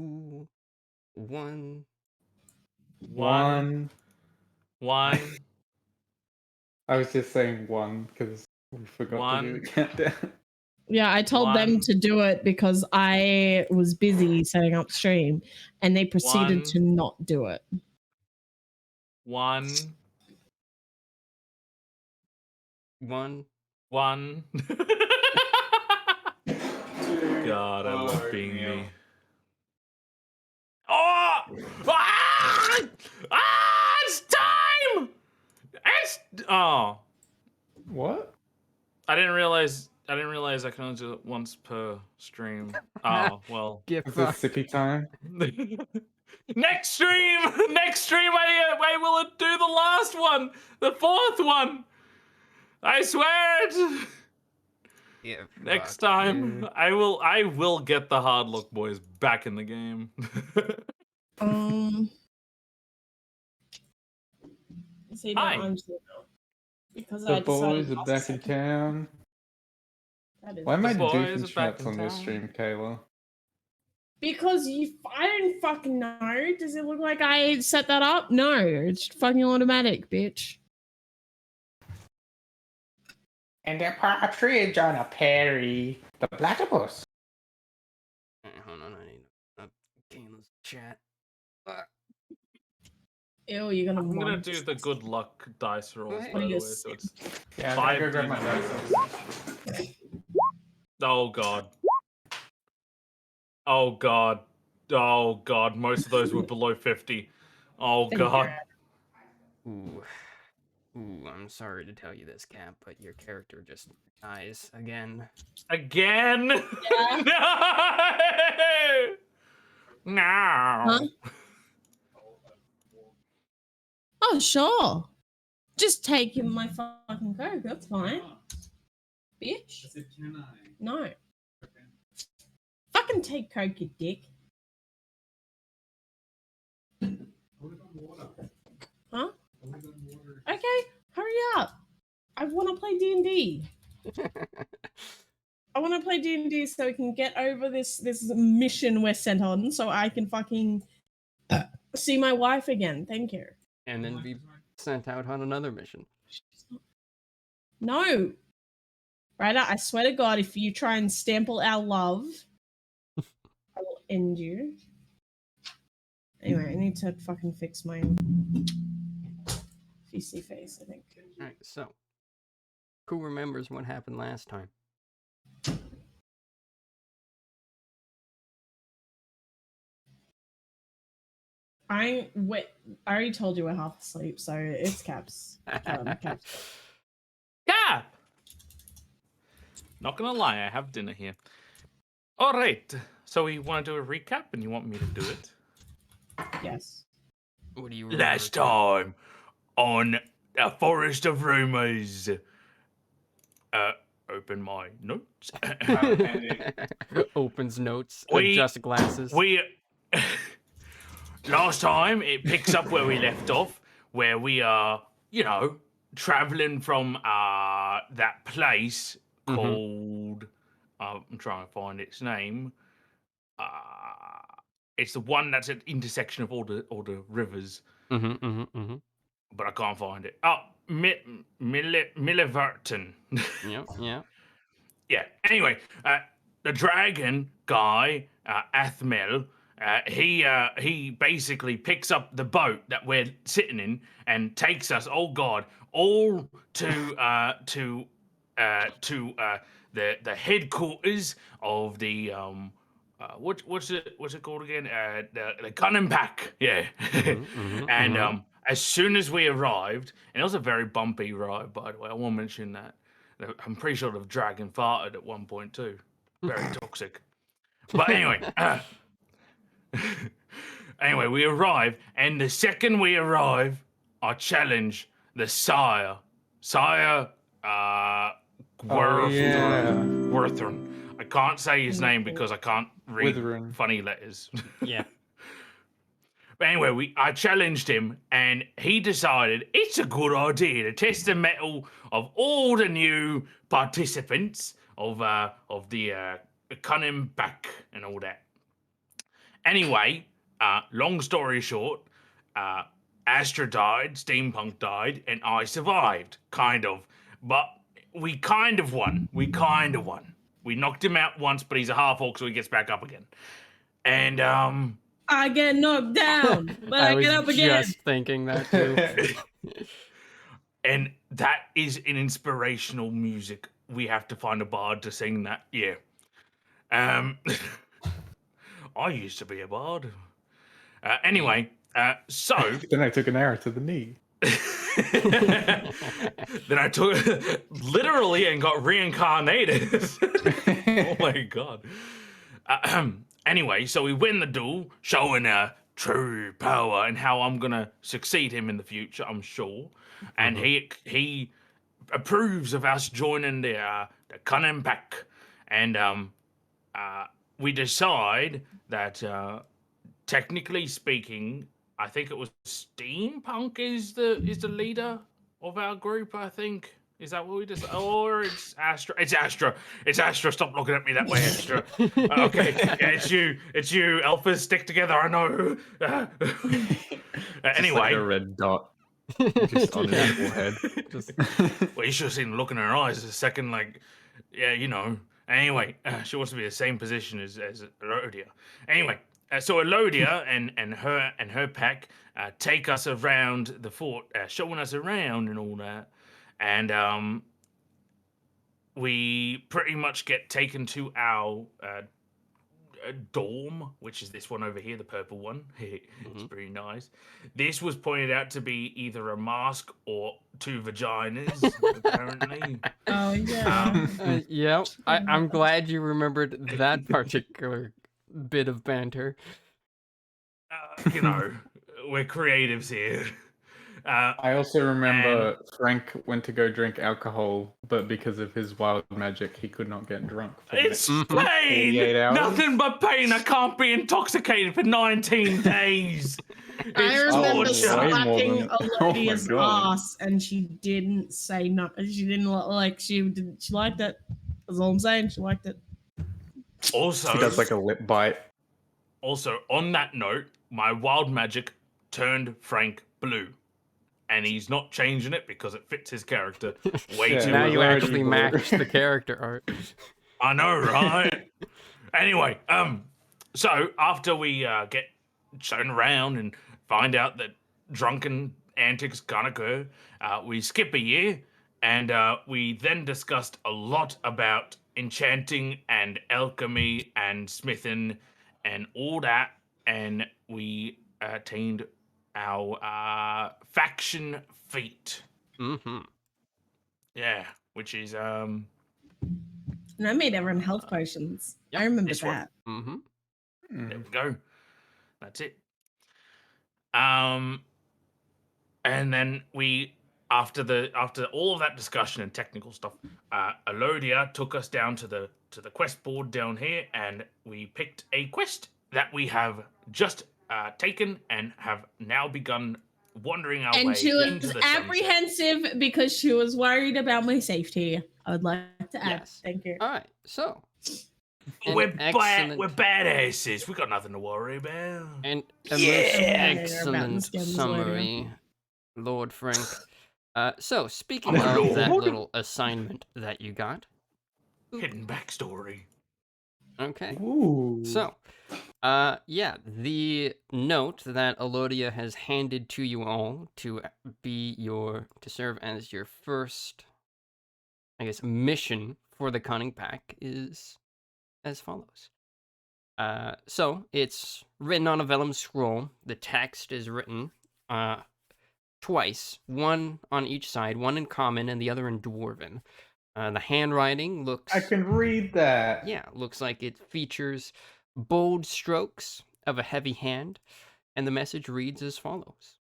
2, 1. One. One. I was just saying one because we forgot to do the countdown. Yeah, I told them to do it because I was busy setting up stream, and they proceeded to not do it. 1. 1. 1. God, I love being me. Oh! Ah! Ah! It's time! What? I didn't realize I can only do it once per stream. Oh, well. Get Is this sippy time? Next stream! Next stream I will do the last one! The 4th one! I swear it! Yeah, Next time, I will get the Hard Luck Boys back in the game. See, Hi. now I'm still out. Because The I decided boys are back in town. Why am I doofenshmirtz on this stream, Kayla? Because I don't fucking know. Does it look like I set that up? No, it's fucking automatic, bitch. And a partridge on a Perry. The platypus. Hold on, I need Kayla's chat. Ew, you're gonna. I'm gonna do the good luck dice rolls, by the way. So it's yeah, 5 go grab my dice. Oh god. Oh god. Oh god. Most of those were below 50. Oh god. Ooh, I'm sorry to tell you this, Cap, but your character just dies again. Again? Yeah. No. No. Huh? Oh, sure. Just take my fucking Coke. That's fine. Bitch. I said, can I? No. Okay. Fucking take Coke, you dick. Huh? Okay, hurry up. I want to play D&D. I want to play D&D so we can get over this mission we're sent on so I can fucking see my wife again. Thank you. And then be sent out on another mission. No. Ryder, I swear to God, if you try and stample our love, I will end you. Anyway, I need to fucking fix my PC face, I think. Alright, so. Who remembers what happened last time? I already told you we're half asleep, so it's Caps. Caps. Cap! Not gonna lie, I have dinner here. Alright, so we want to do a recap and you want me to do it? Yes. What do you Last time on the Forest of Rumors. Open my notes. Opens notes, adjusts glasses. Last time, it picks up where we left off, where we are, traveling from that place called, I'm trying to find its name. It's the one that's at the intersection of all the rivers. But I can't find it. Oh, Milliverton. Yeah. Yeah. Anyway, the dragon guy, Athmel, he basically picks up the boat that we're sitting in and takes us. Oh God, all to the headquarters of the what's it called again? The Gunning Pack. Yeah. And as soon as we arrived, and it was a very bumpy ride, by the way. I want to mention that. I'm pretty sure the dragon farted at one point too. Very toxic. But anyway, anyway, we arrive, and the second we arrive, I challenge the sire, Werthron. I can't say his name because I can't read funny letters. Yeah. But anyway, I challenged him, and he decided it's a good idea to test the mettle of all the new participants of the Cunning Back and all that. Anyway, long story short, Astra died, Steampunk died, and I survived, kind of. But we kind of won. We knocked him out once, but he's a half orc, so he gets back up again. And I get knocked down, but I get up was again. just thinking that too. and that is an inspirational music. We have to find a bard to sing that. Yeah. I used to be a bard. Anyway, so Then I took an arrow to the knee. then I took literally and got reincarnated. Oh my god. Anyway, so we win the duel, showing true power and how I'm gonna succeed him in the future, I'm sure. And he approves of us joining the cunning pack, and we decide that technically speaking, I think it was Steampunk is the leader of our group. I think is that what we decided, or it's Astra? It's Astra. It's Astra. Stop looking at me that way, Astra. Okay, yeah, it's you. It's you. Alphas stick together. I know. Just Anyway, like a red dot just on his forehead. well, you should have seen the look in her eyes a second. Like, yeah, you know. Anyway, she wants to be the same position as Elodia. Anyway, so Elodia and her pack take us around the fort, showing us around and all that, and we pretty much get taken to our dorm, which is this one over here, the purple one. It's pretty nice. This was pointed out to be either a mask or two vaginas, apparently. Oh yeah. Yeah, I'm glad you remembered that particular bit of banter. You know, we're creatives here. I also remember Frank went to go drink alcohol, but because of his wild magic, he could not get drunk. For the It's next pain! 48 hours. Nothing but pain. I can't be intoxicated for 19 days. I remember torture. slapping Oh Olympia's my God. ass, and she didn't say no. She didn't like. She liked it. That's all I'm saying. She liked it. Also, He does like a lip bite. Also, on that note, my wild magic turned Frank blue. And he's not changing it because it fits his character way Yeah, too Now well. you well. actually match the character art. I know, right? Anyway, so after we get shown around and find out that drunken antics can occur, we skip a year, and we then discussed a lot about enchanting and alchemy and smithing and all that, and we attained our faction feat. Mm-hmm. Yeah, which is And I made everyone health potions. Yep, I remember this one. that. Mm-hmm. There we go. That's it. And then we, after all of that discussion and technical stuff, Elodia took us down to the quest board down here, and we picked a quest that we have just taken and have now begun wandering our way And she into was the sunset. apprehensive because she was worried about my safety. I would like to add. Yes. Thank you. All right, so We're excellent, badasses. We got nothing to worry about. and a Yeah. most Yeah. excellent Scams summary, Lord Frank. So speaking I'm a of that lord. little assignment that you got, Hidden backstory. okay. Ooh. So, yeah, the note that Elodia has handed to you all to serve as your first, I guess, mission for the Cunning Pack is as follows. So it's written on a vellum scroll. The text is written, twice, one on each side, one in common and the other in dwarven. The handwriting looks... I can read that. Yeah, looks like it features bold strokes of a heavy hand, and the message reads as follows.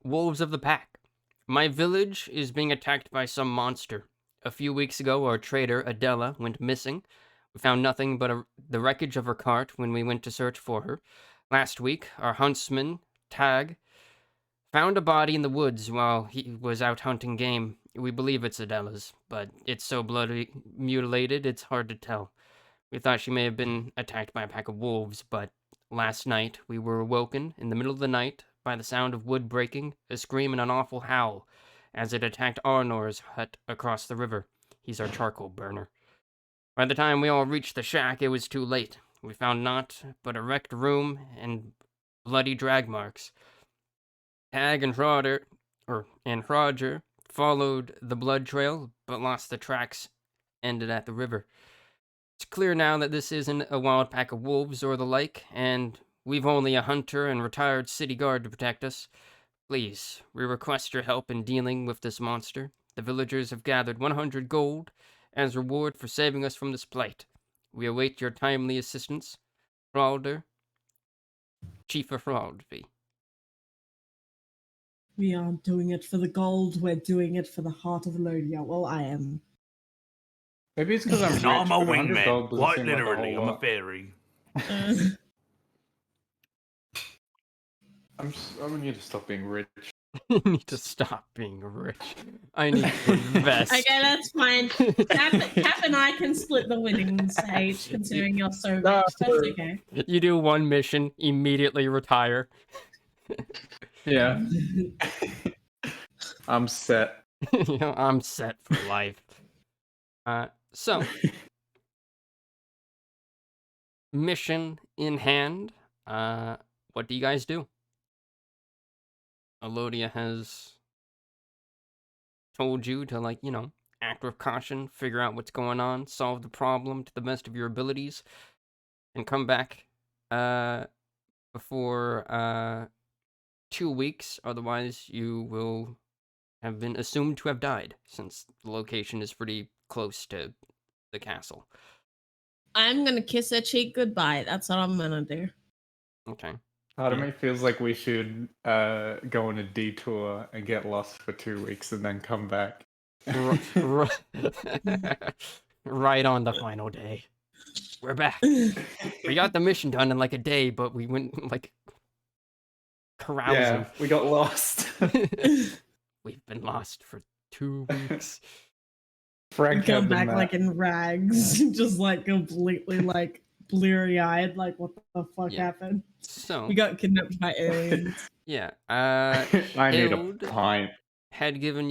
Wolves of the Pack. My village is being attacked by some monster. A few weeks ago, our trader, Adela, went missing. We found nothing but the wreckage of her cart when we went to search for her. Last week, our huntsman, Tag, found a body in the woods while he was out hunting game. We believe it's Adela's, but it's so bloody mutilated, it's hard to tell. We thought she may have been attacked by a pack of wolves, but Last night, we were awoken in the middle of the night by the sound of wood breaking, a scream, and an awful howl as it attacked Arnor's hut across the river. He's our charcoal burner. By the time we all reached the shack, it was too late. We found naught but a wrecked room and bloody drag marks. Tag and Roger followed the blood trail, but lost the tracks ended at the river. It's clear now that this isn't a wild pack of wolves or the like, and we've only a hunter and retired city guard to protect us. Please, we request your help in dealing with this monster. The villagers have gathered 100 gold as reward for saving us from this plight. We await your timely assistance. Frauder, Chief of Fraudby. We aren't doing it for the gold, we're doing it for the heart of Lodia. Well, I am. Maybe it's because I'm rich. I'm a but 100 gold wingman. doesn't Quite seem like a literally, whole I'm a lot. fairy. I need to stop being rich. You need to stop being rich. I need to invest. Okay, that's fine. Cap and I can split the winnings, Sage, considering you're so rich. No. That's okay. You do one mission, immediately retire. Yeah. I'm set. You know, I'm set for life. So, mission in hand. What do you guys do? Alodia has told you to, like, you know, act with caution, figure out what's going on, solve the problem to the best of your abilities, and come back before 2 weeks. Otherwise, you will have been assumed to have died, since the location is pretty close to the castle. I'm gonna kiss her cheek goodbye. That's what I'm gonna do. Okay. Part of me feels like we should go on a detour and get lost for 2 weeks and then come back. Right on the final day. We're back. We got the mission done in like a day, but we went like carousing. Yeah, we got lost. We've been lost for 2 weeks. Frank Come had the back map. like in rags, just like completely like bleary-eyed, like what the fuck Yeah. happened? So We got kidnapped by aliens. yeah, I need a Hild pint. had given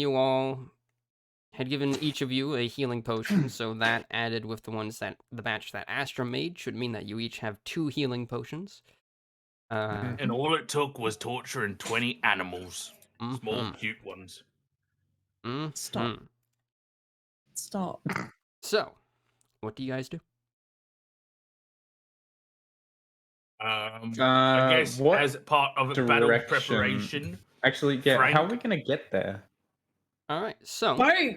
each of you a healing potion, so that added with the batch that Astra made should mean that you each have 2 healing potions. And all it took was torturing 20 animals. Small, Mhm. cute ones. Stop. Mhm. Stop. So, what do you guys do? I guess what as part of a battle direction- preparation. Actually, yeah, how are Frank? we going to get there? All right, so Boat!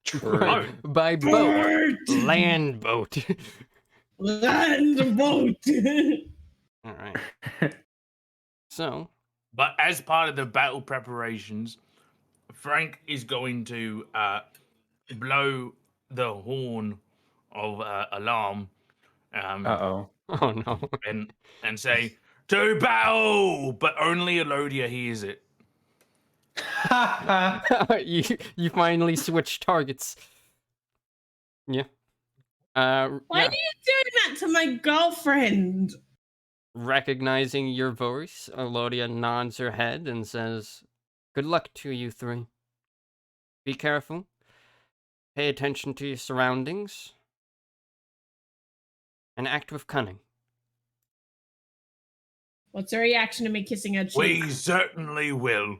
True. Boat. by boat, Boat! land boat. Land boat! All right. So, But as part of the battle preparations, Frank is going to blow the horn of alarm Uh-oh. oh no, and say, "To battle!" But only Elodia hears it. you finally switched targets. Yeah. Why yeah. are you doing that to my girlfriend? Recognizing your voice, Elodia nods her head and says, "Good luck to you 3. Be careful. Pay attention to your surroundings. And act with cunning." What's her reaction to me kissing her cheek? We certainly will.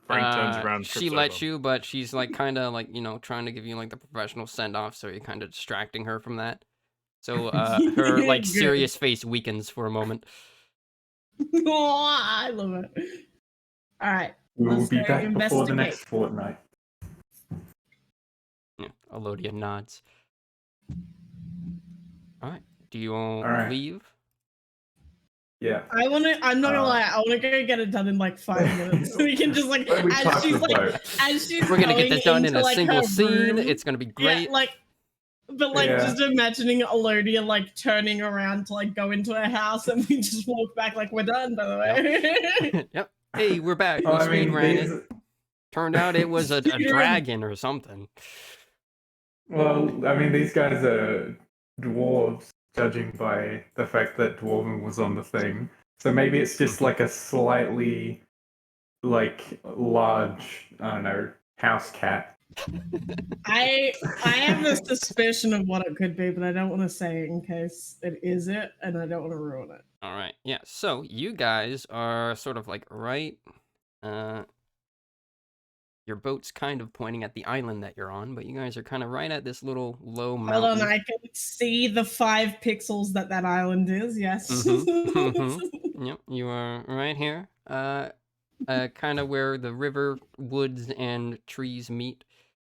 Frank turns around. And She trips lets over. you, but she's like kind of like, you know, trying to give you like the professional send off, so you're kind of distracting her from that. So her like Good. serious face weakens for a moment. Oh, I love it. All right. We'll Let's be go back before the investigate. next fortnight. Yeah, Elodia nods. All right. Do you all right. leave? Yeah. I'm not gonna lie, I wanna go get it done in like 5 minutes. So we can just like Let me as talk she's to the like boat. as she's We're gonna get going this done in into, a like, single her scene. room. It's gonna be great. Yeah, like but like Yeah. just imagining Elodia like turning around to like go into her house and we just walk back like we're done, by the way. Yep. Hey, we're back. Oh, We I mean, speed ran these, it. Turned out it was a dragon or something. well, I mean, these guys are dwarves, judging by the fact that Dwarven was on the thing. So maybe it's just like a slightly like large, I don't know, house cat. I have a suspicion of what it could be, but I don't want to say it in case it is it, and I don't want to ruin it. All right. Yeah. So you guys are sort of like right. Your boat's kind of pointing at the island that you're on, but you guys are kind of right at this little low Hold mountain. on, I can see the 5 pixels that island is. Yes. Yep, you are right here. Kind of where the river, woods, and trees meet.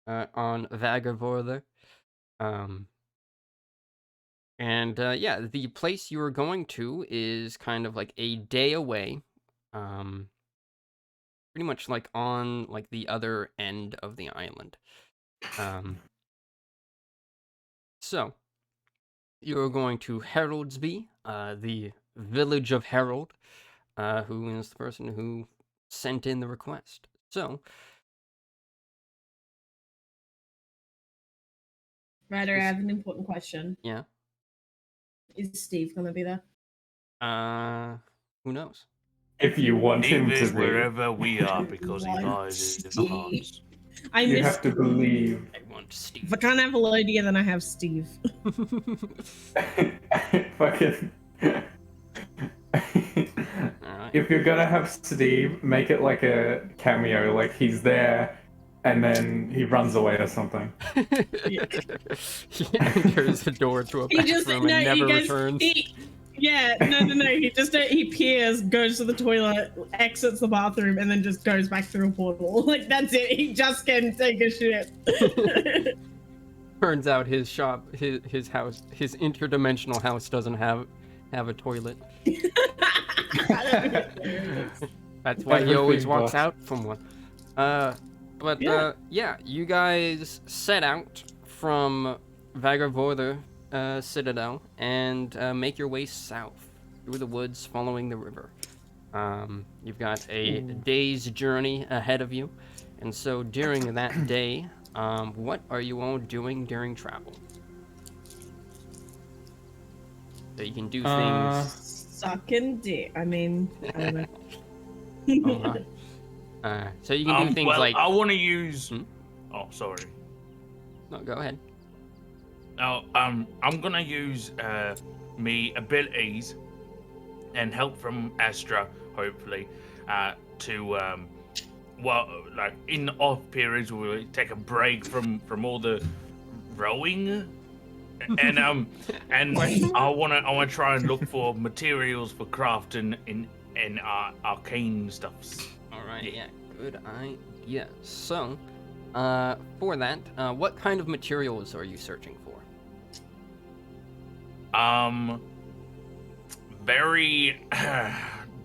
On Vagervorder. Yeah, the place you are going to is kind of like a day away. Pretty much like on like the other end of the island. So you're going to Heraldsby, the village of Herald, who is the person who sent in the request. So, Ryder, I have an important question. yeah. Is Steve gonna be there? Who knows? If you want him Steve to is be, wherever we are because he Want lies in Steve. our hearts. I you miss have to believe. I want Steve. If I can't have Elodia, then I have Steve. Fucking. Alright. If you're gonna have Steve, make it like a cameo, like he's there, and then he runs away or something. He enters the door to a bathroom and never returns. He peers, goes to the toilet, exits the bathroom, and then just goes back through a portal. Like that's it. He just can take a shit. Turns out his shop, his house, his interdimensional house doesn't have a toilet. That's why he always walks out from one. Yeah, you guys set out from Vagervorder Citadel and make your way south through the woods following the river. You've got a day's journey ahead of you, and so during that day, what are you all doing during travel? So you can do things. Sucking dick. I mean, I don't know. So you can do things like. I want to use. Hmm? Oh, sorry. No, go ahead. Now, I'm gonna use me abilities and help from Astra, hopefully, to like in the off periods where we take a break from all the rowing, and I wanna try and look for materials for crafting in arcane stuffs. All right, yeah, good idea. So, for that, what kind of materials are you searching for? Very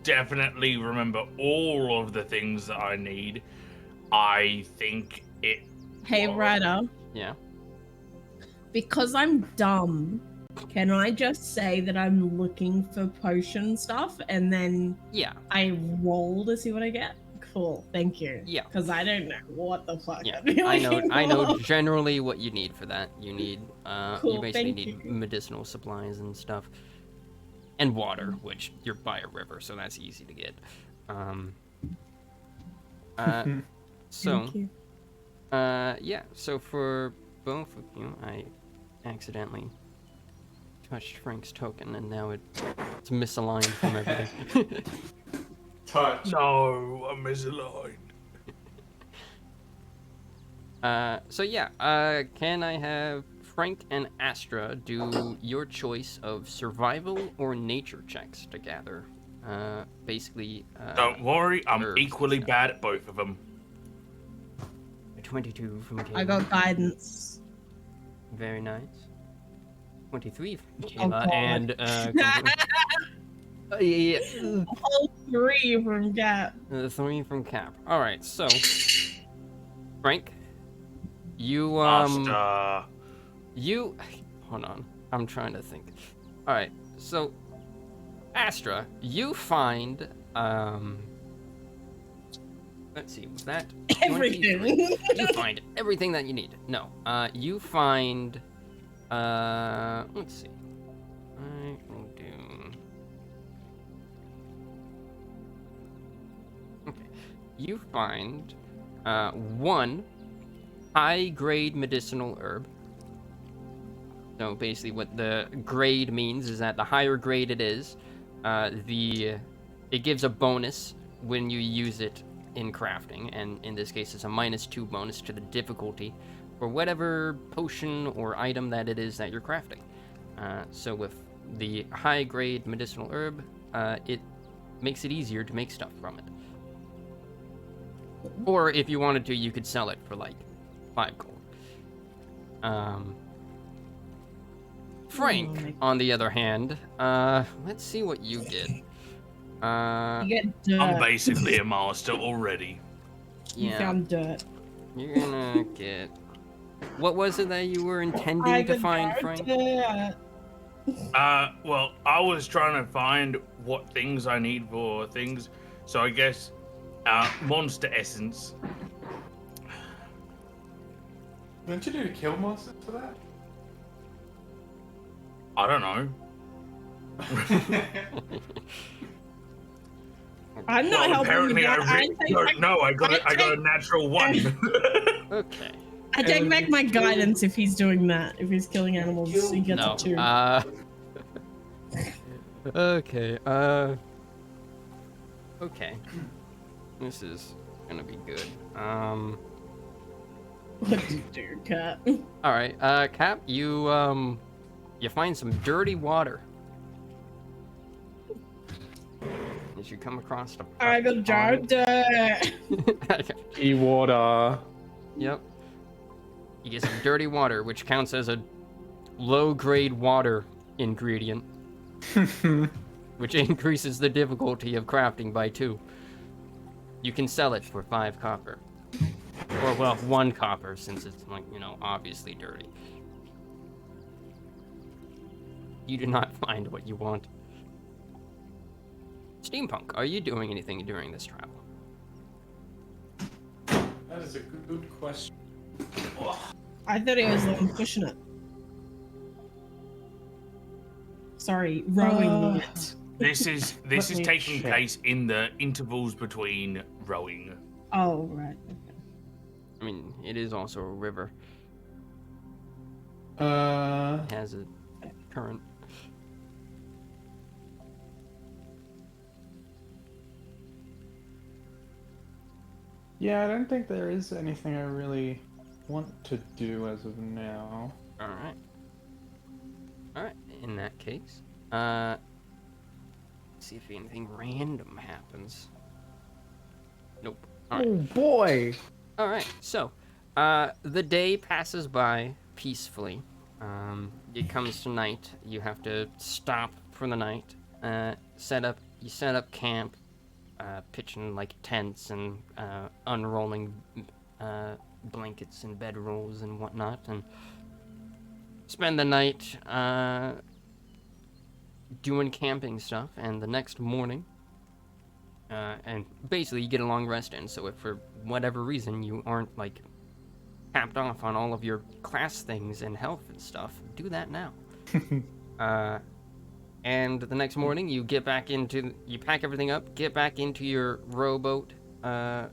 definitely remember all of the things that I need. I think it. Hey, Ryder. Yeah. Because I'm dumb, can I just say that I'm looking for potion stuff and then I roll to see what I get? Cool, thank you. Yeah. Because I don't know what the fuck. Yeah, I'm I know generally what you need for that. You need, Cool, you basically thank need you. medicinal supplies and stuff. And water, which you're by a river, so that's easy to get. So, Thank you. yeah, so for both of you, I accidentally touched Frank's token, and now it's misaligned from everything. Touch. No, I'm misaligned. So yeah, can I have Frank and Astra do your choice of survival or nature checks to gather? Basically. Don't worry, I'm herbs and equally stuff. bad at both of them. 22 from Kayla. I got guidance. Very nice. 23 from Oh, Kayla, God. and yeah, All 3 from Gap. 3 from Cap. All right, so Frank, you you hold on. I'm trying to think. All right, so Astra, you find let's see, was that 23? Everything. You find everything that you need. No, you find let's see. Okay. You find one high-grade medicinal herb. So basically what the grade means is that the higher grade it is, it gives a bonus when you use it in crafting, and in this case it's a -2 bonus to the difficulty for whatever potion or item that it is that you're crafting. So with the high grade medicinal herb, it makes it easier to make stuff from it. Or if you wanted to, you could sell it for like 5 gold. Frank, on the other hand, let's see what you get. You get dirt. I'm basically a master already. You Yeah, found dirt. you're gonna get. What was it that you were intending to find, Frank? Dirt. Well, I was trying to find what things I need for things. So I guess, monster essence. Don't you do kill monsters for that? I don't know. I'm not helping apparently you. I don't know. I got a natural 1. Okay. I take back my guidance if he's doing that. If he's killing animals, he gets No. a 2. Okay. Okay. This is gonna be good. What do you do, Cat? All right. Cap, you find some dirty water. As you come across the. I got dirt. E-water. Yep. You get some dirty water, which counts as a low-grade water ingredient, which increases the difficulty of crafting by 2. You can sell it for 5 copper. Or, well, 1 copper, since it's, like, obviously dirty. You do not find what you want. Steampunk, are you doing anything during this travel? That is a good question. I thought he was the one pushing it. Sorry, rowing it. This is Let me taking check. place in the intervals between rowing. Oh, right. Okay. I mean, it is also a river. It has a current. Yeah, I don't think there is anything I really want to do as of now. Alright. Alright, in that case. See if anything random happens. Nope. Alright. Oh boy! Alright, so, the day passes by peacefully. It comes to night. You have to stop for the night. Set up camp, pitching like tents and unrolling blankets and bedrolls and whatnot, and spend the night doing camping stuff. And the next morning, and basically you get a long rest in. So if for whatever reason you aren't like capped off on all of your class things and health and stuff, do that now. And the next morning, you pack everything up, get back into your rowboat /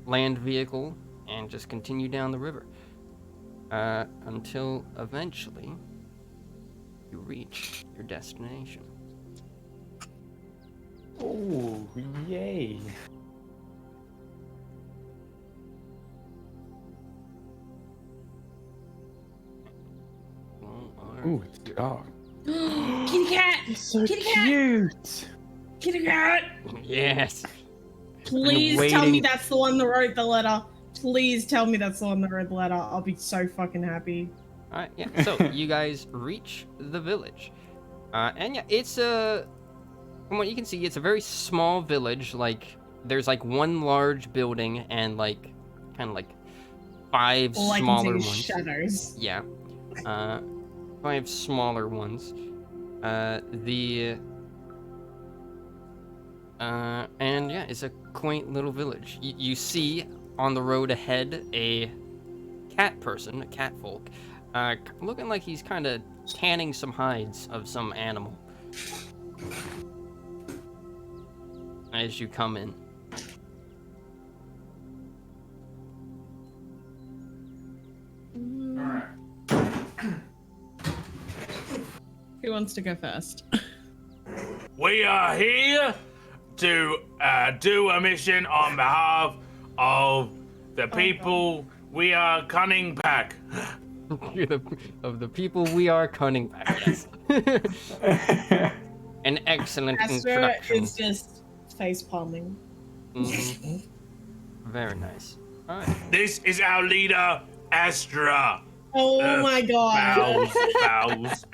land vehicle, and just continue down the river. Until eventually, you reach your destination. Oh, yay! Ooh, it's dark. Kitty cat! So Kitty cat! cute! Kitty cat! Yes. Please tell me waiting. that's the one that wrote the letter. Please tell me that's the one that wrote the letter. I'll be so fucking happy. All right. Yeah. So you guys reach the village, and yeah, it's from what you can see, it's a very small village. Like there's like one large building and like kind of like 5 All smaller I can see is ones. shadows. Yeah. 5 smaller ones. And yeah, it's a quaint little village. You see on the road ahead a cat person, a cat folk, looking like he's kind of tanning some hides of some animal. as you come in. Who wants to go first? We are here to do a mission on behalf of the people we are Cunning Pack. Of the people we are Cunning Pack. Yes. An excellent Astra introduction. is just face palming. Very nice. All right. This is our leader, Astra. Oh my god. Bows.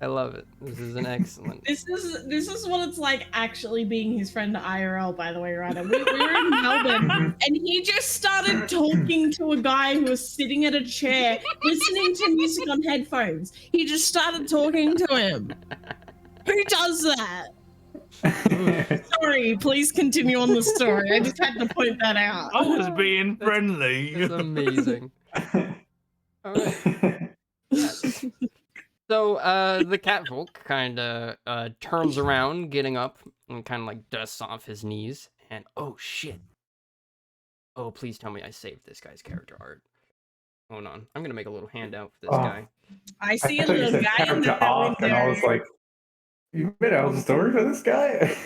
I love it. This is an excellent. This is what it's like actually being his friend IRL, by the way, Ryder. We were in Melbourne and he just started talking to a guy who was sitting at a chair listening to music on headphones. He just started talking to him. Who does that? Sorry, please continue on the story. I just had to point that out. I was being friendly. It's amazing. All right. Yes. So the catfolk kind of turns around, getting up, and kind of like dusts off his knees. And oh shit! Oh, please tell me I saved this guy's character art. Hold on, I'm gonna make a little handout for this guy. I see I a thought you little said guy in character that arc, and I was window. like, you made a whole story for this guy?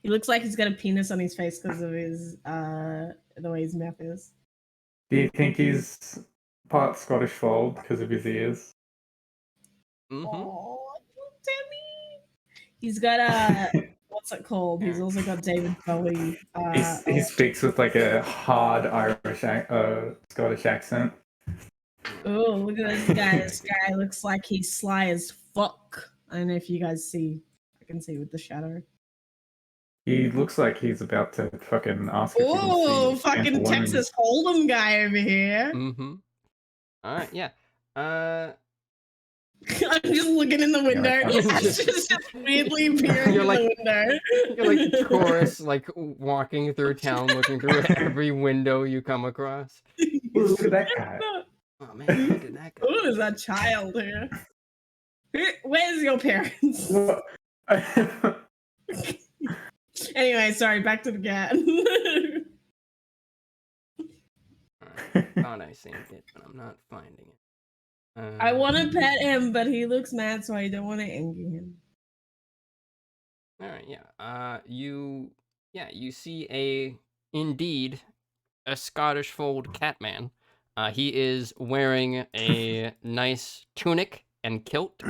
He looks like he's got a penis on his face because of his the way his mouth is. Do you think he's part Scottish fold because of his ears? Oh, Timmy! He's got a what's it called? He's also got David Bowie. He speaks with like a hard Scottish accent. Oh, look at this guy. This guy looks like he's sly as fuck. I don't know if you guys see. I can see with the shadow. He looks like he's about to fucking ask if he can Oh, see fucking Gentle Women. Texas Hold'em guy over here. All right, yeah. I'm just looking in the window. That's just weirdly appearing in the window. You're like tourists, like walking through town, looking through every window you come across. Look at that guy. Oh man, look at that guy. Oh, there's a child here. Where's your parents? Anyway, sorry, back to the cat. Thought I saved it, but I'm not finding it. I want to pet him, but he looks mad, so I don't want to anger him. All right, yeah. You see indeed a Scottish fold catman. He is wearing a nice tunic and kilt.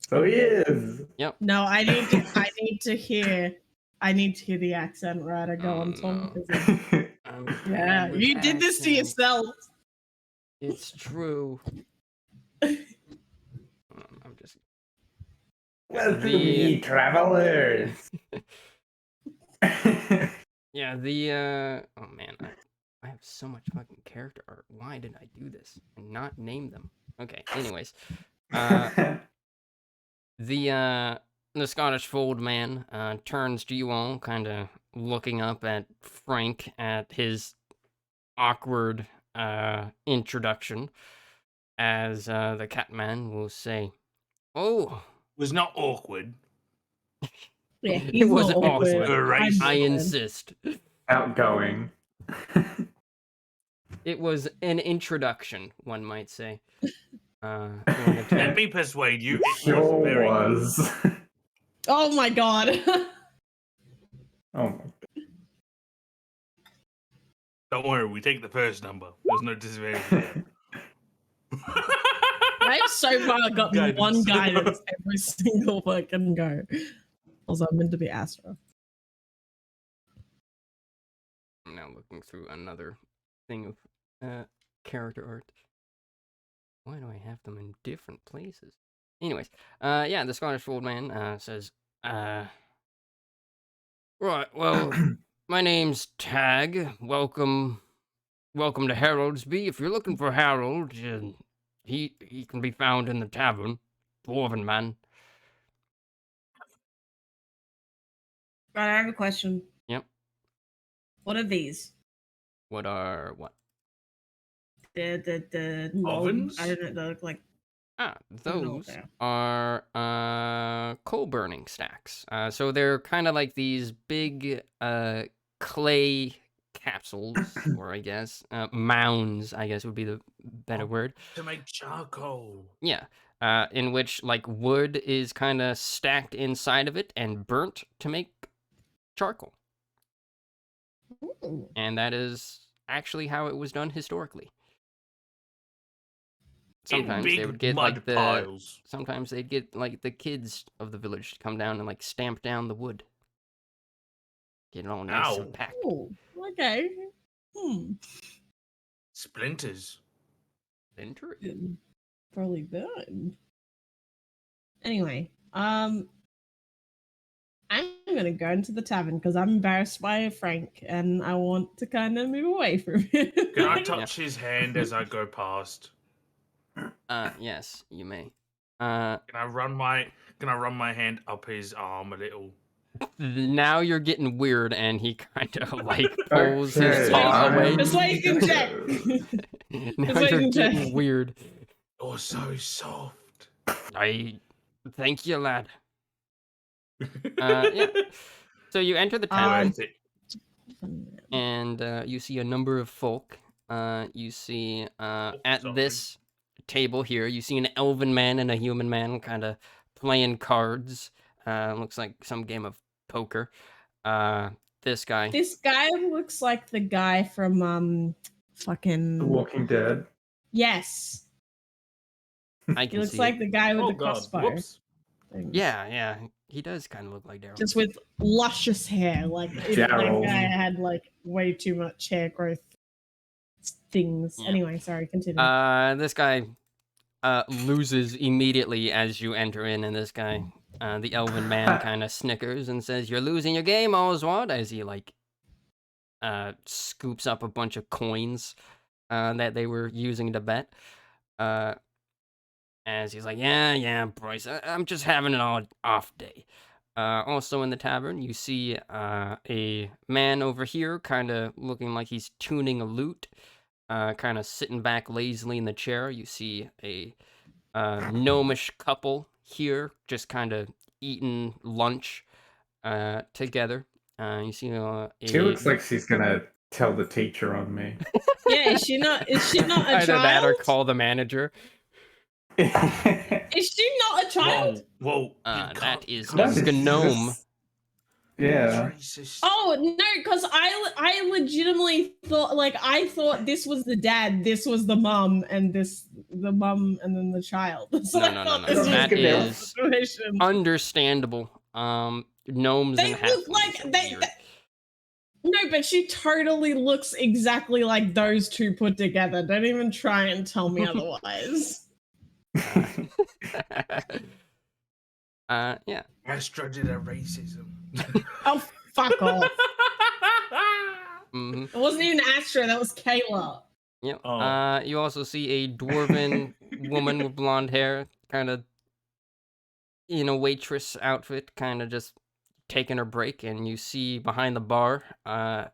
So he is. Yep. No, I need to hear the accent, right? I go on top. Yeah, you did this to yourself. It's true. I'm just. Welcome, ye travelers. Yeah, oh man, I have so much fucking character art. Why did I do this and not name them? Okay, anyways. The Scottish fold man turns to you all, kind of looking up at Frank at his awkward introduction, as the catman will say, "Oh, It was not awkward. Yeah, it wasn't awkward. Erase. I insist. Outgoing. It was an introduction, one might say." Let me persuade you. It Sure was very was. Oh my god. Oh my. Don't worry, we take the first number. There's no disadvantage. I've so far gotten Guidance. one guidance every single fucking go. Also, I'm meant to be Astra. I'm now looking through another thing of character art. Why do I have them in different places? Anyways, yeah, the Scottish fold man says, right, well, my name's Tag. Welcome to Haroldsby. If you're looking for Harold, he can be found in the tavern, Dwarven Man. Right, I have a question. Yep. What are these? What? The Ovens? I don't know. They look like Those Okay. are coal burning stacks. So they're kind of like these big clay capsules, or I guess mounds, I guess would be the better word. To make charcoal. Yeah. In which like wood is kind of stacked inside of it and burnt to make charcoal. Ooh. And that is actually how it was done historically. In Sometimes they big would get mud like the piles. sometimes they'd get like the kids of the village to come down and like stamp down the wood. Get it all nice Ow. and packed. Ooh, okay. Splinters. Interesting. Probably burned. Anyway, I'm gonna go into the tavern because I'm embarrassed by Frank and I want to kind of move away from him. Can I touch his hand as I go past? Yes, you may. Can I run my hand up his arm a little? Now you're getting weird, and he kind of like pulls his Okay, paw away. Just wait, you can check. Now Just wait, you're you can check. getting weird. Oh, so soft. I thank you, lad. Yeah. So you enter the tavern, Worth it. and you see a number of folk. You see at sorry. this table here, you see an elven man and a human man kind of playing cards. Looks like some game of poker. This guy. This guy looks like the guy from fucking The Walking Dead. yes. I He can looks see like it. the guy with Oh the god. crossbow. Whoops. things. Yeah, he does kind of look like Daryl. Just with luscious hair. Like if that Daryl. guy had like way too much hair growth things. Yeah. Anyway, sorry, continue. This guy loses immediately as you enter in, and this guy, the elven man, kind of snickers and says, "You're losing your game, Oswald," as he like scoops up a bunch of coins that they were using to bet. As he's like, yeah, Bryce, I'm just having an off day. Also in the tavern, you see a man over here, kind of looking like he's tuning a lute, kind of sitting back lazily in the chair. You see a gnomish couple here, just kind of eating lunch together. You see She looks like she's gonna tell the teacher on me. Yeah, is she not a either that or child? call the manager. Is she not a child? Whoa. That is That a is gnome. just- Yeah. Racist. Oh no, because I legitimately thought I thought this was the dad, this was the mom, and the mom and then the child. So No, I no, thought no. this was That the is situation. understandable. Gnomes They and look halflings like are they. weird. No, but she totally looks exactly like those two put together. Don't even try and tell me otherwise. Yeah. Astra did a racism. Oh, fuck off. Mm-hmm. It wasn't even Astra, that was Kayla. Yep. Oh. You also see a dwarven woman with blonde hair, kind of in a waitress outfit, kind of just taking her break, and you see behind the bar, a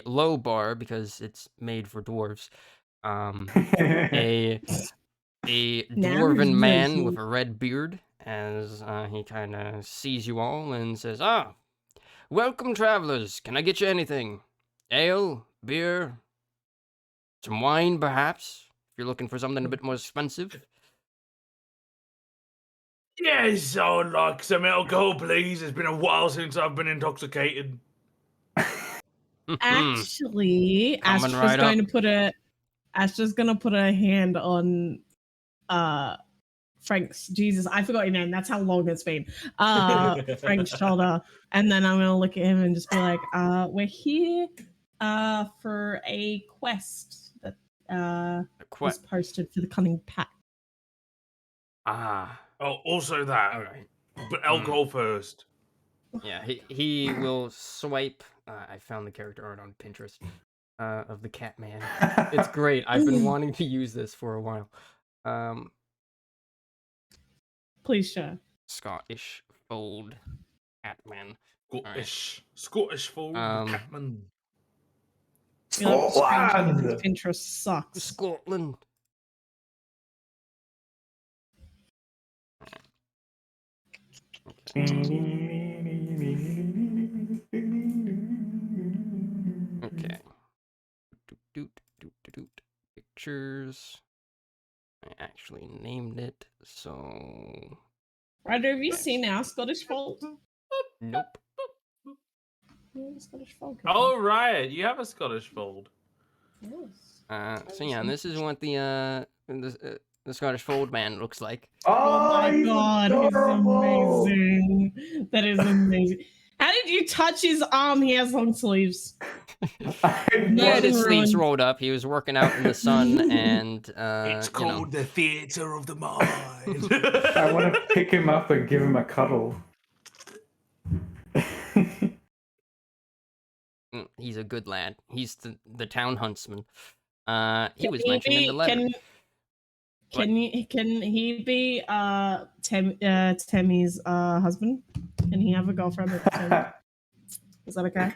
low bar because it's made for dwarves. A Now dwarven he's man racist. with a red beard, as he kind of sees you all and says, "Ah, welcome, travelers. Can I get you anything? Ale, beer, some wine, perhaps, if you're looking for something a bit more expensive." Yes, I would like some alcohol, please. It's been a while since I've been intoxicated. Actually, Coming Astra's right going up. to put a hand on Frank's Jesus, I forgot your name. That's how long it's been. Frank's shoulder. And then I'm gonna look at him and just be like, we're here for a quest that was posted for the Cunning Pack. Ah, Oh, also that. all right. But alcohol first. Yeah, he will swipe. I found the character art on Pinterest of the cat man. It's great. I've been wanting to use this for a while. Please share. Scottish fold Catman. Scottish fold Catman. Scotland! Pinterest sucks. Scotland. Okay. Pictures. I actually named it, so Ryder, have you Nice. seen our Scottish Fold? nope. Scottish Fold. Oh right, you have a Scottish fold. Yes. So yeah, and this is what the Scottish Fold man looks like. Oh my he's god, adorable. he's amazing. That is amazing. How did you touch his arm? He has long sleeves. He had his Nothing sleeves ruined. rolled up. He was working out in the sun, and It's you know. called the theatre of the mind. I want to pick him up and give him a cuddle. He's a good lad. He's the town huntsman. He Can was he mentioned in the be- letter. Can he be Tammy's husband? Can he have a girlfriend with Tammy? Is that okay?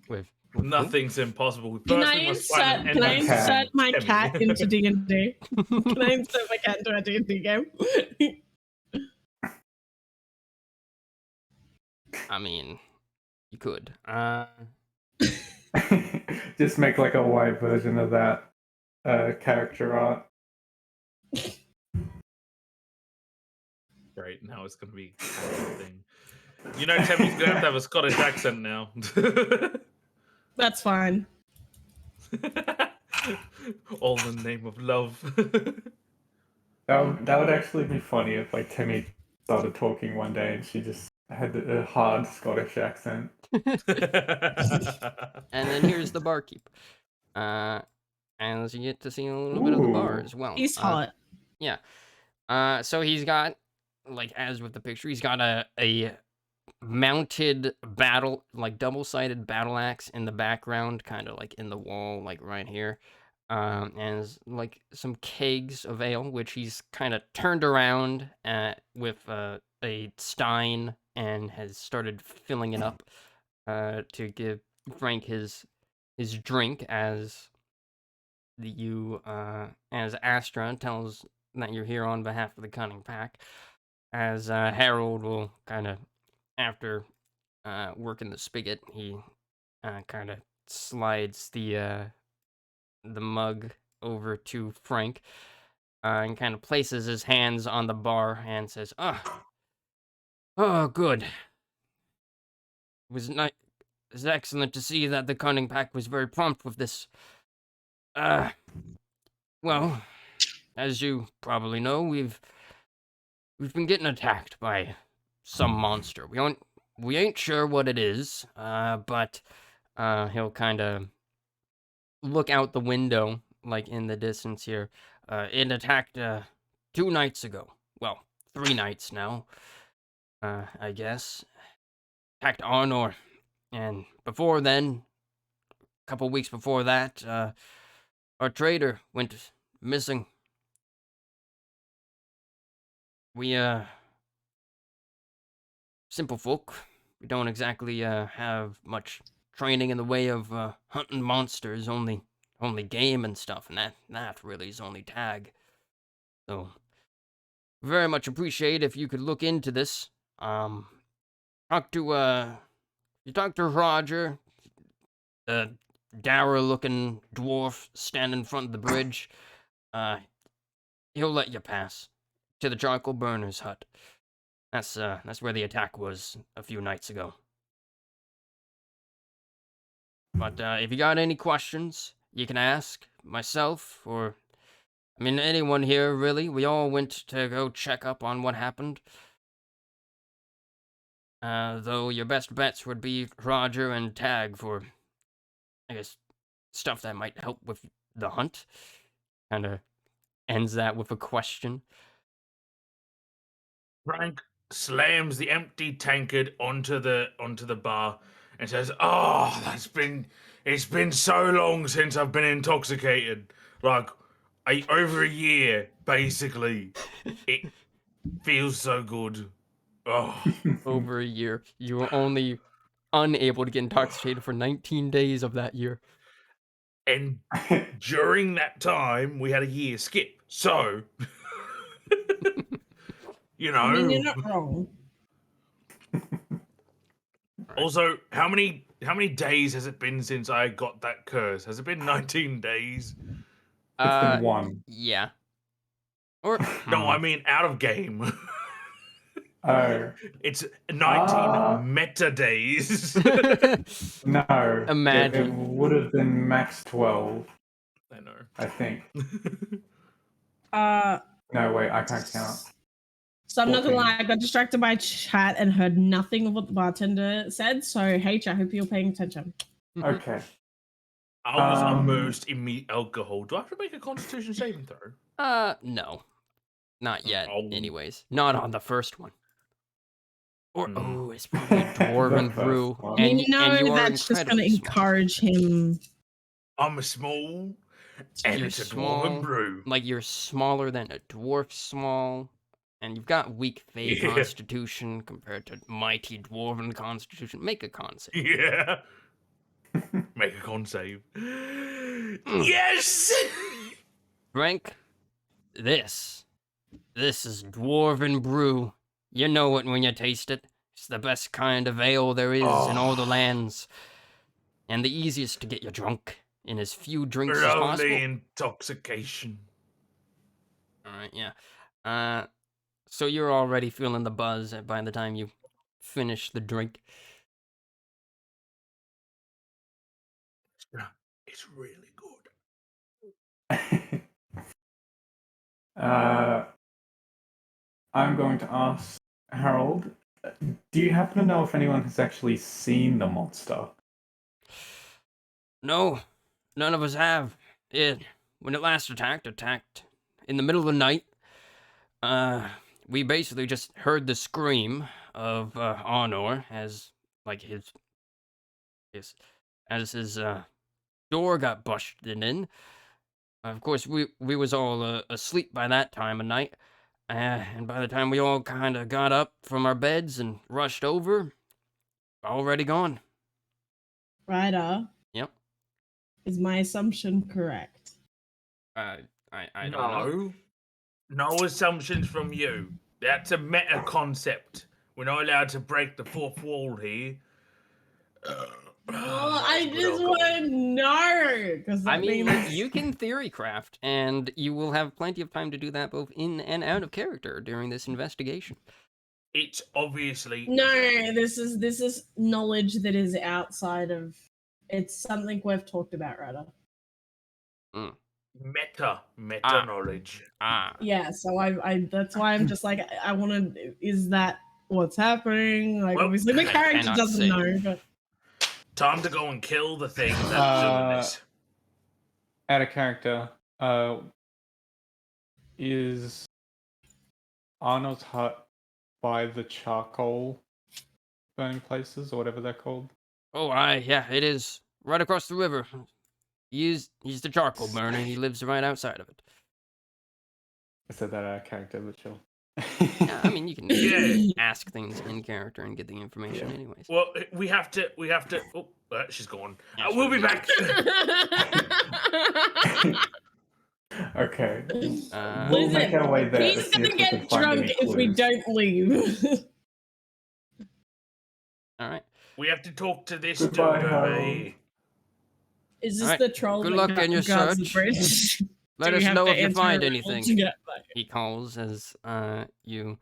With Nothing's impossible. Can First, I we must find insert, an can I end cat. insert my Timmy. cat into D&D? Can I insert my cat into a D&D game? I mean, you could. Just make like a white version of that character art. Great, now it's gonna be a thing. You know, Timmy's gonna have a Scottish accent now. That's fine. All in the name of love. That would actually be funny if like Timmy started talking one day and she just had a hard Scottish accent. And then here's the barkeep. And you get to see a little bit of the bar Ooh. as well. He's hot. Yeah. So he's got, like, as with the picture, he's got a mounted battle, like double-sided battle axe in the background, kind of like in the wall, like right here. And there's, like, some kegs of ale, which he's kind of turned around with a stein and has started filling it up to give Frank his drink as as Astra tells that you're here on behalf of the Cunning Pack, as Harold will kind of, after working the spigot, he kind of slides the mug over to Frank and kind of places his hands on the bar and says, oh, good. It was nice. It's excellent to see that the Cunning Pack was very prompt with this. Well, as you probably know, we've been getting attacked by some monster. We ain't sure what it is, but he'll kind of look out the window, like in the distance here. It attacked 2 nights ago. Well, 3 nights now, I guess. Attacked Arnor, and before then, a couple weeks before that, our trader went missing. We, simple folk, we don't exactly have much training in the way of hunting monsters, only game and stuff, and that really is only tag. So very much appreciate if you could look into this. Talk to Roger, the dour looking dwarf standing in front of the bridge. He'll let you pass to the charcoal burner's hut. That's where the attack was a few nights ago. But if you got any questions, you can ask myself or, I mean, anyone here, really. We all went to go check up on what happened. Though your best bets would be Roger and Tag for, I guess, stuff that might help with the hunt. Kind of ends that with a question. Frank slams the empty tankard onto the bar and says, "Oh, it's been so long since I've been intoxicated. Like over a year, basically. It feels so good. Oh, Over a year. You were only unable to get intoxicated for 19 days of that year. and during that time, we had a year skip. So, you know, I mean, you're not wrong. Right. Also, how many days has it been since I got that curse? Has it been 19 days? It's been 1. Yeah. Or No, I mean out of game. Oh. It's 19 meta days. No. It Imagine. would have been max 12, I know. I think. Uh, No, wait, I can't count. so I'm not gonna 14. lie, I got distracted by chat and heard nothing of what the bartender said. So, H, I hope you're paying attention. Okay. I was immersed in meat alcohol. Do I have to make a Constitution saving throw? No. Not yet, Oh. anyways. Not on the first one. Or, Mm. it's probably a dwarven The brew. first one. And you know you are that's just gonna incredibly small. encourage him. I'm small, and You're it's a small, dwarven brew. like you're smaller than a dwarf small, and you've got weak Fey Yeah. constitution compared to mighty dwarven constitution. Make a con save. Yeah. Make a con save. Yes! Frank, this is dwarven brew. You know it when you taste it. It's the best kind of ale there is in all the lands, and the easiest to get you drunk in as few drinks as possible. Lovely intoxication. All right, yeah. So you're already feeling the buzz by the time you finish the drink. It's really good. I'm going to ask Harold, do you happen to know if anyone has actually seen the monster? No, none of us have. When it last attacked in the middle of the night. We basically just heard the scream of Honor as like his door got busted in. Of course, we was all asleep by that time of night, and by the time we all kind of got up from our beds and rushed over, already gone. Ryder, Yep. is my assumption correct? I don't know. No assumptions from you. That's a meta concept. We're not allowed to break the fourth wall here. Well, I just want to know because I mean, you can theory craft, and you will have plenty of time to do that both in and out of character during this investigation. It's obviously no. This is knowledge that is outside of. It's something we've talked about, Ryder. meta knowledge. Yeah, so I that's why I'm just like I want to. Is that what's happening? Like, Well, obviously, my I character cannot doesn't say. know, but Time to go and kill the thing that's doing this. Out of character, is Arnold's hut by the charcoal burning places or whatever they're called? Oh, yeah, it is right across the river. He's the charcoal burner. He lives right outside of it. I said that out of character, but sure. Yeah, I mean, you can Yeah. ask things in character and get the information Yeah. anyways. Well, we have to. Oh, she's gone. Yeah, We'll be back. Okay. Uh, We'll make our way there to he's see gonna if we can get find drunk any if we clues. don't leave. all right. We have to talk to this Goodbye, dude. Harold. Is this Alright, the troll? good that luck in your guards the search. bridge? Let Do we us have know to if you answer find a riddle anything. to get back? He calls as you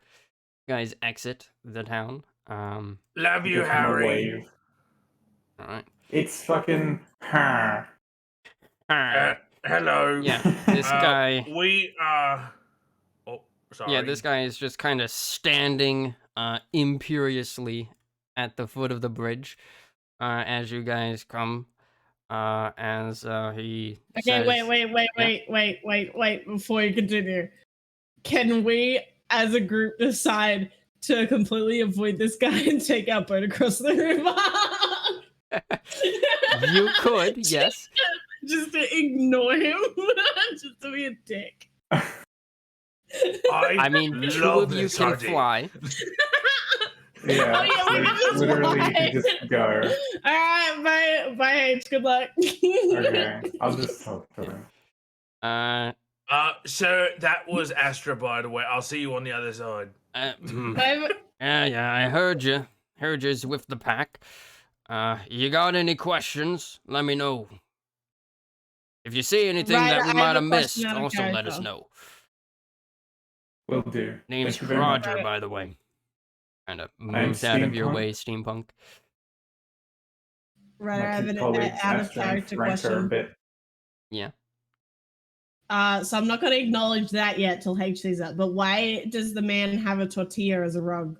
guys exit the town. Love you, Give him a Harry. wave. All right. It's fucking her. Hello. Yeah, this guy. We are. Oh, sorry. Yeah, this guy is just kind of standing imperiously at the foot of the bridge as you guys come. As he Okay, says, wait. Before you continue, can we, as a group, decide to completely avoid this guy and take our boat across the river? You could, yes. Just to ignore him, just to be a dick. I mean, two of you can fly. Yeah, Oh, yeah, we can just literally you fly. can just go. Alright, bye H, good luck. Okay, I'll just talk to him. So that was Astra, by the way. I'll see you on the other side. Yeah, I heard you. heard you's with the pack. You got any questions? Let me know. If you see anything Right, that we I might have a have question missed, out of also let us character. know. Will do. Name's Thank you very much. Roger, by the way. Kind of I'm moves out of your Steampunk. way, steampunk. Right, I My have two an colleagues, out of Astra and character Frank, are a question. bit. Yeah. So I'm not going to acknowledge that yet till H sees that. But why does the man have a tortilla as a rug?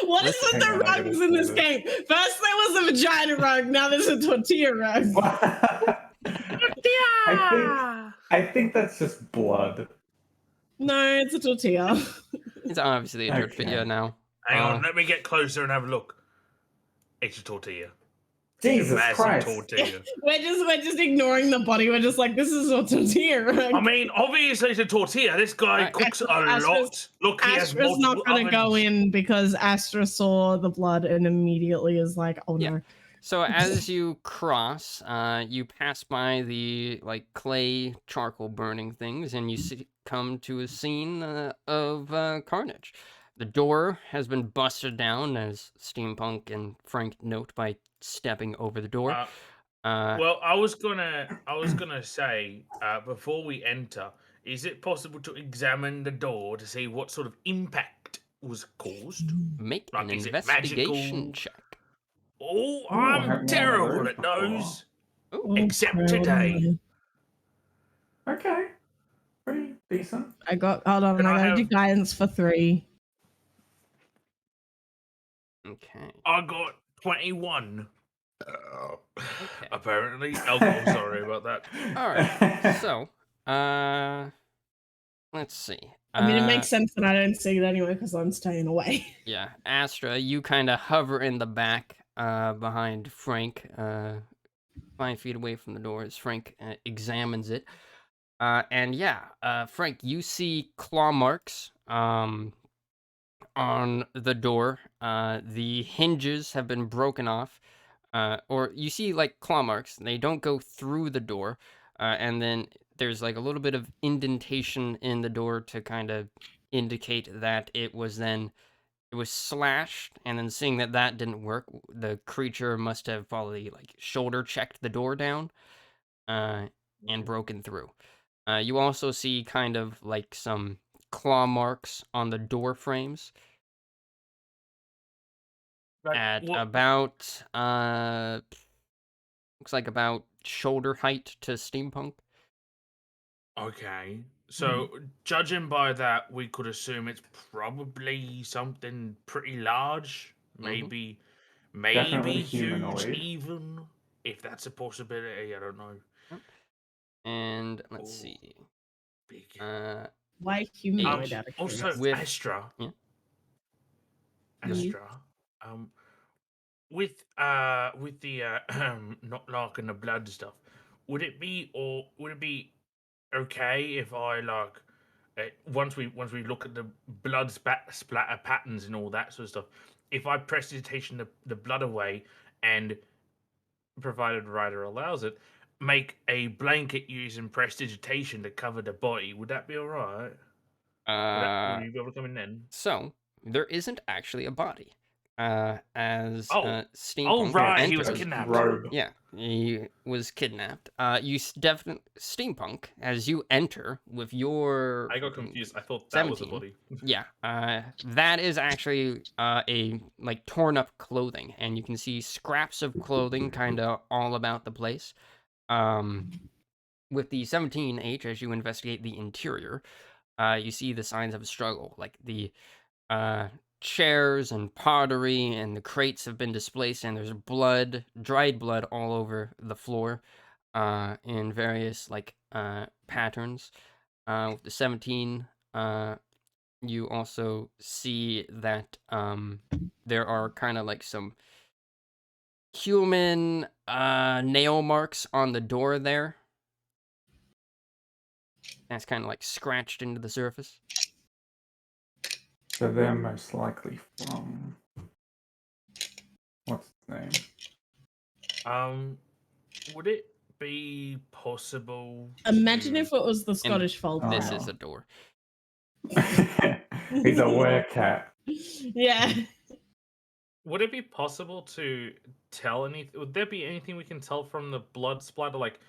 What is Listen, with the hang on, I gotta rugs in this see game? First there was a vagina rug, now there's a tortilla rug. I think that's just blood. No, it's a tortilla. it's obviously a tortilla Okay. now. Hang on, let me get closer and have a look. It's a tortilla. Jesus Massive Christ. tortilla. We're just ignoring the body. We're just like, this is a tortilla rug. I mean, obviously it's a tortilla. This guy Alright. cooks a Astra's- lot. Look, he has Astra's not multiple going to go ovens. in because Astra saw the blood and immediately is like, oh Yeah. no. So as you cross, you pass by the like clay charcoal burning things, and you come to a scene of carnage. The door has been busted down, as Steampunk and Frank note by stepping over the door. Well, I was gonna say before we enter, is it possible to examine the door to see what sort of impact was caused? Make Like, an is it investigation magical? check. Oh, Ooh, I I'm haven't done one of terrible those at before. those. Oh, Except crap. today. Okay. Pretty decent. I got, hold on, Can I I gotta do have- guidance for 3. okay. I got 21. Okay. Apparently. Oh, sorry about that. All right. So, let's see. I mean, it makes sense that I don't see it anyway because I'm staying away. Yeah, Astra, you kind of hover in the back behind Frank, 5 feet away from the door as Frank examines it. And yeah, Frank, you see claw marks on the door. The hinges have been broken off. Or you see like claw marks. They don't go through the door. And then there's like a little bit of indentation in the door to kind of indicate that it was slashed, and then seeing that that didn't work, the creature must have probably like shoulder checked the door down and broken through. You also see kind of like some claw marks on the door frames Like, at what- about looks like about shoulder height to steampunk. Okay. So, judging by that, we could assume it's probably something pretty large. Maybe Definitely huge, humanoid. even. If that's a possibility, I don't know. And let's Oh. see. Big. Why humanoid H. out of Also, curiosity? With- Astra. Yeah. Astra. With the not liking the blood stuff, would it be okay if I like once we look at the blood splatter patterns and all that sort of stuff, if I prestidigitation the blood away and, provided the writer allows it, make a blanket using prestidigitation to cover the body, would that be all right? Would you be able to come in then? So there isn't actually a body. As Oh. steampunk right, he enters, was kidnapped. Robe. Yeah, he was kidnapped. You definitely steampunk as you enter with your. I got confused. I thought that was a 17. body. Yeah, that is actually a like torn up clothing, and you can see scraps of clothing kind of all about the place. With the 17H, as you investigate the interior, you see the signs of a struggle, like the chairs and pottery and the crates have been displaced, and there's blood, dried blood all over the floor in various like patterns. With the 17, you also see that there are kind of like some human nail marks on the door there. That's kind of like scratched into the surface. So they're most likely from. What's his name? Would it be possible? Imagine to... if it was the Scottish Fold Oh. This Trail. is a door. He's a werecat. Yeah. Would it be possible to tell anything? Would there be anything we can tell from the blood splatter? Like,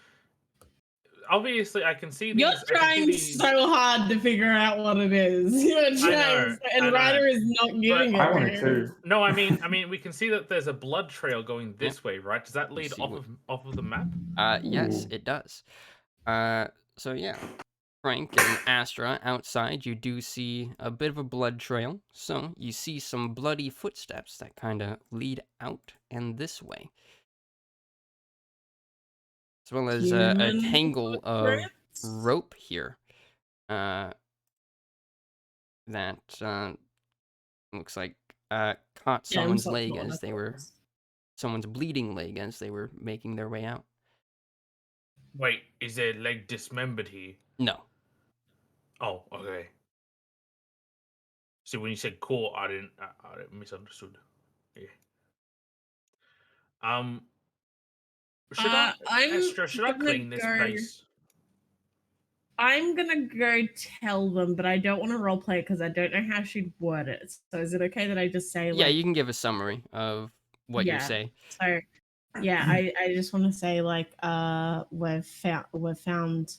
obviously, I can see You're these. I can see trying these. so hard to figure out what it is. You're trying, know, and I know. Ryder is not giving I it. wanted to. to. No, I mean, we can see that there's a blood trail going this way, right? Does that lead see what- off of the map? Yes, Ooh. it does. So yeah, Frank and Astra outside, you do see a bit of a blood trail. So you see some bloody footsteps that kind of lead out and this way, as well as a Human tangle of footprints? rope here. That looks like caught Yeah, someone's that's leg not what I as they thought it were was. someone's bleeding leg as they were making their way out. Wait, is their leg dismembered here? No. Oh, okay. See, when you said core, I didn't misunderstood. Yeah. Should I, I'm Astra? Should I gonna clean this go- place? I'm gonna go tell them, but I don't want to roleplay it because I don't know how she'd word it. So is it okay that I just say Yeah, like, you can give a summary of what you Yeah. say. So yeah, I just want to say like we've found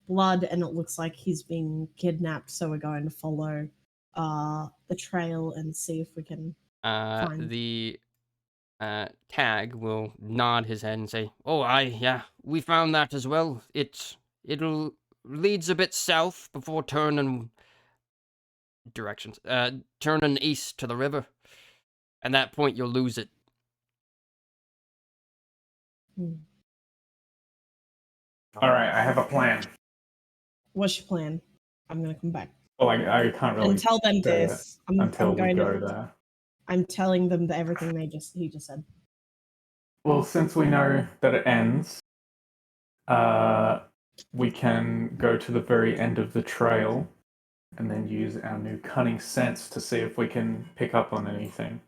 blood and it looks like he's being kidnapped, so we're going to follow the trail and see if we can find The tag will nod his head and say, "Oh, yeah, we found that as well. It'll leads a bit south before turning directions. Turning east to the river. At that point, you'll lose it." All right, I have a plan. What's your plan? I'm gonna come back Well, I can't really and tell them say it this. until I'm we going go to there. I'm telling them that everything he just said. Well, since we know that it ends, we can go to the very end of the trail and then use our new cunning sense to see if we can pick up on anything.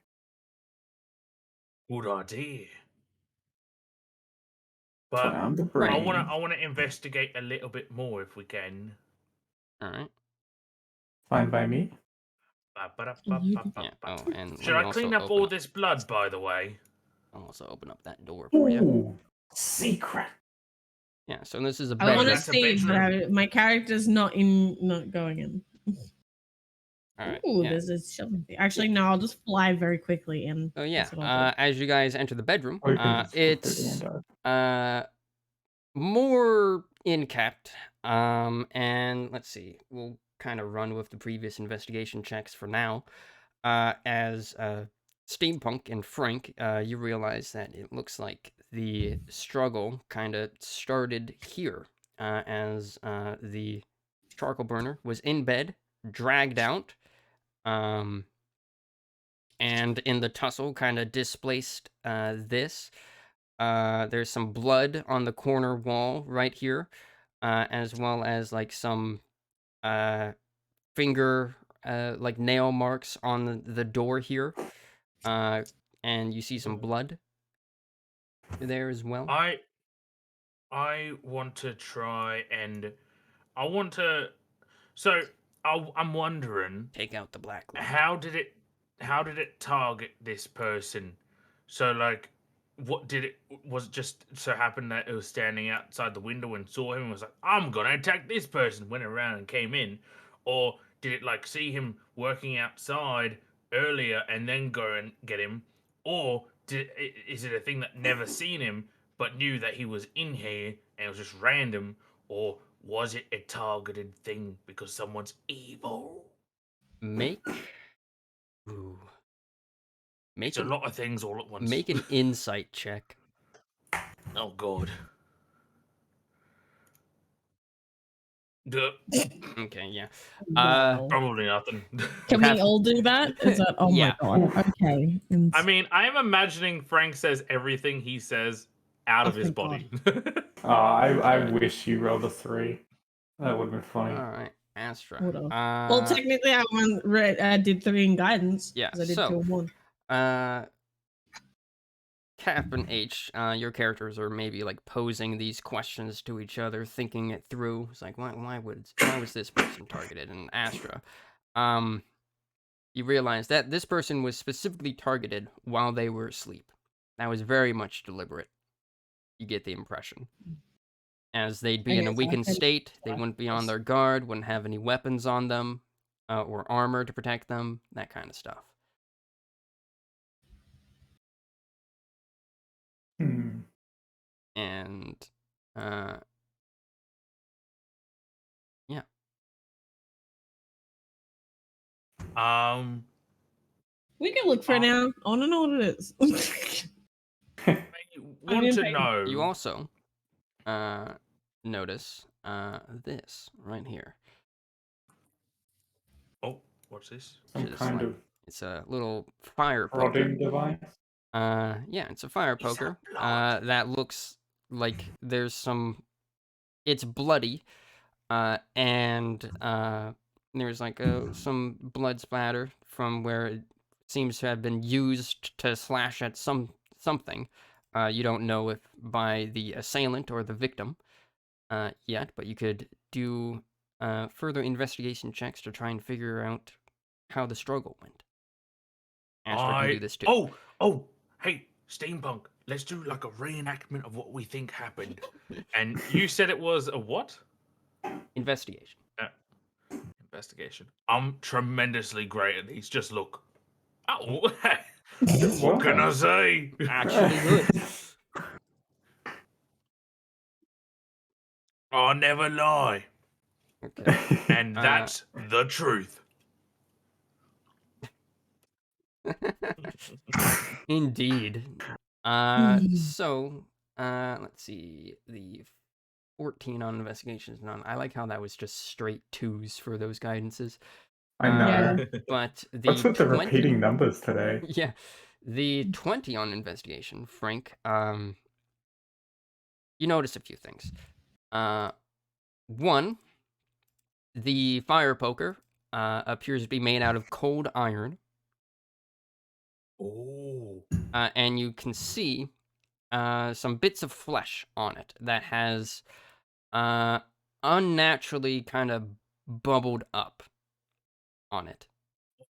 Good idea. But Found the I brain. wanna investigate a little bit more if we can. All right. Fine by me. Yeah. Oh, and Should I clean up all this blood, by the way? I'll also open up that door for you. Ooh, secret. Yeah. So this is a I want bedroom. to That's a see, but bedroom. my character's not going in. All right. Ooh, Yeah. there's a shelving thing. Actually, no, I'll just fly very quickly in. So yeah. That's what I'll do. As you guys enter the bedroom, Or you can just look through the it's window. more in-kept. And let's see. We'll kind of run with the previous investigation checks for now. As Steampunk and Frank, you realize that it looks like the struggle kind of started here, as the charcoal burner was in bed, dragged out, and in the tussle kind of displaced this. There's some blood on the corner wall right here, as well as like some finger like nail marks on the door here, and you see some blood there as well. I want to try and I want to. So I'm wondering, Take out the black light. how did it target this person? So like, what did it was it just so happened that it was standing outside the window and saw him and was like, I'm gonna attack this person, went around and came in, or did it like see him working outside earlier and then go and get him, or is it a thing that never seen him but knew that he was in here and it was just random, or was it a targeted thing because someone's evil? Make ooh. Make It's a lot of things all at once. Make an insight check. Oh god. Duh. Okay, yeah. Wow. Probably nothing. Can have- we all do that? Is that? Oh Yeah. my god. Okay. I mean, I am imagining Frank says everything he says out of Oh, his thank body. I Alright. wish you rolled a 3. That would have been funny. All right, Astra. Hold on. Well, technically, I did 3 in guidance. Yeah, 'cause I did so- 2 and 1. Cap and H, your characters are maybe like posing these questions to each other, thinking it through. It's like, why was this person targeted? And Astra, you realize that this person was specifically targeted while they were asleep. That was very much deliberate. You get the impression. As they'd be in a weakened state, they wouldn't be on their guard, wouldn't have any weapons on them, or armor to protect them, that kind of stuff. And, yeah. We can look for it now. I want to know what it is. I want to know. You also notice this right here. Oh, what's this? Some kind of It's a little fire poker. prodding device. Yeah, it's a fire poker. That looks like there's some. It's bloody, and there's like some blood splatter from where it seems to have been used to slash at something. You don't know if by the assailant or the victim yet, but you could do further investigation checks to try and figure out how the struggle went. Astra can do this too. Oh, hey, Steampunk, let's do like a reenactment of what we think happened. And you said it was a what? Investigation. Investigation. I'm tremendously great at these. Just look. Oh, What can I say? Actually good. I never lie. Okay. And that's the truth. Indeed. So, let's see. The 14 on investigations none. I like how that was just straight 2s for those guidances. I know. But the What's with the 20 repeating numbers today? Yeah. The 20 on investigation, Frank, you notice a few things. One, the fire poker appears to be made out of cold iron. Oh. And you can see some bits of flesh on it that has unnaturally kind of bubbled up on it.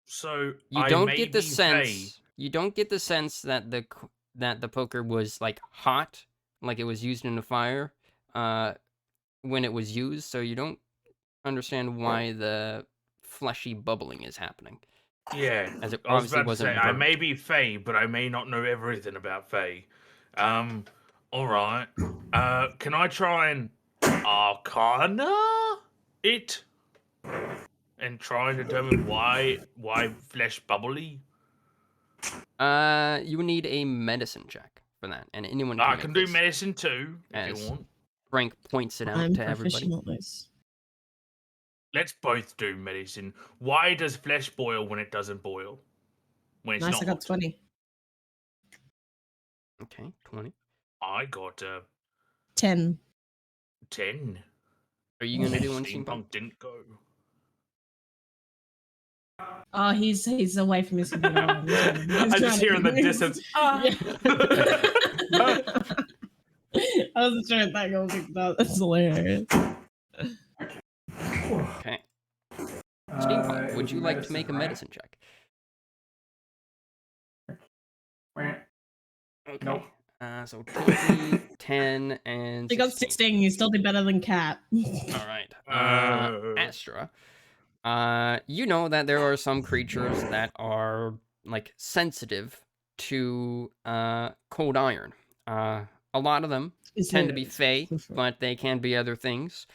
So you don't get the sense. You don't get the sense that the poker was like hot, like it was used in a fire when it was used. So you don't understand why the fleshy bubbling is happening. Yeah, as it I was obviously about to wasn't say, I burnt. may be Fae, but I may not know everything about Fae. All right. Can I try and Arcana it and try and determine why flesh bubbly? You need a medicine check for that, and anyone can I make can do this, medicine too if as you want. Frank points it out I'm to everybody. professional at this. Let's both do medicine. Why does flesh boil when it doesn't boil? When it's Nice, not I got hot? 20. Okay, 20. I got 10. 10. Are you gonna do one, Steampunk? Steampunk didn't go. Oh, he's away from his computer. I just hear in the distance. I wasn't sure if that goes like that. That's hilarious. Okay. Steampunk, would you like to make a medicine check? Okay. Nope. So 20, 10, and He got 16. You still did better than Cat. All right. Astra. You know that there are some creatures that are like sensitive to cold iron. A lot of them tend to be Fae, but they can be other things.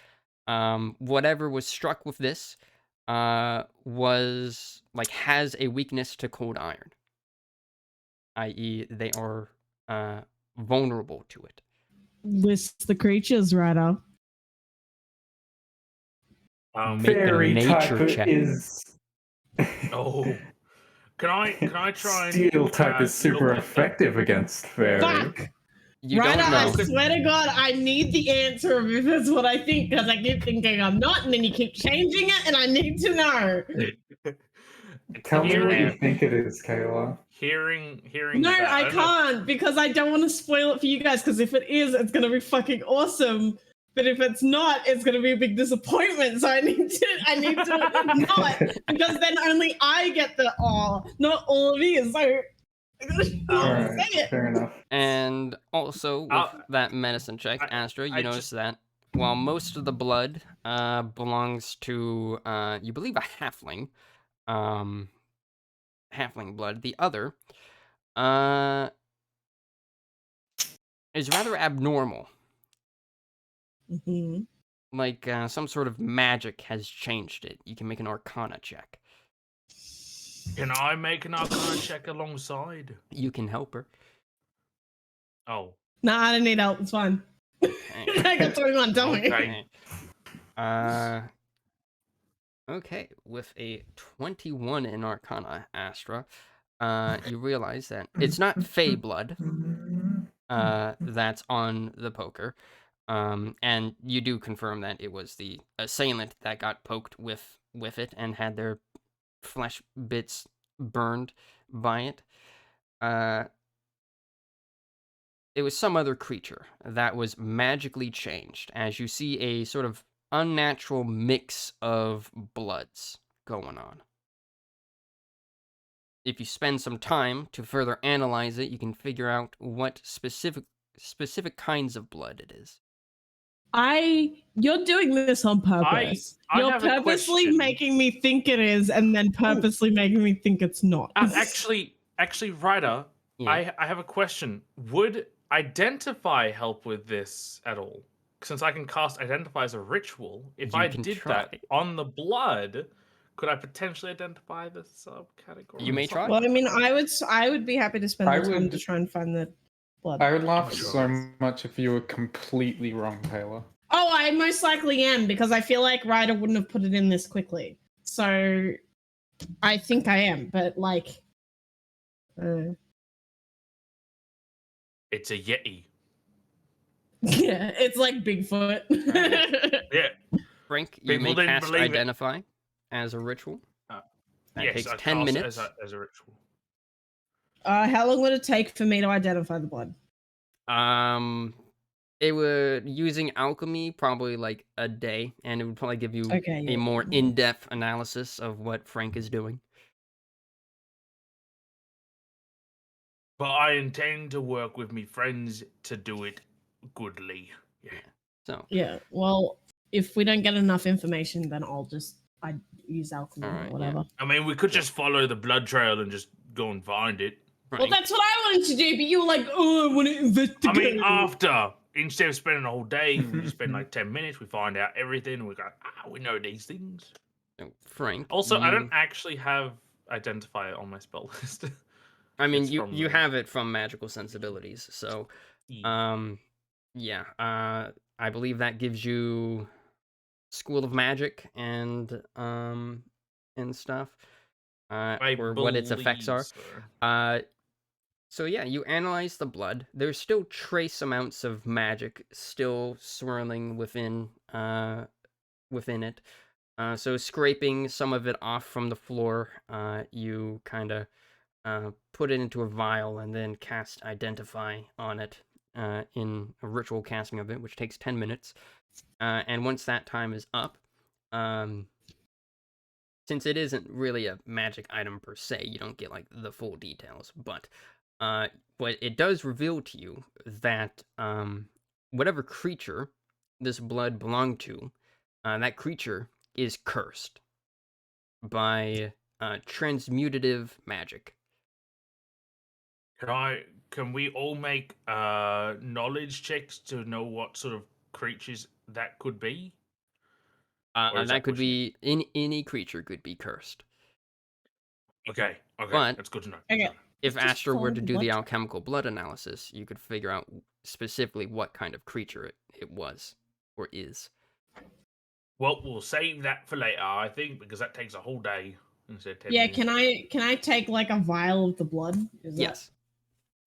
Whatever was struck with this was like has a weakness to cold iron, i.e., they are vulnerable to it. List the creatures, Ryder. Make a Fairy nature type check. is. Oh, can I try and Steel type is super look at effective against fairy. Fuck! You Ryder, don't I know. swear to God, I need the answer of if it's what I think, because I keep thinking I'm not, and then you keep changing it, and I need to know. Tell me Here what I you am. think it is, Kayla. hearing No, that, I don't know. can't because I don't want to spoil it for you guys. Because if it is, it's gonna be fucking awesome. But if it's not, it's gonna be a big disappointment. So I need to not because then only I get the not all of you. So I gotta Alright, say it. fair enough. And also with that medicine check, Astra, you I notice just- that while most of the blood belongs to you believe a halfling, halfling blood, the other is rather abnormal. Mhm. Like some sort of magic has changed it. You can make an Arcana check. Can I make an Arcana check alongside? You can help her. Oh, Nah, I don't need help. It's fine. Okay. I got 21. Tell me. Okay. Okay. With a 21 in Arcana, Astra, you realize that it's not Fey blood that's on the poker. And you do confirm that it was the assailant that got poked with it and had their flesh bits burned by it. It was some other creature that was magically changed, as you see a sort of unnatural mix of bloods going on. If you spend some time to further analyze it, you can figure out what specific kinds of blood it is. You're doing this on purpose. I You're have a purposely question. making me think it is, and then purposely making me think it's not. Actually, Ryder, Yeah. I have a question. Would Identify help with this at all? Since I can cast Identify as a ritual, if You I can did try. that on the blood, could I potentially identify the subcategory? You may try. Well, I mean, I would be happy to spend I the time would- to try and find the blood. I would laugh Sure. so much if you were completely wrong, Taylor. Oh, I most likely am because I feel like Ryder wouldn't have put it in this quickly. So I think I am, but like, It's a Yeti. yeah, it's like Bigfoot. Yeah. Frank, you People may didn't cast believe it. Identify as a ritual. That Yes, takes I 10 cast it minutes. as a ritual. How long would it take for me to identify the blood? It would, using alchemy, probably like a day, and it would probably give you Okay, a yeah. more in-depth analysis of what Frank is doing. But I intend to work with me friends to do it goodly. Yeah. So, Yeah. Well, if we don't get enough information, then I'd use alchemy Alright, or yeah. whatever. I mean, we could just follow the blood trail and just go and find it. Well, Frank, that's what I wanted to do, but you were like, "Oh, I want to investigate." I mean, instead of spending a whole day, we spend like 10 minutes, we find out everything, and we go, we know these things. so Frank. Also, I you- don't actually have Identifier on my spell list. I mean, it's you from you the- have it from magical sensibilities, so yeah. I believe that gives you School of Magic and stuff. Or what its effects are. believe so. So yeah, you analyze the blood. There's still trace amounts of magic still swirling within it. So scraping some of it off from the floor, you kind of put it into a vial and then cast Identify on it in a ritual casting of it, which takes 10 minutes. And once that time is up, since it isn't really a magic item per se, you don't get like the full details, but what it does reveal to you that whatever creature this blood belonged to, that creature is cursed by transmutative magic. Can we all make knowledge checks to know what sort of creatures that could be? Or is That that could pushing be any creature could be cursed. Okay, But- that's good to know. Okay. If Just Astra were follow to the do the blood trail. alchemical blood analysis, you could figure out specifically what kind of creature it was or is. Well, we'll save that for later, I think, because that takes a whole day instead of 10 Yeah, minutes. can I take like a vial of the blood? Is that Yes.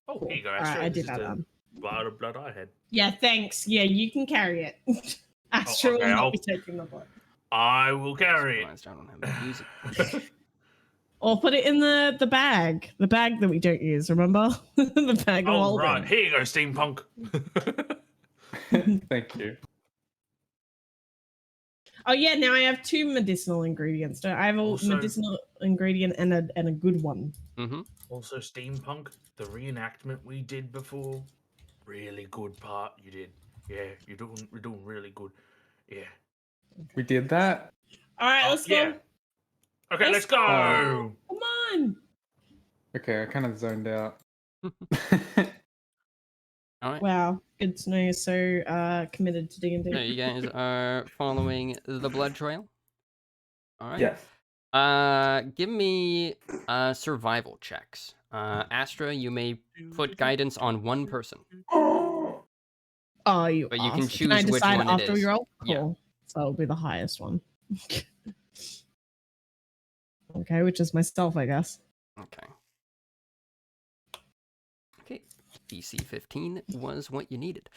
Oh, cool? here you go. All right, Astra. I This did is that. the vial of blood I had. Yeah, thanks. Yeah, you can carry it. Astra okay, will not I'll- be taking the blood. I will carry it. Surprised I don't have the music. Or put it in the bag. The bag that we don't use, remember? The bag of Oh, holding. right. Here you go, steampunk. Thank you. Oh yeah, now I have 2 medicinal ingredients. I have a Also- medicinal ingredient and a good one. Mm-hmm. Also, steampunk, the reenactment we did before, really good part you did. Yeah, you're doing really good. Yeah. We did that? All right, Oh, let's go. yeah. Okay, let's go. Come on. Okay, I kind of zoned out. All right. Wow, good to know you're so committed to D&D. So you guys are following the blood trail. All right. Yes. Give me survival checks. Astra, you may put guidance on one person, Oh, Oh, you but you can asked. choose I which decide one it after we is. roll? Yeah. Cool. So it'll be the highest one. Okay, which is myself, I guess. Okay. Okay. DC 15 was what you needed.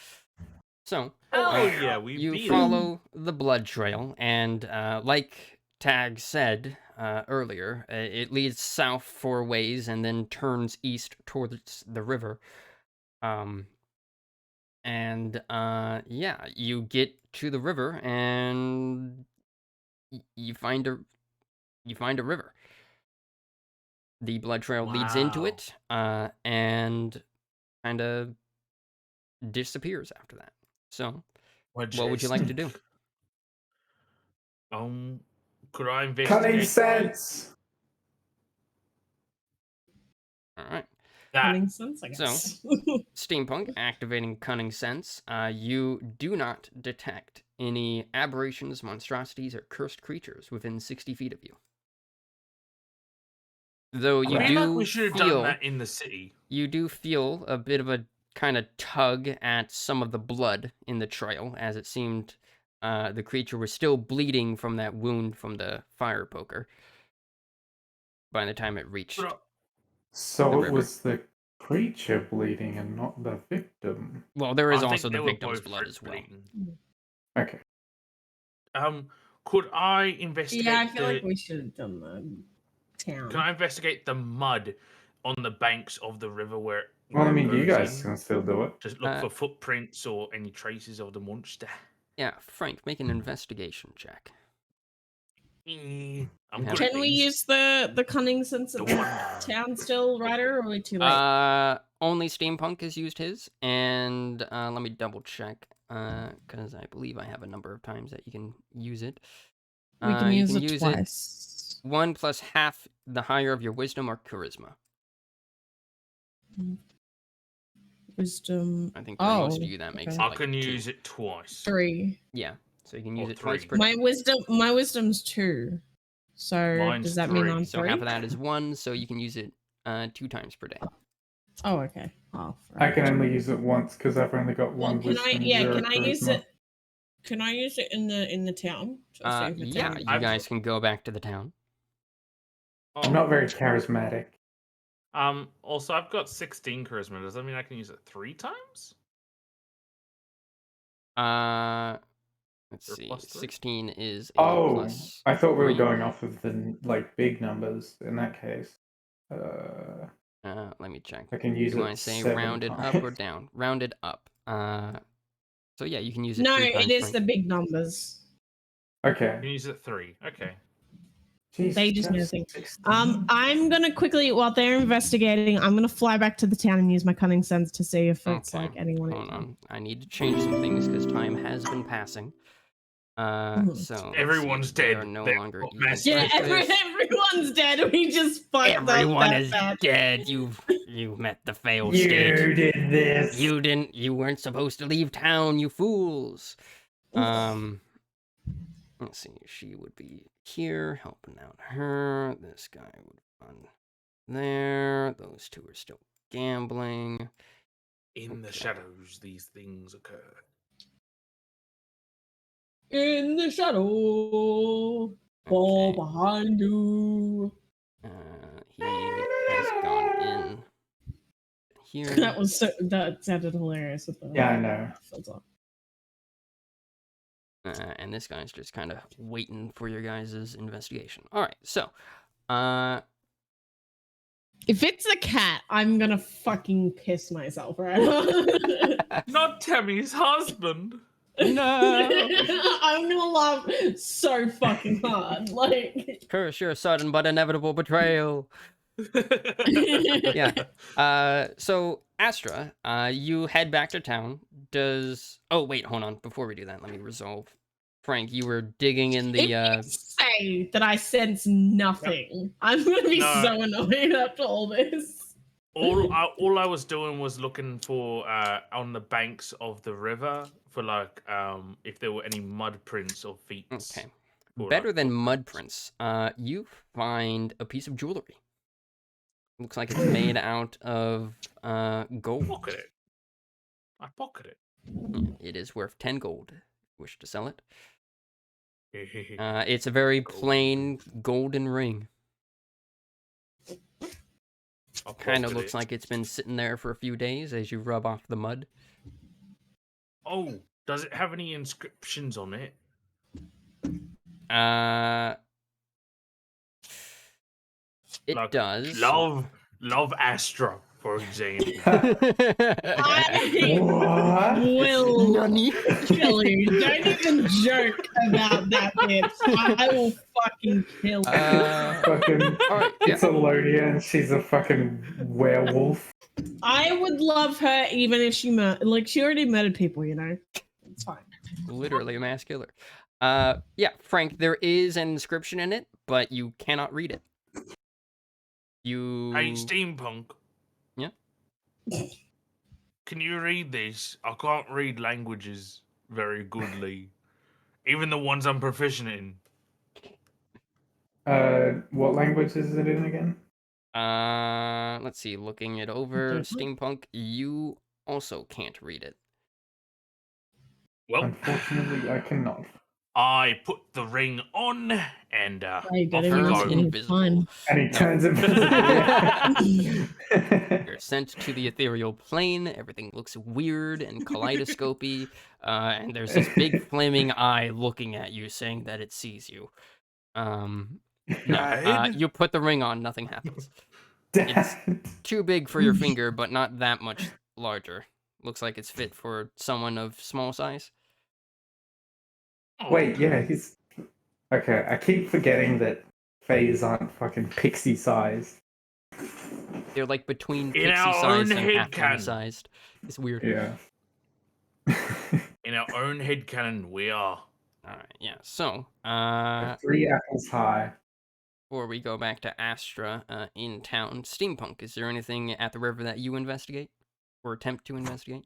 So, Oh, yeah, we you beat it. follow the blood trail, and like Tag said earlier, it leads south 4 ways and then turns east towards the river. Yeah, you get to the river and you find a river. The blood trail leads into Wow. it, and kind of disappears after that. So, what would you like to do? Could I investigate? cunning sense. All right. That. Cunning sense, I guess. Steampunk activating cunning sense. You do not detect any aberrations, monstrosities, or cursed creatures within 60 feet of you. Though you I feel like do we should have done feel that in the city. you do feel a bit of a kind of tug at some of the blood in the trail, as it seemed the creature was still bleeding from that wound from the fire poker by the time it reached. So The it river. was the creature bleeding and not the victim. Well, there is I think also they the were victim's both blood as well. bleeding. Okay. Could I investigate? Yeah, I feel like we should have done the town. Can I investigate the mud on the banks of the river where? Well, I mean, you it guys goes in? can still do it. Just look for footprints or any traces of the monster. Yeah, Frank, make an investigation check. I'm good Can at we these. use the cunning sense of The the one. town still, Ryder, or are we too late? Only Steampunk has used his, and let me double check, because I believe I have a number of times that you can use it. We can you use can it use twice. 1 plus half the higher of your wisdom or charisma. Wisdom. I think for most of you that makes okay. it I like can 2. use it twice. 3. Yeah, so you can use Or it twice 3. per day. My wisdom's 2. So Mine's does that mean 3. I'm So 3? half of that is 1, so you can use it 2 times per day. Oh, okay. Half. I Right. can only use it once because I've only got Well, one can I? wisdom, Yeah, 0 can I use charisma. it? Can I use it in the town? Just see if it's Yeah, any- you guys can go back to the town. I'm not very charismatic. Also, I've got 16 charisma. Does that mean I can use it 3 times? Let's Or see. plus 3? 16 is a Oh, plus I thought we were 3. going off of the big numbers in that case. Let me check. I can use Do it I say 7 rounded times. up or down? Rounded up. So yeah, you can use it No, 3 times. it is Frank. the big numbers. You Okay. can use it 3. Okay. Jeez, They just missing. 16. I'm gonna quickly, while they're investigating, I'm gonna fly back to the town and use my cunning sense to see if it's Okay, like anyone. hold on. I need to change some things because time has been passing. So let's see. Everyone's They dead. are no They're longer not eating massive. Yeah, breakfast. everyone's dead. We just fucked Everyone up that is bad. dead. You met the failed You state. did this. You weren't supposed to leave town, you fools. Let's see. She would be here helping out her. This guy would be on there. Those two are still gambling. In the Okay. shadows, these things occur. In the shadow, fall Okay. behind you. He has gone in here. That sounded hilarious with the Yeah, I know. filter. And this guy's just kind of waiting for your guys' investigation. All right, so If it's a cat, I'm gonna fucking piss myself right now. Not Tammy's husband. No. I'm gonna laugh so fucking hard. Like, Curse your sudden but inevitable betrayal. Yeah. So Astra, you head back to town. Oh wait, hold on. Before we do that, let me resolve. Frank, you were digging in the if you say that I sense nothing, I'm gonna be No. so annoyed after all this. all I was doing was looking for on the banks of the river for like if there were any mud prints or feet. Okay. or, Better like, than mud footprints. prints. You find a piece of jewelry. Looks like it's made out of gold. Pocket it. I pocket it. Yeah, it is worth 10 gold. If you wish to sell it. It's a very plain golden ring. I'll Kind of pocket looks it. like it's been sitting there for a few days as you rub off the mud. Oh, does it have any inscriptions on it? It Like, does. Love Astra, for example. I What? will Nani? kill you. Don't even joke about that, bitch. I will fucking kill you. Fucking, All right. it's Alonia and she's a fucking werewolf. I would love her even if she she already murdered people, you know? It's fine. Literally a mass killer. Yeah, Frank, there is an inscription in it, but you cannot read it. Hey, steampunk. Yeah? Can you read this? I can't read languages very goodly. Even the ones I'm proficient in. What language is it in again? Let's see. Looking it over, steampunk, you also can't read it. Well, Unfortunately, I cannot. I put the ring on and I off don't you even go. see it. Fine. And he No. turns invisible. Yeah. You're sent to the ethereal plane. Everything looks weird and kaleidoscopy. And there's this big flaming eye looking at you, saying that it sees you. No, Dad? you put the ring on, nothing happens. Dad. Too big for your finger, but not that much larger. Looks like it's fit for someone of small size. Wait, yeah, he's okay. I keep forgetting that Fays aren't fucking pixie sized. They're like between In pixie our own sized and head halfling canon. sized. It's weird. Yeah. In our own headcanon, we are. Alright, yeah. So, 3 apples high. before we go back to Astra in town, Steampunk, is there anything at the river that you investigate? Or attempt to investigate?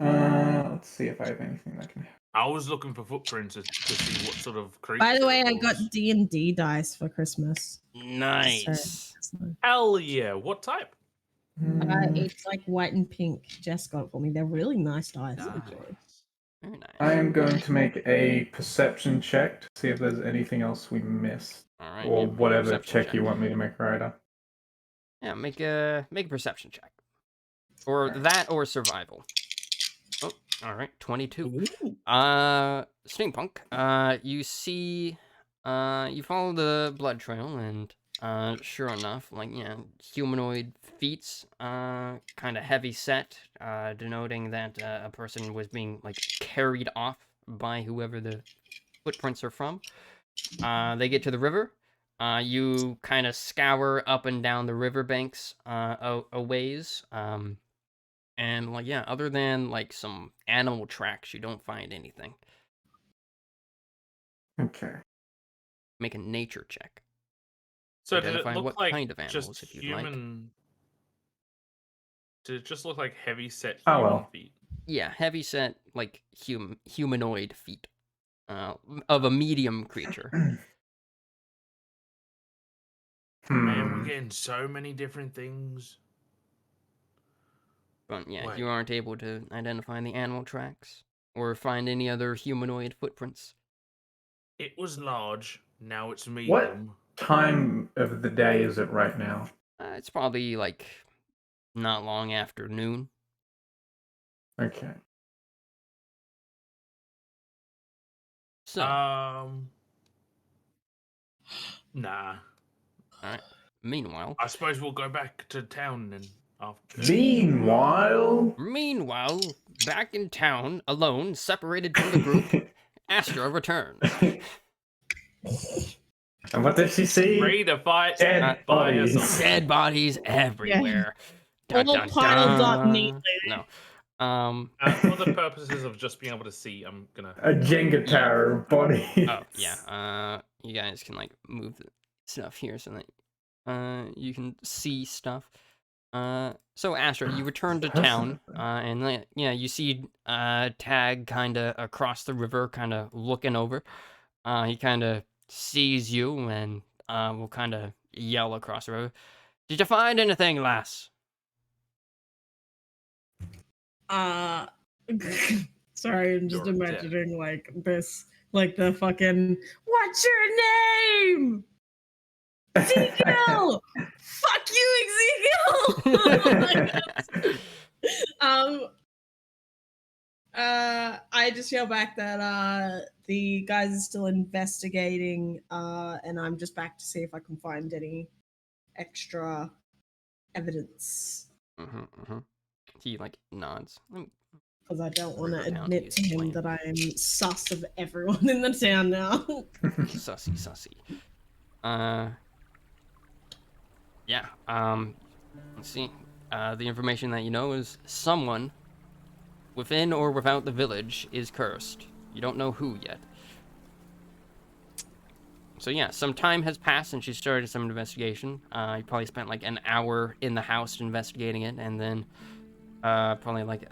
Let's see if I have anything that can. I was looking for footprints to see what sort of creature. By the way, it I got was. D&D dice for Christmas. Nice. Hell yeah! What type? It's like white and pink. Jess got it for me. They're really nice dice, Nice. actually. Very nice. I am going to make a perception check to see if there's anything else we missed, Alright. or Yeah, whatever perception check you want me to make, Ryder. Yeah, make a perception check. Or that or survival. Oh, alright, 22. Steampunk, you see, you follow the blood trail and, sure enough, like, yeah, humanoid feet, kind of heavy set, denoting that a person was being, like, carried off by whoever the footprints are from. They get to the river. You kind of scour up and down the riverbanks, a ways, and, like, yeah, other than, like, some animal tracks, you don't find anything. Okay. Make a nature check. So did it Identify look what like kind of animals, just if you'd like. human? Did it just look like heavy set Oh, human well. feet? Yeah, heavy set, like, humanoid feet. Of a medium creature. Man, we're Hmm. getting so many different things. But, yeah, Wait. you aren't able to identify the animal tracks. Or find any other humanoid footprints. It was large. Now it's What medium. time of the day is it right now? It's probably, like, not long after noon. Okay. So, Nah. alright. Meanwhile, I suppose we'll go back to town and after. Meanwhile, back in town, alone, separated from the group, Astra returns. and what does she see? Free to fight Dead by bodies. herself. Dead bodies everywhere. Dun, All dun, piled up dun. neatly. No. For the purposes of just being able to see, I'm gonna. A Jenga tower of bodies. Oh yeah. You guys can like move the stuff here so that you can see stuff. So Astra, you return to town, and yeah, you see Tag kind of across the river, kind of looking over. He kind of sees you and will kind of yell across the river. Did you find anything, lass? Sorry, I'm just You're imagining like this, like the fucking what's your name? Ezekiel! Fuck you, Ezekiel! I just yell back that the guys are still investigating, and I'm just back to see if I can find any extra evidence. He like nods. Because I don't want to River down to admit use to him flame. that I am sus of everyone in the town now. Sussy. Yeah. Let's see. The information that you know is someone within or without the village is cursed. You don't know who yet. So yeah, some time has passed since you started some investigation. You probably spent like an hour in the house investigating it, and then probably like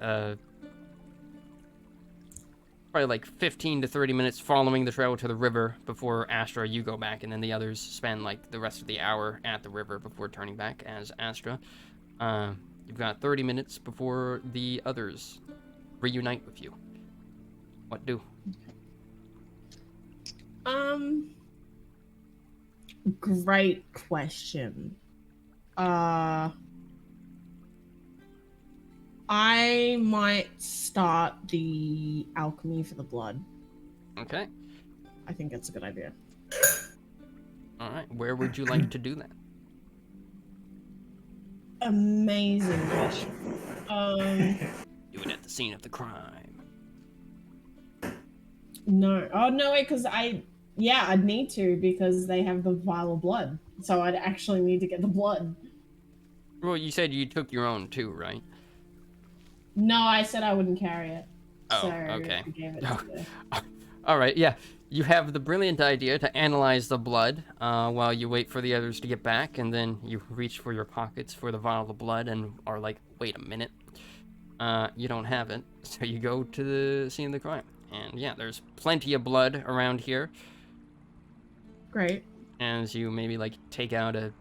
15 to 30 minutes following the trail to the river before Astra, you go back, and then the others spend like the rest of the hour at the river before turning back as Astra. You've got 30 minutes before the others reunite with you. What do? Great question. I might start the alchemy for the blood. Okay. I think that's a good idea. All right. Where would you like to do that? Amazing question. Do it at the scene of the crime. No. Oh no, wait, because I'd need to because they have the vial of blood. So I'd actually need to get the blood. Well, you said you took your own too, right? No, I said I wouldn't carry it. Oh, so okay. I gave it to you. All right, yeah. You have the brilliant idea to analyze the blood while you wait for the others to get back, and then you reach for your pockets for the vial of blood and are like, wait a minute. You don't have it, so you go to the scene of the crime. And yeah, there's plenty of blood around here. Great. As you maybe like take out a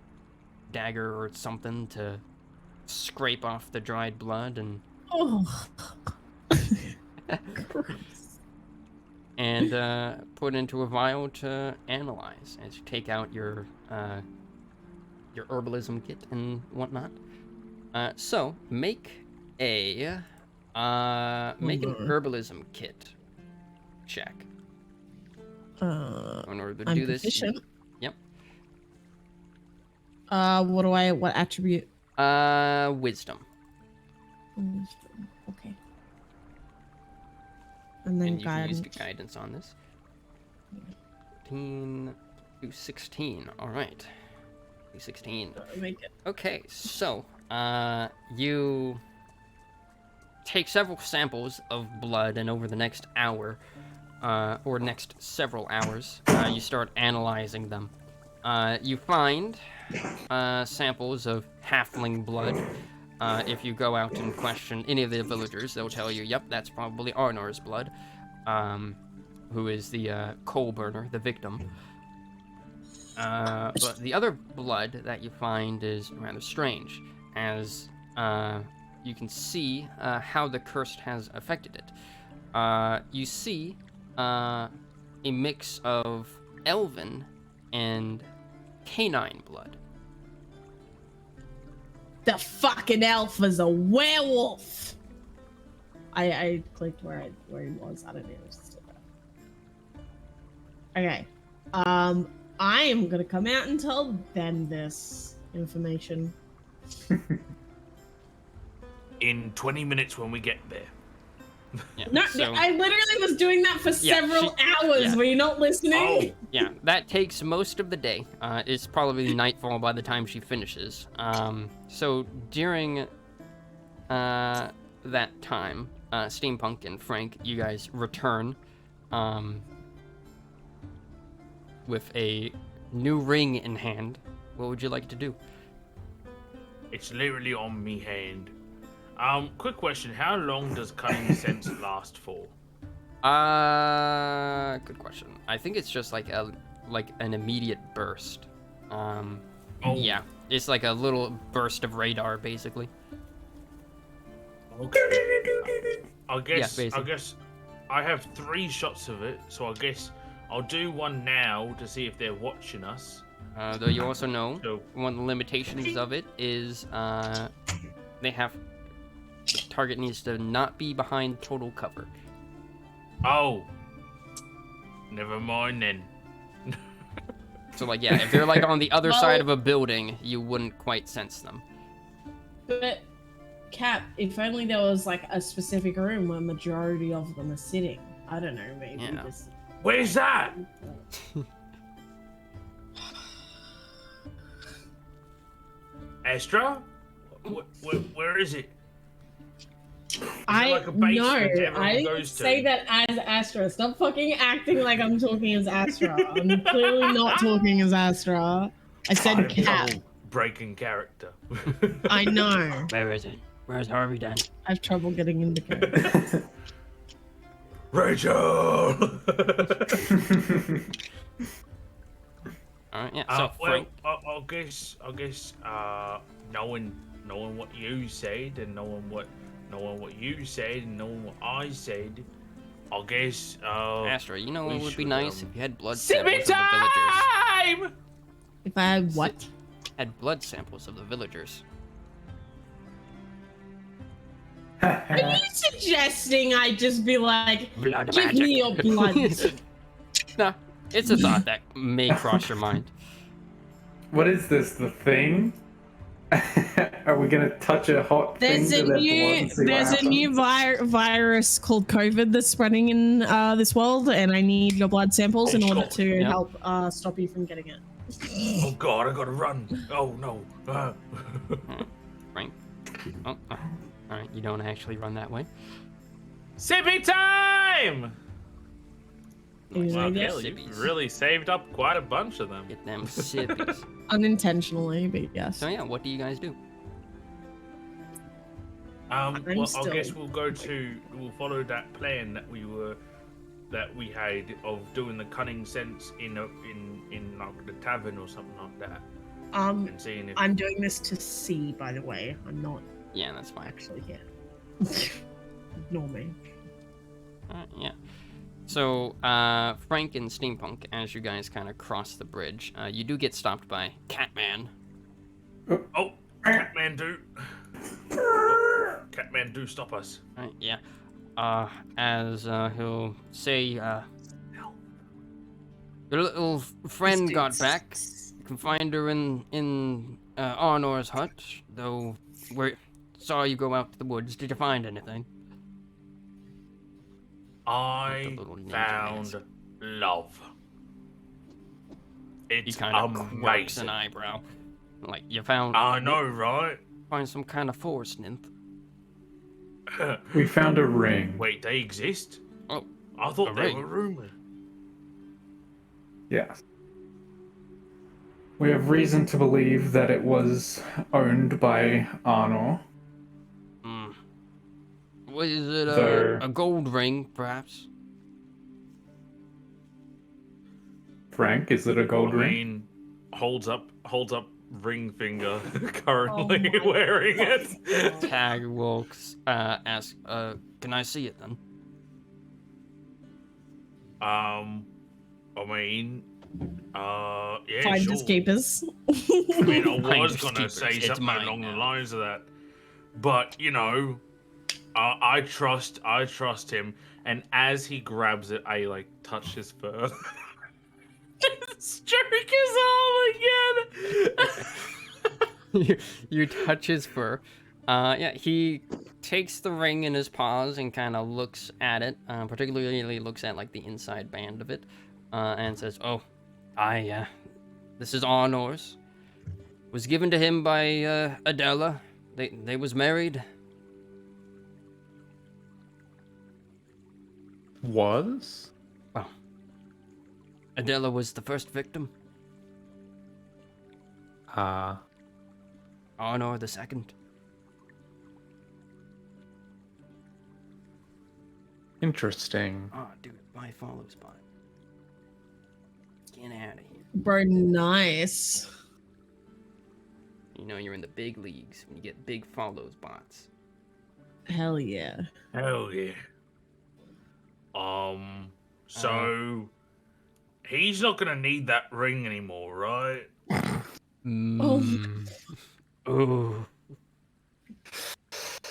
dagger or something to scrape off the dried blood and Oh. and put into a vial to analyze as you take out your herbalism kit and whatnot. So make an herbalism kit check. In order to I'm do this, proficient. Yep. What attribute? Wisdom. Okay. And then And you can use guidance. guidance on this. 15 to 16. All right. 16. Make it. Okay, so you take several samples of blood, and over the next hour, or next several hours, you start analyzing them. You find samples of halfling blood. If you go out and question any of the villagers, they'll tell you, yep, that's probably Arnor's blood, who is the coal burner, the victim. But the other blood that you find is rather strange, as you can see how the curse has affected it. You see a mix of elven and canine blood. The fucking elf is a werewolf. I clicked where he was. I don't know if it's still there. Okay. I am gonna come out and tell them this. information. In 20 minutes when we get there. Yeah. No, so, I literally was doing that for several hours. yeah. Were you not listening? Oh, yeah, that takes most of the day. It's probably nightfall by the time she finishes. So during that time, Steampunk and Frank, you guys return with a new ring in hand. What would you like to do? it's literally on me hand. Quick question: how long does cunning sense last for? Good question. I think it's just like an immediate burst. Oh, Yeah, it's like a little burst of radar, basically. Okay. I guess basically. I have 3 shots of it, so I guess I'll do one now to see if they're watching us. Though you also know So, one of the limitations of it is they have the target needs to not be behind total cover. oh, never mind then. So like yeah, if they're like on the other Well- side of a building, you wouldn't quite sense them. But Cap, if only there was like a specific room where majority of them are sitting. I don't know, maybe Yeah. this. Where's that? Astra? Where is it? I like a base no, that everyone I didn't goes to? say that as Astra. Stop fucking acting like I'm talking as Astra. I'm clearly not talking as Astra. I said have Cap. trouble breaking character. I know. Where is it? Where's Harvey then? I have trouble getting into character. Rachel. Alright, yeah. So Well, Frank, I guess, knowing what you said and knowing what you said and knowing what I said, I guess. Astra, you know we it would be should, nice if you had blood Sippy samples of the villagers. time! If I had what? Had blood samples of the villagers. Are you suggesting I just be like, Blood give magic. me your blood? Nah, it's a thought that may cross your mind. What is this? The thing? Are we gonna touch a hot There's thing a to their blood new and see there's what a new virus called COVID that's spreading in this world, and I need your blood samples in Oh, order God. to Yep. help stop you from getting it. Oh God, I gotta run. Oh no. Frank. Oh, alright, you don't actually run that way. Sippy time! Things Wow, like that. Kelly, Sippies. you've really saved up quite a bunch of them. Get them sippies. Unintentionally, but yes. So yeah, what do you guys do? Well, I still- guess we'll follow that plan that we had of doing the cunning sense in like the tavern or something like that, and seeing if I'm doing this to see, by the way. I'm not Yeah, that's fine. actually here. Ignore me. Alright, yeah. So, Frank and Steampunk, as you guys kind of cross the bridge, you do get stopped by Catman. oh, Catmandu, Catmandu, stop us! Right, yeah. As he'll say, your little friend got back. You can find her in Arnor's hut, though we saw you go out to the woods. Did you find anything? I little ninja found dance. love. He It's kind of quirks an amazing. eyebrow. Like, you found... I know, right? Find some kind of forest nymph. We found a ring. Wait, they exist? Oh, I thought a they ring. were rumored. Yes. We have reason to believe that it was owned by Arnor. hmm. Was it Though- a gold ring, perhaps? Frank, is it a gold I ring? mean, holds up ring finger, currently Oh my wearing it. Tag will ask, can I see it then? I mean, yeah, Finders sure. keepers. I mean, I was Finders gonna keepers, say it's something mine along the now. lines of that, but you know, I trust him, and as he grabs it, I like touch his fur. Stroke his arm again. you touch his fur. Yeah, he takes the ring in his paws and kind of looks at it. Particularly looks at like the inside band of it, and says, "Oh, this is Arnor's. Was given to him by Adela. They was married." Was? Well, Adela was the first victim. Arnor the second. Interesting. Oh, dude, my follow spot. Get out of here. Bro, nice. You know you're in the big leagues when you get big follows bots. Hell yeah. Hell yeah. So he's not gonna need that ring anymore, right? Oh.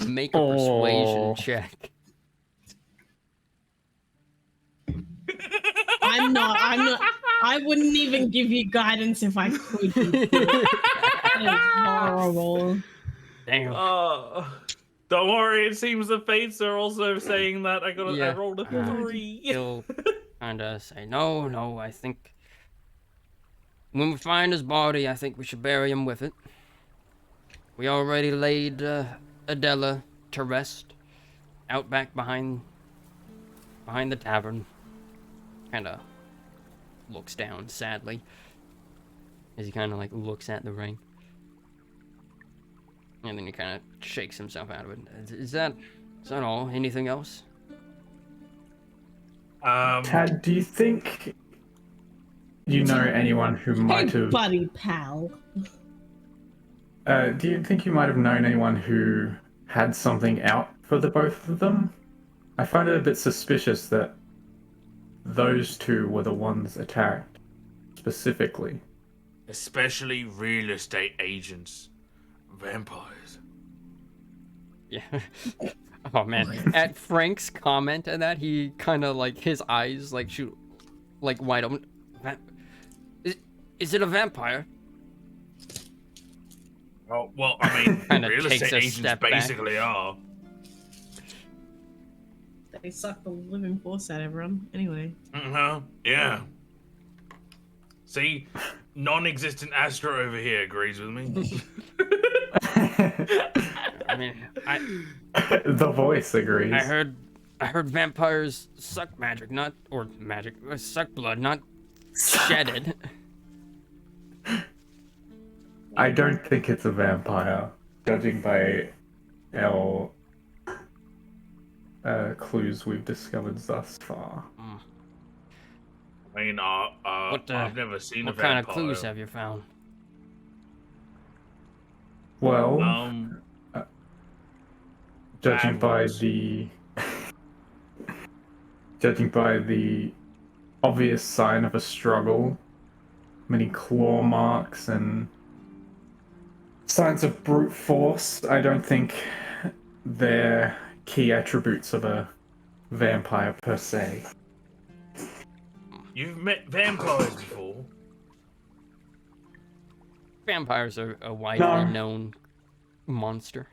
Make a persuasion check. I'm not. I wouldn't even give you guidance if I could. That is horrible. Damn. Don't worry, it seems the fates are also saying that I rolled a 3. He'll kind of say, no, I think when we find his body, I think we should bury him with it. We already laid Adela to rest out back behind the tavern. Kind of looks down sadly as he kind of like looks at the ring. And then he kind of shakes himself out of it. Is that all? Anything else? Tad, do you think you know anyone who might Hey, have... buddy pal. do you think you might have known anyone who had something out for the both of them? I find it a bit suspicious that those two were the ones attacked, specifically. Especially real estate agents. Vampires. Yeah. Oh man. At Frank's comment and that, he kind of like his eyes like shoot like wide open. Is it a vampire? Oh, well, I mean, Kinda real takes estate a agents step back. basically are. They suck the living force out of everyone. Anyway. Yeah. See, non-existent Astro over here agrees with me. I mean, The voice agrees. I heard vampires suck suck blood, not shed it. I don't think it's a vampire, judging by our clues we've discovered thus far. I mean, I've never seen a vampire. What kind of clues have you found? Well, judging bad by ones. judging by the obvious sign of a struggle, many claw marks and signs of brute force, I don't think they're key attributes of a vampire per se. You've met vampires before? Vampires are a widely known monster.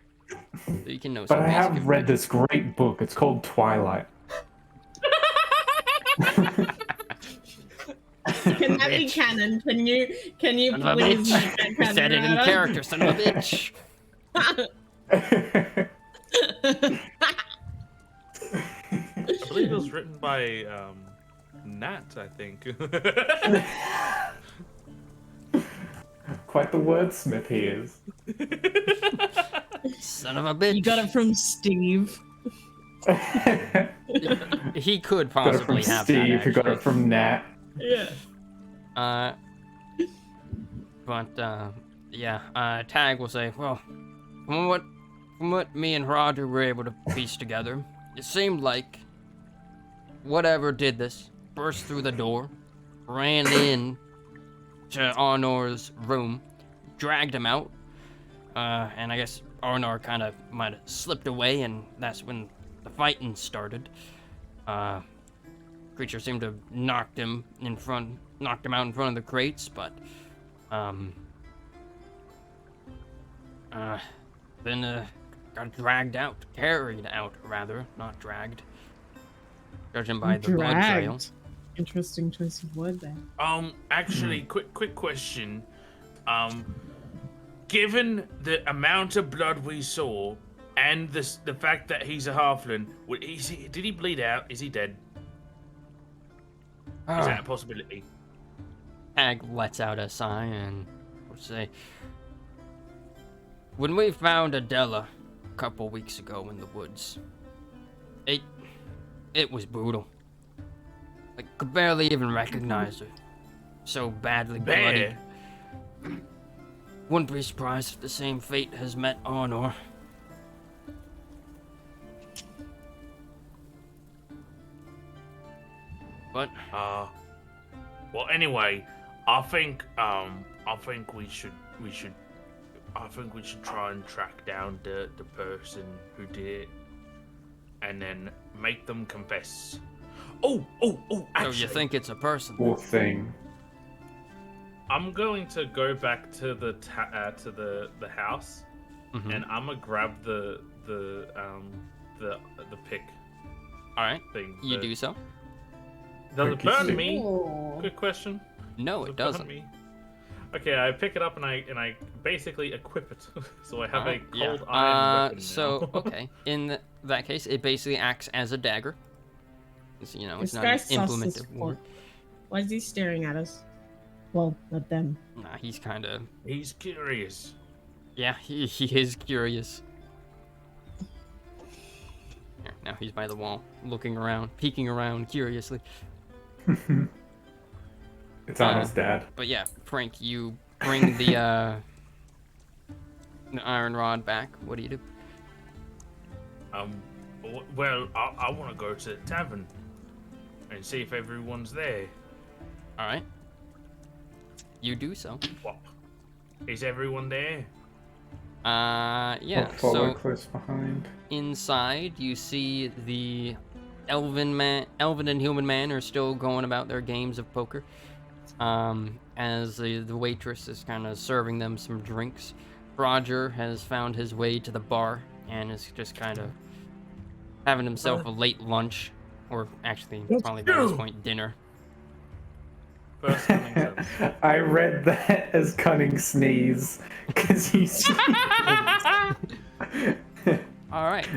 So you can know But some I basic have read this great book. It's called Twilight. Can that be canon? Can you Son of a please bitch. make that canon? Said it in Ryder? character, son of a bitch. I believe it was written by Nat, I think. Quite the wordsmith he is. Son of a bitch. You got it from Steve. He could Got it from possibly have Steve, that, who got it actually. from Nat. Yeah. Tag will say, well, from what me and Roger were able to piece together, it seemed like whatever did this burst through the door, ran in to Arnor's room, dragged him out, and I guess Arnor kind of might have slipped away, and that's when the fighting started. Creature seemed to have knocked him out in front of the crates, but Then got dragged out, carried out rather, not dragged. Judging by the blood trail. Dragged. Interesting choice of word there. Actually, quick question. Given the amount of blood we saw and the fact that he's a halfling, did he bleed out? Is he dead? Is that a possibility? Ag lets out a sigh and would say, when we found Adela a couple weeks ago in the woods, it was brutal. I could barely even recognize her. So badly bloody. Wouldn't be surprised if the same fate has met Honor. But well, anyway, I think we should try and track down the person who did it, and then make them confess. Oh! Actually, so you think it's a person? Poor thing. I'm going to go back to the house, and I'm gonna grab the pick. All right, thing. you do so. Does it burn Stick. me? Ooh. Good question. No, Does it burn doesn't. me? Okay, I pick it up and I basically equip it, so I have a cold iron weapon now. So okay, in that case, it basically acts as a dagger. It's, it's This not guy's an sus implement as of war. fuck. Why is he staring at us? Well, at them. Nah, he's kind of. He's curious. Yeah, he is curious. Here, now he's by the wall, looking around, peeking around curiously. It's on his dad. But yeah, Frank, you bring the iron rod back. What do you do? Well, I want to go to the tavern and see if everyone's there. All right. You do so. What? Is everyone there? Yeah. I'll follow So close behind. inside, you see the elven and human man are still going about their games of poker. As the waitress is kind of serving them some drinks. Roger has found his way to the bar and is just kind of having himself a late lunch, or actually probably by this point dinner. First coming sense. I read that as cunning sneeze because he's. All right,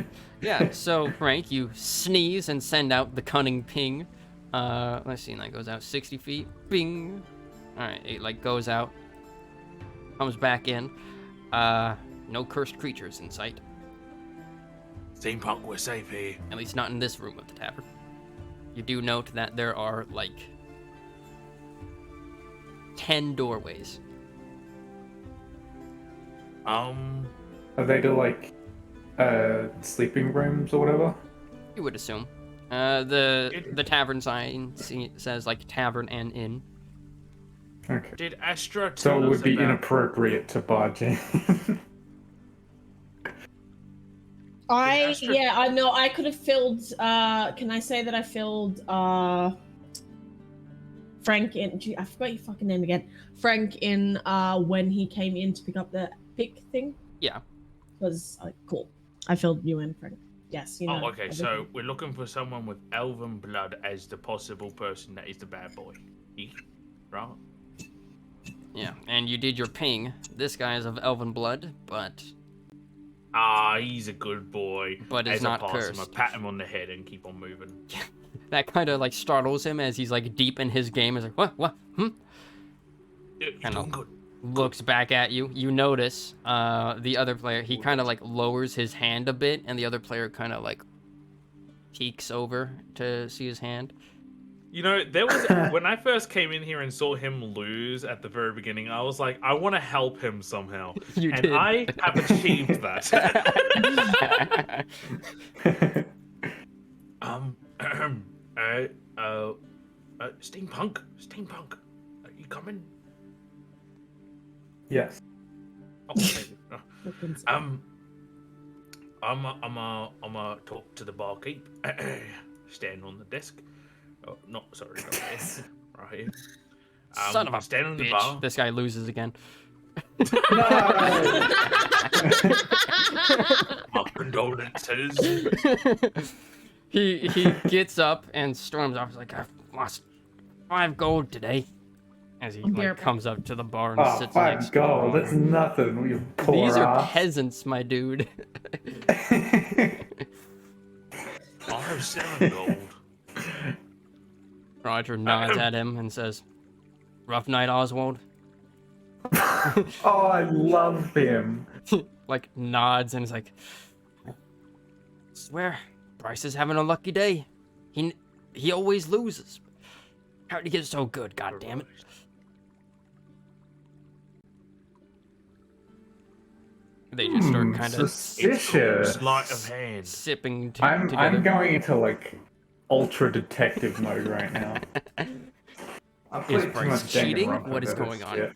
yeah. So Frank, you sneeze and send out the cunning ping. Let's see, and that goes out 60 feet. Bing. All right, it goes out, comes back in. No cursed creatures in sight. Steampunk, we're safe here. At least not in this room of the tavern. You do note that there are 10 doorways. Are they to sleeping rooms or whatever? You would assume. The tavern sign says tavern and inn. Okay. Did Astra So tell it us would be about... inappropriate to barge in. I know I could have filled can I say that I filled Frank in I forgot your fucking name again. Frank in when he came in to pick up the pick thing? Yeah. Was cool. I filled you in, Frank. Yes, you know. Oh, okay, everything. so we're looking for someone with elven blood as the possible person that is the bad boy. Right? Yeah, and you did your ping. This guy is of elven blood, but He's a good boy. But is as not I pass him, I cursed. pat him on the head and keep on moving. that kind of startles him as he's deep in his game. He's like, what? You're Kinda doing good. Looks back at you. You notice the other player, he kind of lowers his hand a bit, and the other player kind of peeks over to see his hand. You know, there was when I first came in here and saw him lose at the very beginning, I was like, I want to help him somehow. You and did. I have achieved that. Steampunk, are you coming? Yes. Oh, maybe. I'm talk to the barkeep. Stand on the desk. Oh, not sorry, not this. Right here. Son of a stand on the bitch. bar. This guy loses again. No! My condolences. he gets up and storms off. He's like, I've lost 5 gold today. As he like comes up to the bar and Oh, sits 5 next gold. to That's nothing. You poor These are ass. peasants, my dude. I have 7 gold. Roger nods at him and says, "Rough night, Oswald." Oh, I love him. Like nods and is like, "Swear, Bryce is having a lucky day. He always loses. How'd he get so good? God damn it!" They just start kind of Suspicious. Sleight of hand. sipping I'm together. going into like ultra detective mode right now. I've Is played too Bryce much cheating? Danganronpa What is for going this on?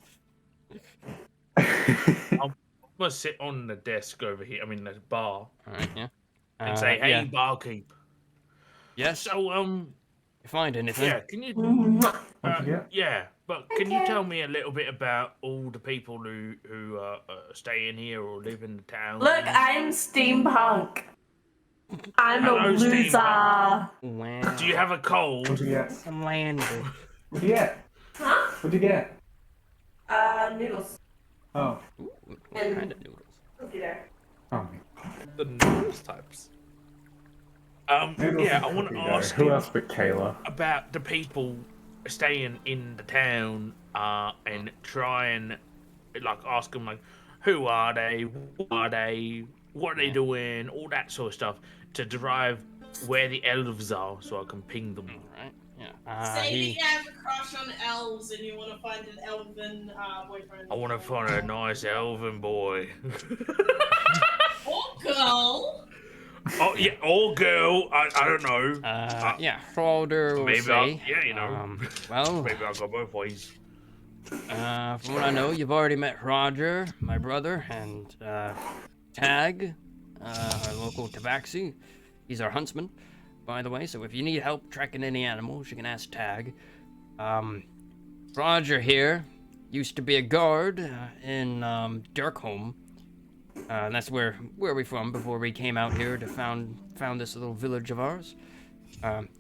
shit. I'm gonna sit on the desk over here. I mean, the bar, All right, yeah. and say, "Hey, yeah. barkeep." Yes. So, You find anything? yeah, can you? What'd you get? Yeah, but can you tell me a little bit about all the people who stay in here or live in the town? Look, I'm steampunk. I'm Hello, a loser. steampunk. Wow. Do you have a cold? What'd you get? Some language. What'd you get? Huh? What'd you get? Noodles. Oh. Ooh, what kind of noodles? Cookie there. Oh. The noodles types. Noodles Yeah, and I want to cookie dough. ask Who you else but Kayla? about the people staying in the town, and try and like ask them like, who are they? What are they? What are they doing? All that sort of stuff to derive where the elves are, so I can ping them. All right. Yeah. Say that you have a crush on elves and you want to find an elven boyfriend. I want to find a nice elven boy. Or girl. Oh yeah, or girl. I don't know. Yeah. Frauder will Maybe say. yeah, you know. Well, Maybe I'll go both ways. from what I know, you've already met Roger, my brother, and Tag, our local tabaxi. He's our huntsman, by the way. So if you need help tracking any animals, you can ask Tag. Roger here used to be a guard in Dirkholm. That's where we're from before we came out here to found this little village of ours.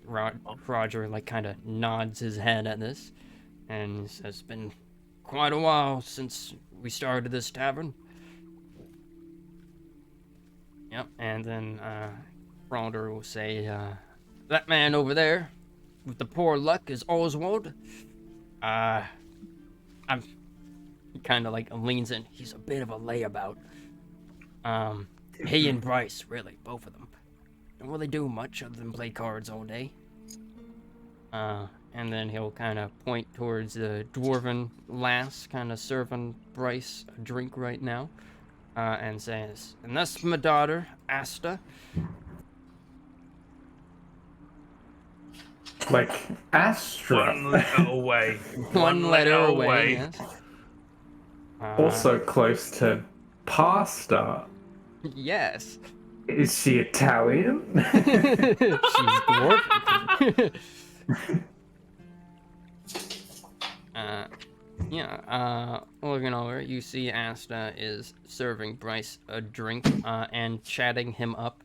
Roger like kind of nods his head at this, and says, "It's been quite a while since we started this tavern." Yep, and then Frauder will say, "That man over there with the poor luck is Oswald. He kind of like leans in. He's a bit of a layabout. He and Bryce, really, both of them, don't really do much other than play cards all day." And then he'll kind of point towards the dwarven lass kind of serving Bryce a drink right now, and says, "And that's my daughter, Asta." Like Astra. One letter away. One letter away, yes. Also close to pasta. Yes. Is she Italian? She's dwarven. Looking over, you see Asta is serving Bryce a drink, and chatting him up,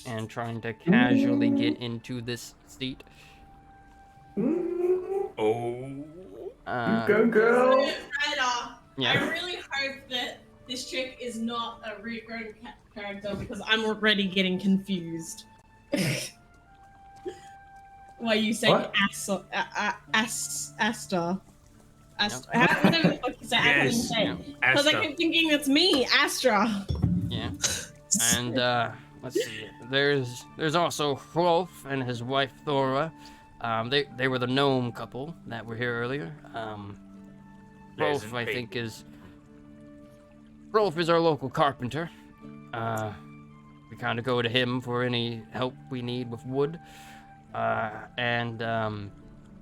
and trying to casually get into this seat. Oh. Go girl. Yeah. I really hope that this chick is not a regrown character because I'm already getting confused. Why you say What? Asta? Yep. Whatever the fuck you say, I can't even Yes. say. Yeah. Because I Asta. keep thinking it's me, Astra. Yeah. And let's see. There's also Rolf and his wife Thora. They were the gnome couple that were here earlier. Rolf, I think, is our local carpenter. We kind of go to him for any help we need with wood. And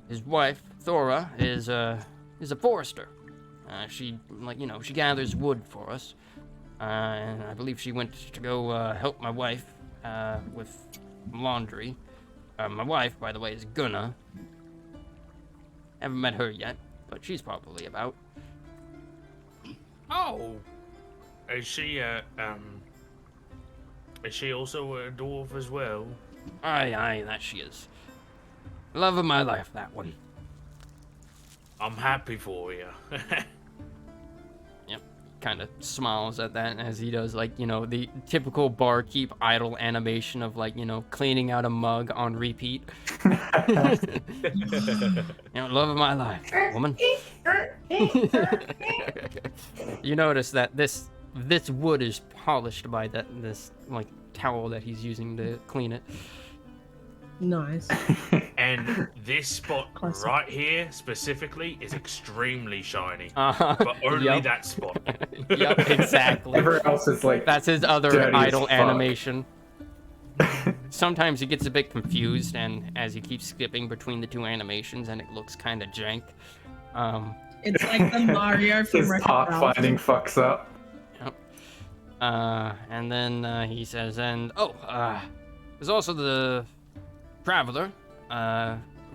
his wife Thora is a forester. She gathers wood for us. And I believe she went to go help my wife with laundry. My wife, by the way, is Gunna. Haven't met her yet, but she's probably about. Oh, is she also a dwarf as well? Aye, that she is. Love of my life, that one. I'm happy for you. Yep. Kind of smiles at that as he does, like, the typical barkeep idle animation of, like, cleaning out a mug on repeat. Love of my life, woman. You notice that this wood is polished by this like towel that he's using to clean it. Nice. And this spot Classic. right here specifically is extremely shiny. Uh-huh. But only Yep. that spot. Yep, exactly. Everyone else is like. That's his other dirty as idle fuck. animation. Sometimes he gets a bit confused, and as he keeps skipping between the two animations, and it looks kind of jank. It's like the Mario from His Wreck-It part Ralph. finding fucks up. Yep. And then he says, there's also the traveler,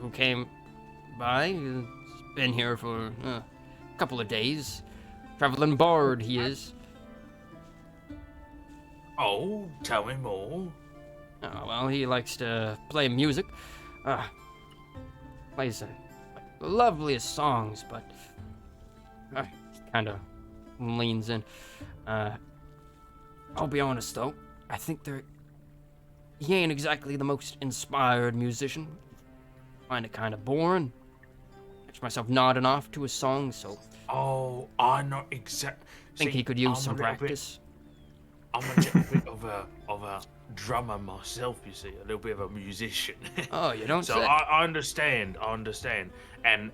who came by. He's been here for a couple of days. Traveling bard, he is. Oh, tell me more. Oh, well, he likes to play music. Plays the loveliest songs, but he kind of leans in. I'll be honest, though. I think he ain't exactly the most inspired musician. Find it kind of boring. Catch myself nodding off to his songs, so Oh, I know exactly. think he could use some practice. I'm a little bit of a drummer myself, you see, a little bit of a musician. Oh, you don't So say. I understand. And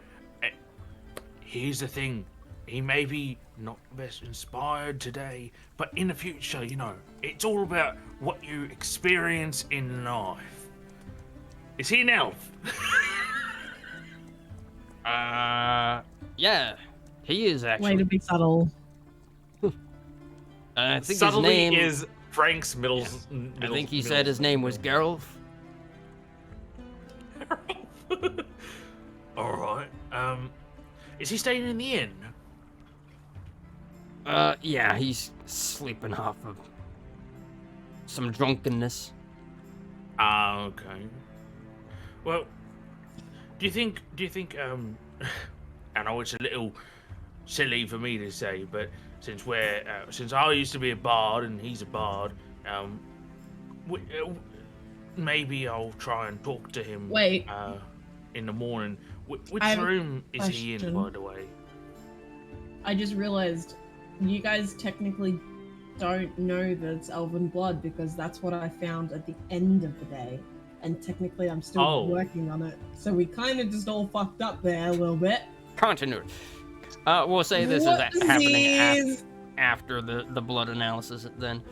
here's the thing. He may be not best inspired today, but in the future, it's all about what you experience in life. Is he an elf? Yeah, he is Way actually. to be subtle. I think Subtlety his name is Frank's middle. I think he said his name was Geralt. All right. Is he staying in the inn? Yeah, he's sleeping off of some drunkenness. Okay. Well, do you think, I know it's a little silly for me to say, but since I used to be a bard and he's a bard, maybe I'll try and talk to him. Wait. In the morning. Which I have a room is he in, question. by the way? I just realized you guys technically don't know that it's elven blood because that's what I found at the end of the day. And technically I'm still working on it. So we kind of just all fucked up there a little bit. Continuity. We'll say this is happening after the blood analysis then.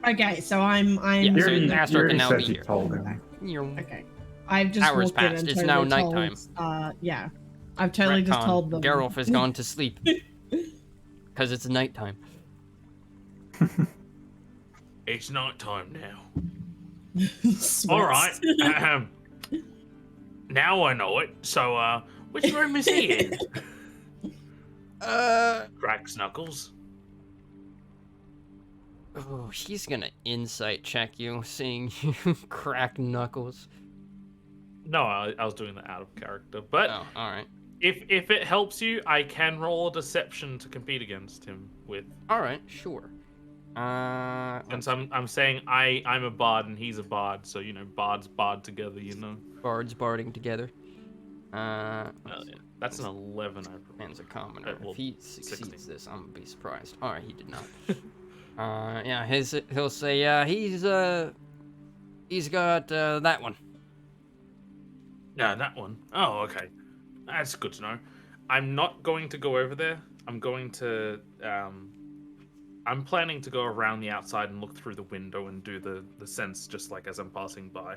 Okay, so I'm Yeah, so You Master can already now said be you here. told him. okay. I've just Hours walked in passed. and It's totally now told, nighttime. yeah. I've totally just Retcon. told them. Geralt has gone to sleep. Because it's nighttime. It's nighttime now. Sweats. All right. Now I know it. So, which room is he in? Cracks Knuckles. Oh, he's gonna insight check you, seeing you crack knuckles. No, I was doing that out of character. But Oh, alright. if it helps you, I can roll a deception to compete against him with. Alright, sure. Since I'm saying I'm a bard and he's a bard, so bards bard together, Bards barding together. Yeah. That's an 11. Man's a commoner. well, If he succeeds 16. this, I'm gonna be surprised. Alright, he did not. Yeah, he'll say, he's got, that one. Yeah, that one. Oh, okay. That's good to know. I'm not going to go over there. I'm going to, I'm planning to go around the outside and look through the window and do the sense just like as I'm passing by.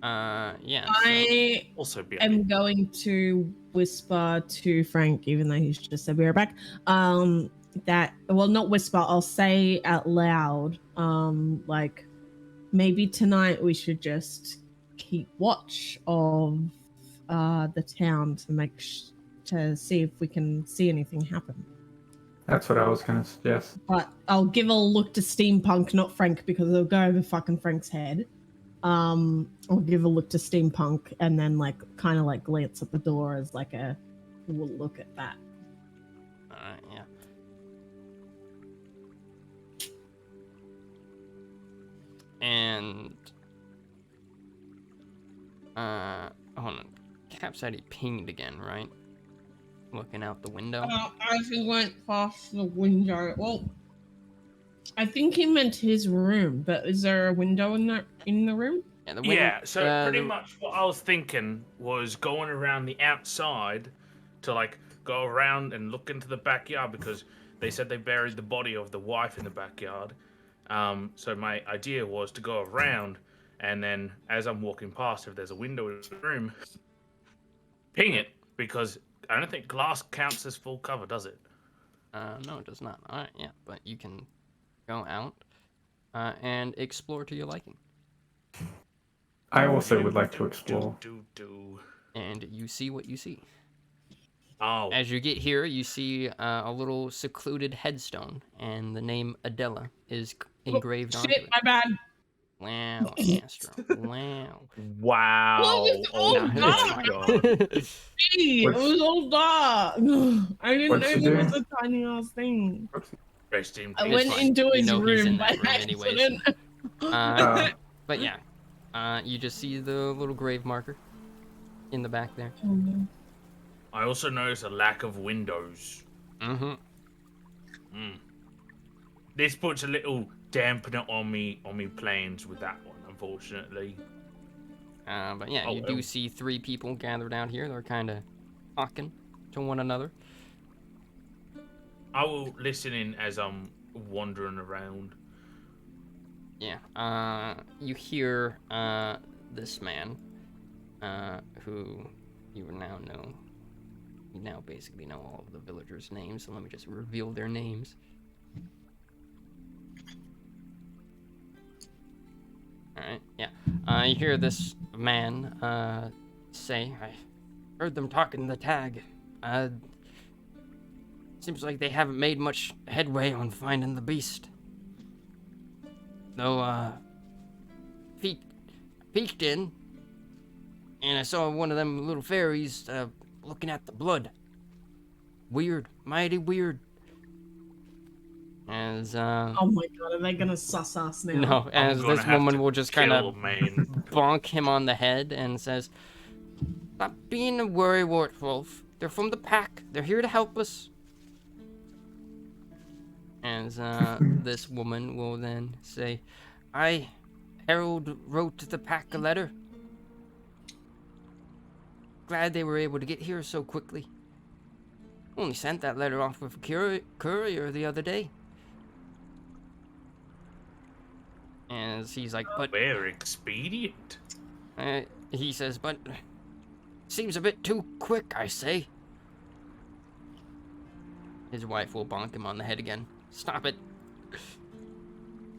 Yeah. I Also be am going to whisper to Frank, even though he's just said we were back. That not whisper. I'll say out loud. Like maybe tonight we should just keep watch of the town to to see if we can see anything happen. That's what I was gonna suggest. But I'll give a look to Steampunk, not Frank, because it'll go over fucking Frank's head. I'll give a look to Steampunk and then like kind of like glance at the door as like we'll look at that. Alright, yeah. And hold on. Cap said he pinged again, right? Looking out the window. I just went past the window. Well, I think he meant his room, but is there a window in the room? Yeah, the window. Yeah, so pretty much what I was thinking was going around the outside to like go around and look into the backyard because they said they buried the body of the wife in the backyard. So my idea was to go around and then as I'm walking past, if there's a window in the room, ping it because I don't think glass counts as full cover, does it? No, it does not. Alright, yeah, but you can go out and explore to your liking. I also would like to explore. And you see what you see. Oh. As you get here, you see a little secluded headstone, and the name Adela is engraved onto Shit, it. my bad. Wow, Astro. Wow. Wow. Look, it's all Oh dark. my god. Hey, it was all dark. I didn't What's know he there doing? was a tiny ass thing. Rest in I peace. went fine. into You his know he's in room that by room anyways. accident. But yeah, you just see the little grave marker in the back there. I also noticed a lack of windows. Mm-hmm. This puts a little dampener on me planes with that one, unfortunately. But yeah, Oh, you well. do see 3 people gathered out here. They're kind of talking to one another. I will listen in as I'm wandering around. Yeah, you hear this man, who you now know. You now basically know all of the villagers' names, so let me just reveal their names. Alright, yeah. You hear this man say, I heard them talking the tag. Seems like they haven't made much headway on finding the beast. Though, peeked in, and I saw one of them little fairies, looking at the blood. Weird, mighty weird. As, Oh my god, are they gonna suss us now? no, as gonna this have woman to will just kind kill of man. bonk him on the head and says, Stop being a worrywart, Wolf. They're from the pack. They're here to help us. As this woman will then say, Harold wrote the pack a letter. Glad they were able to get here so quickly. Only sent that letter off with a courier the other day. And he's like, but... Very expedient. he says, but... Seems a bit too quick, I say. His wife will bonk him on the head again. Stop it.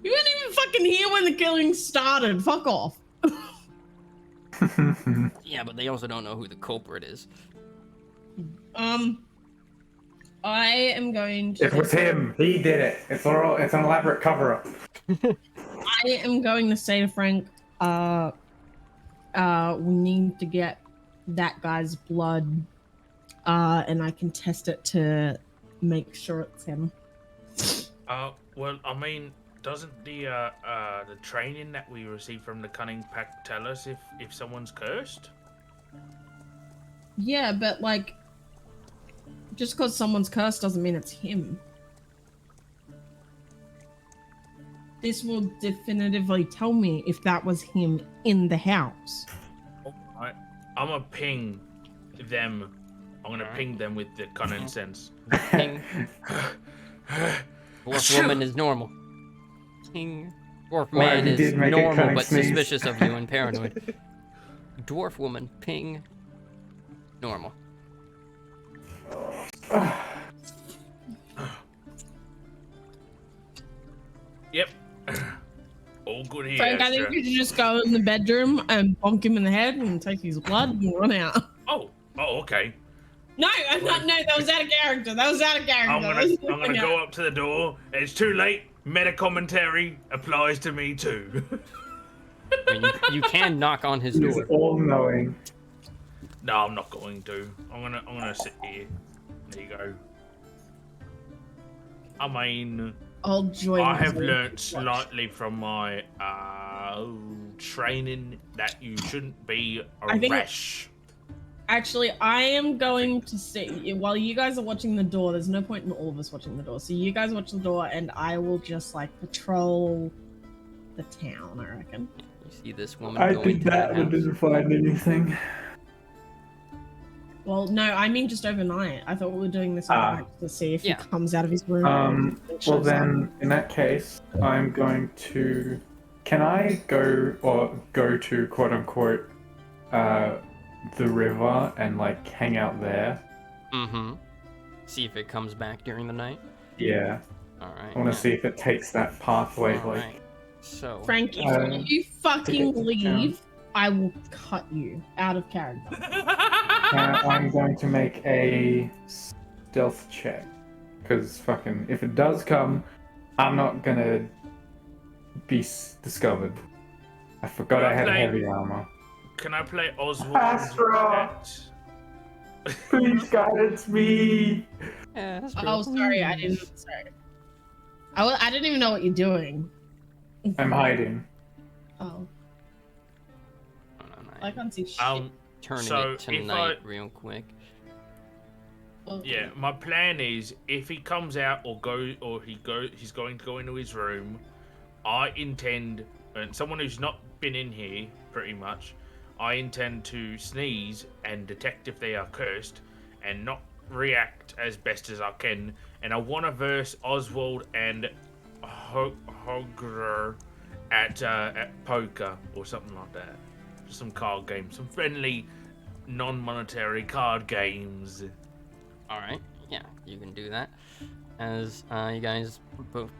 You weren't even fucking here when the killing started. Fuck off. Yeah, but they also don't know who the culprit is. I am going to... It was him. He did it. It's an elaborate cover-up. I am going to say to Frank, we need to get that guy's blood, and I can test it to make sure it's him. Well, I mean, doesn't the training that we received from the Cunning Pack tell us if someone's cursed? Yeah, but like, just because someone's cursed doesn't mean it's him. This will definitively tell me if that was him in the house. Alright. I'm gonna ping them. I'm gonna ping them with the cunning sense. Ping. Dwarf woman is normal. Ping. Dwarf Wow, man he is did make a normal cunning but sneeze. suspicious of you and paranoid. Dwarf woman, ping. Normal. Yep. All good here. Frank, I think Astra. you should just go in the bedroom and bonk him in the head and take his blood and run out. Oh, okay. No, I'm not. No, that was out of character. That was out of character. I'm gonna go up to the door. It's too late. Meta commentary applies to me too. I mean, you can knock on his He's door. all-knowing. No, I'm not going to. I'm gonna sit here. There you go. I mean, I'll join. I have you. learnt slightly from my training that you shouldn't be I think- rash. Actually, I am going to see while you guys are watching the door. There's no point in all of us watching the door. So you guys watch the door, and I will just like patrol the town. I reckon. You see this woman I going did to that, but house. didn't find anything. Well, no, I mean just overnight. I thought we were doing this overnight to see if Yeah. he comes out of his room. Well shows then, in that case, I'm going to... Can I go to, quote-unquote, the river and, like, hang out there? Mm-hmm. See if it comes back during the night. Yeah. Alright. I want to see if it takes that pathway, Alright. So, Frankie, Um, if you fucking to town. leave, I will cut you out of character. I'm going to make a stealth check. Because fucking, if it does come, I'm not gonna be discovered. I forgot I had heavy armor. Can I play Oswald? Astra! Please guidance me! Oh, sorry, I didn't. Sorry, I didn't even know what you're doing. I'm hiding. Oh, I can't see shit. Turning So, it to if night real quick. Well, Yeah, my plan is if he comes out he's going to go into his room. I intend, and someone who's not been in here pretty much, I intend to sneeze and detect if they are cursed, and not react as best as I can. And I want to verse Oswald and Hogger at poker or something like that. Just some card games, some friendly, non-monetary card games. Alright, yeah, you can do that. As you guys both,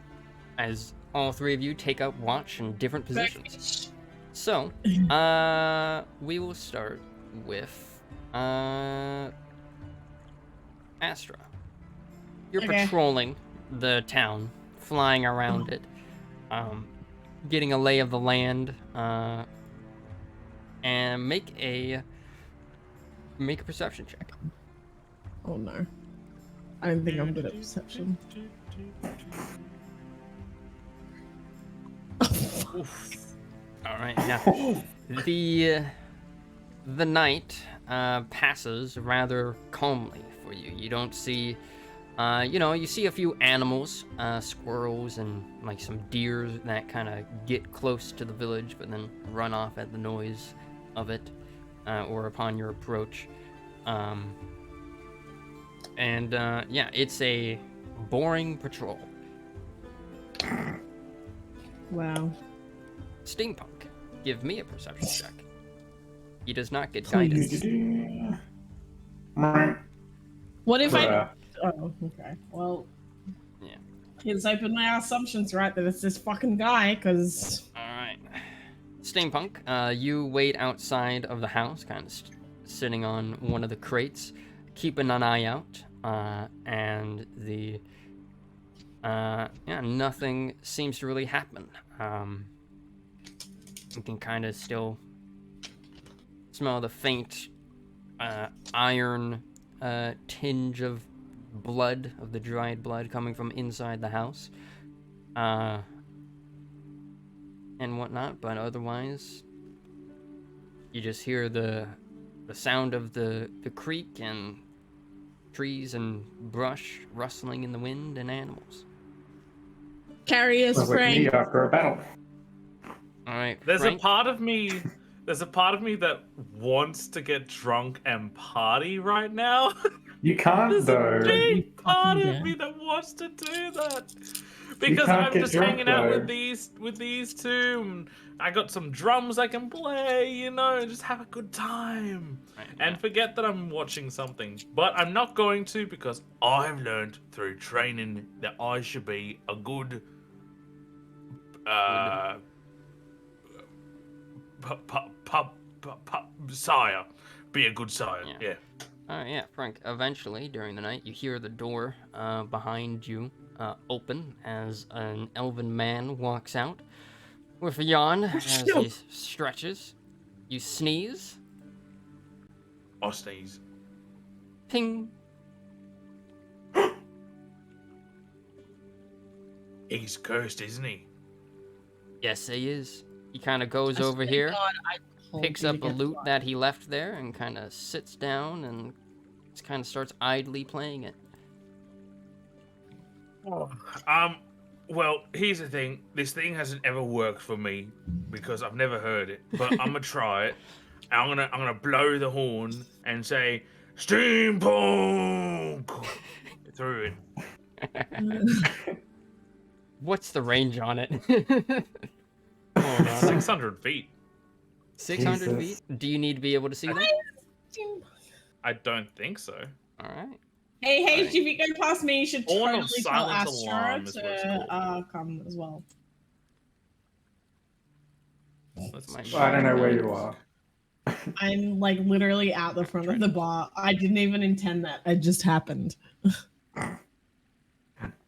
as all three of you take up watch in different positions. So, we will start with Astra. You're Okay. patrolling the town, flying around it, getting a lay of the land, and make a perception check. Oh no, I don't think I'm good at perception. All right, now the night passes rather calmly for you. You don't see, you see a few animals, squirrels and like some deer that kind of get close to the village, but then run off at the noise of it or upon your approach. It's a boring patrol. Wow. Steampunk, give me a perception check. He does not get guidance. What if I? Uh, Oh, okay. Well, Yeah. let's open my assumptions right that it's this fucking guy, because. All right. Steampunk, you wait outside of the house, kind of sitting on one of the crates, keeping an eye out, and nothing seems to really happen. You can kind of still smell the faint iron tinge of blood, of the dried blood coming from inside the house. And whatnot, but otherwise, you just hear the sound of the creek and trees and brush rustling in the wind and animals. Carry us, sounds like me Frank. after a battle. All right, There's Frank? a part of me that wants to get drunk and party right now. You can't There's though. a big part fucking of dare. me that wants to do that because can't I'm get just drunk, hanging out though. with these two. And I got some drums I can play, and just have a good time Right, and forget that I'm watching something. But I'm not going to because I've learned through training that I should be a good sire. Be a good sire. Yeah. Yeah. Yeah, Frank. Eventually, during the night, you hear the door behind you open as an elven man walks out with a yawn as he stretches. You sneeze. I'll sneeze. Ping. He's cursed, isn't he? Yes, he is. He kind of goes I over swear to here, God, I told picks you to up a get lute fucked. that he left there, and kind of sits down and just kind of starts idly playing it. Well, here's the thing. This thing hasn't ever worked for me because I've never heard it. But I'm gonna try it. And I'm gonna blow the horn and say steampunk through it. What's the range on it? Hold on. 600 feet. 600 Jesus. feet? Do you need to be able to see them? I don't think so. All right. Hey, Alright. if you go past me, you should Horn of totally tell silence Astra alarm is what it's to called. come as well. Let's My I don't know where God. you are. I'm like literally at the front of the bar. I didn't even intend that. It just happened.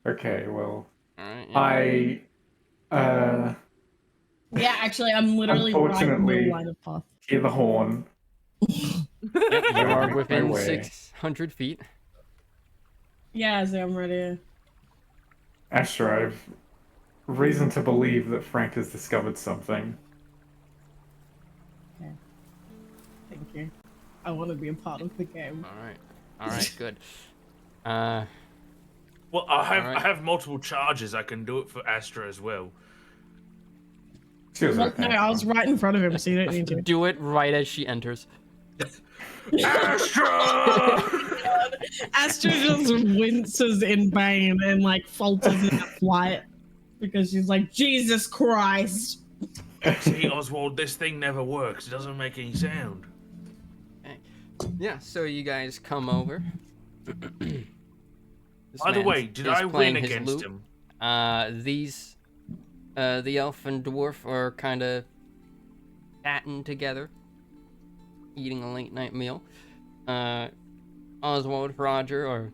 Okay, well, All right. I Yeah, actually, I'm literally right in Unfortunately- the line of path. hear the horn. Yep, you are Make my within way. 600 feet. Yeah, so I'm ready. Astra, I've reason to believe that Frank has discovered something. Thank you. I want to be a part of the game. All right, good. Uh, Well, I Alright. have multiple charges. I can do it for Astra as well. She was Well, okay. no, I was right in front of him, so you don't need to. do it right as she enters. Astra! Astra just winces in pain and like falters in flight because she's like, Jesus Christ. See, Oswald, this thing never works. It doesn't make any sound. Yeah, so you guys come over. This By the man way, did is I playing win his against lute. him? The elf and dwarf are kind of chatting together, eating a late night meal. Oswald, Roger are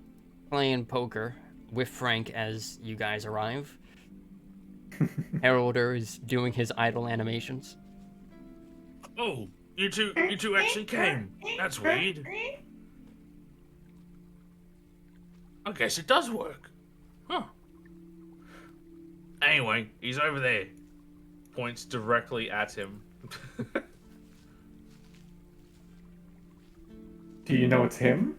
playing poker with Frank as you guys arrive. Heralder is doing his idle animations. Oh, you two actually came. That's weird. I guess it does work. Huh. Anyway, he's over there. Points directly at him. Do you know it's him?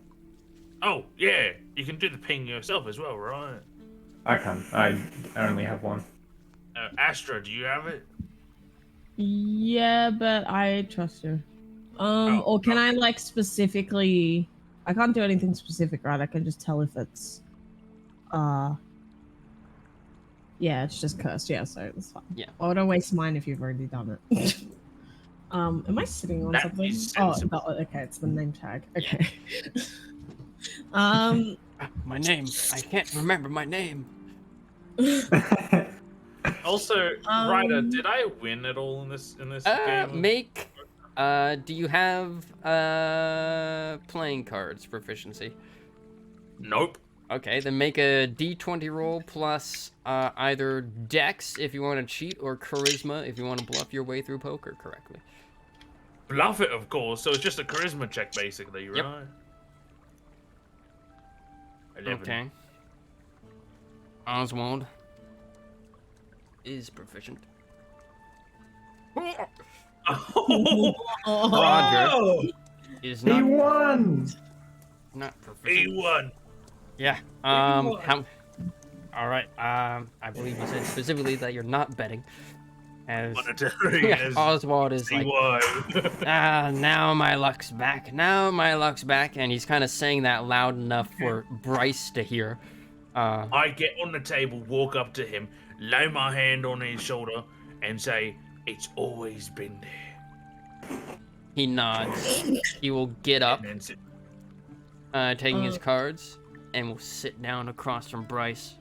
Oh, yeah. You can do the ping yourself as well, right? I can. I only have one. Astra, do you have it? Yeah, but I trust you. Oh, Or can I okay. like specifically? I can't do anything specific, right? I can just tell if it's, yeah, it's just cursed. Yeah, so it's fine. Yeah. I wouldn't waste mine if you've already done it. Am I sitting on That something? is Oh, sensible. okay, it's the name tag. Okay. My name. I can't remember my name. Also, Ryder, did I win at all in this game? Make. Do you have playing cards proficiency? Nope. Okay, then make a d20 roll plus either Dex if you want to cheat or Charisma if you want to bluff your way through poker correctly. Bluff it, of course. So it's just a charisma check, basically, right? Yep. 11. Okay. Oswald is proficient. Oh, Roger is He not won! not he proficient. won. Yeah. How? All right. I believe you said specifically that you're not betting. As Monetary. yeah, Oswald is See like, why. now my luck's back. Now my luck's back, and he's kind of saying that loud enough for Bryce to hear. I get on the table, walk up to him, lay my hand on his shoulder, and say, "It's always been there." He nods. He will get up, And then sit. taking his cards, and will sit down across from Bryce.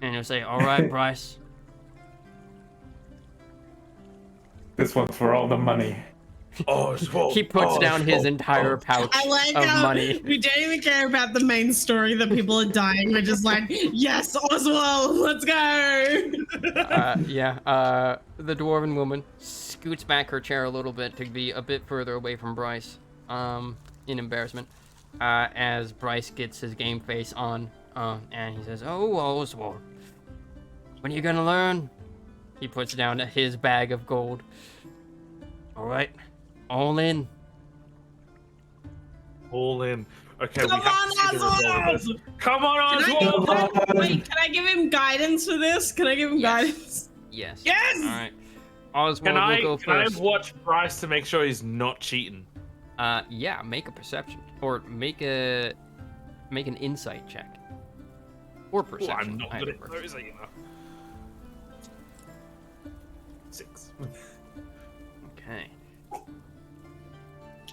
And he'll say, "All right, Bryce. This one's for all the money. Oswald. He puts down his entire pouch I like of how money. we don't even care about the main story that people are dying. We're just like, yes, Oswald, let's go. The dwarven woman scoots back her chair a little bit to be a bit further away from Bryce, in embarrassment, as Bryce gets his game face on, and he says, "Oh, Oswald, when are you gonna learn?" He puts down his bag of gold. All right, all in. All in. Okay, Come we have on, to see the result of this. Oswald! Come on, Can Oswald! can I give him guidance for this? Can I give him Yes. guidance? Yes. Yes! All right. Oswald will go Can I first. watch Bryce to make sure he's not cheating? Yeah. Make a perception or make an insight check or Oh, perception. I'm not either good at works. those, you know. 6. Okay.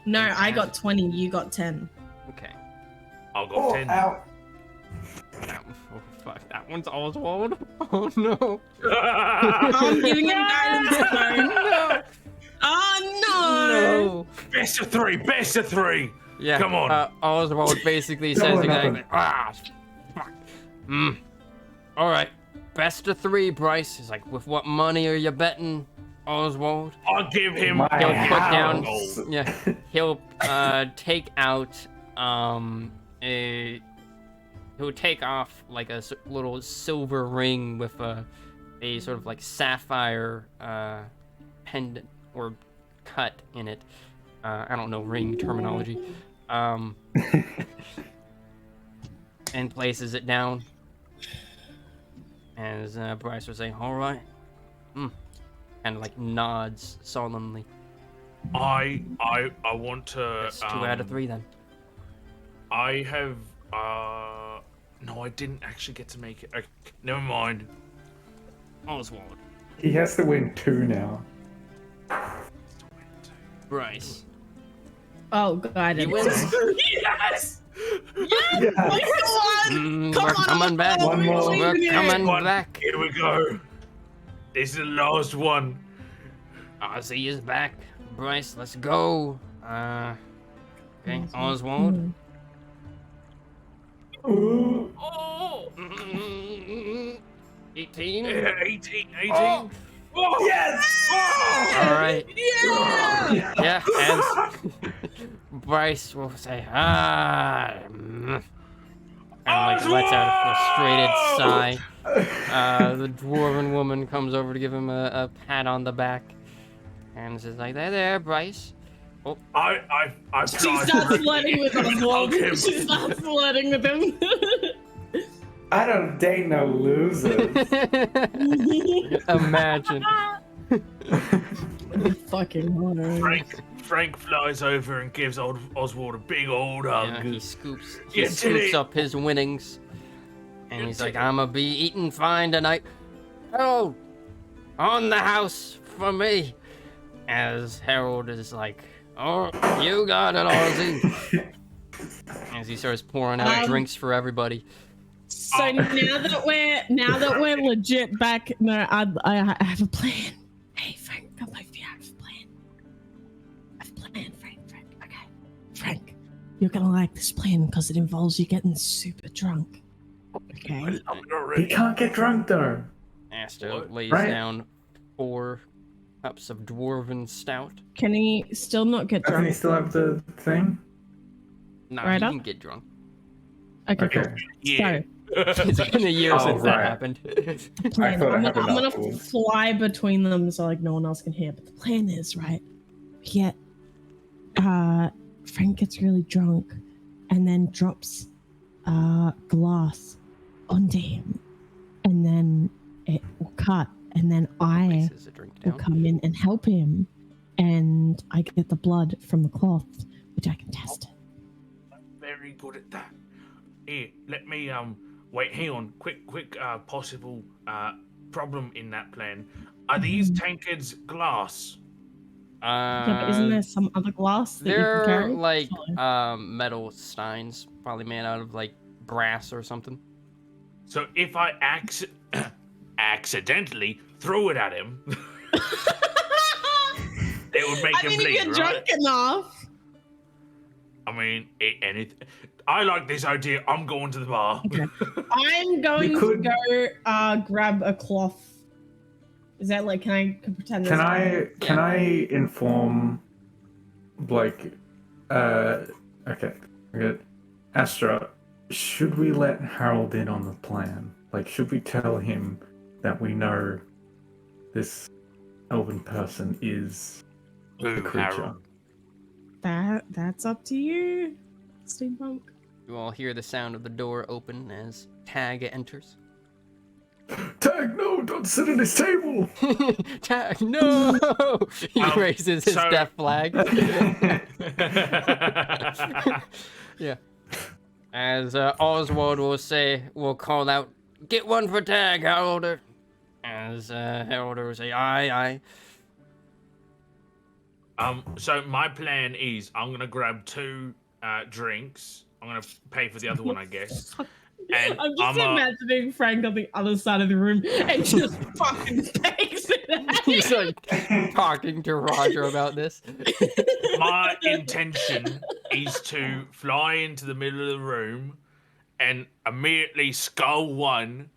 No, I got 20. You got 10. Okay. I'll go Oh, 10. ow. Oh, fuck. That one's Oswald. Oh no. I'm giving him guidance. No. Oh no! No. Best of 3, best of 3. Yeah. Come on. Oswald basically Come says on, exactly. nothing. Fuck. All right. Best of 3, Bryce. He's like, with what money are you betting, Oswald? I'll give him My He'll a put down. house. Yeah. He'll take out he'll take off like a little silver ring with a sort of like sapphire pendant or cut in it. I don't know ring terminology. And places it down. As Bryce would say, "All right," and like nods solemnly. I want to. That's 2 out of 3 then. I have. No, I didn't actually get to make it. Okay, never mind. Oswald, He has to win 2 now. Bryce. Oh, He guidance. wins. Yes! Yes! Come We're on, coming back. Oswald, One more. We're coming One. back. Here we go. This is the last one. Ozzy is back. Bryce, let's go. Okay, Oswald. Ooh. Oh! 18. Yeah, 18. Oh. Oh! Yes! Oh! All right. Yeah! Yeah, as Bryce will say, and like lets out a frustrated sigh. The dwarven woman comes over to give him a pat on the back, and says like, "There, Bryce." Oh, I She tried starts to flirting with Oswald. him. She starts flirting with him. I don't date no losers. imagine. Fucking horror. Frank flies over and gives Oswald a big old Yeah, hug. he scoops You did it. up his winnings, and You he's did like, it. "I'ma be eating fine tonight." Harold, on the house for me. As Harold is like, "Oh, you got it, Ozzy." As he starts pouring out drinks for everybody. So now that we're legit back, no, I have a plan. Hey Frank, come over here. I have a plan. I have a plan, Frank. Okay, Frank, you're gonna like this plan because it involves you getting super drunk. Okay. He can't get drunk though. Aster What? lays Right. down 4 cups of dwarven stout. Can he still not get Doesn't he drunk? still have the thing? Nah, Right he up? can get drunk. Okay. Okay. Cool. Yeah. It's been a year Oh, since that right. happened. The plan. thought it I'm happened gonna afterwards. fly between them so like no one else can hear. But the plan is right. We get Frank gets really drunk, and then drops glass onto him, and then it will cut, and then I Places a drink will down. come in and help him, and I get the blood from the cloth, which I can test it. Very good at that. Here, let me wait, hang on. Quick possible problem in that plan. Are these tankards glass? Yeah, but isn't there some other glass that you can They're carry? like Surely. metal steins, probably made out of like brass or something. So if I accidentally throw it at him, it would make him if bleed, you're right? drunk enough. I mean, anything. I like this idea. I'm going to the bar. Okay. I'm going could- to go grab a cloth. Is that like, can I pretend Can there's I inform, like, okay, good. Astra, should we let Harold in on the plan? Like, should we tell him that we know this elven person is the creature? Harold? That's up to you, Steampunk. You all hear the sound of the door open as Tag enters. Tag, no, don't sit at his table! Tag, no! He raises his so- death flag. Yeah. As Oswald will call out, "Get one for Tag, Heralder." As Heralder will say, "Aye, aye." So my plan is I'm gonna grab 2 drinks. I'm gonna pay for the other one, I guess. And I'm just imagining Frank on the other side of the room and just fucking takes it at He's like talking to Roger about this. my intention is to fly into the middle of the room and immediately skull one,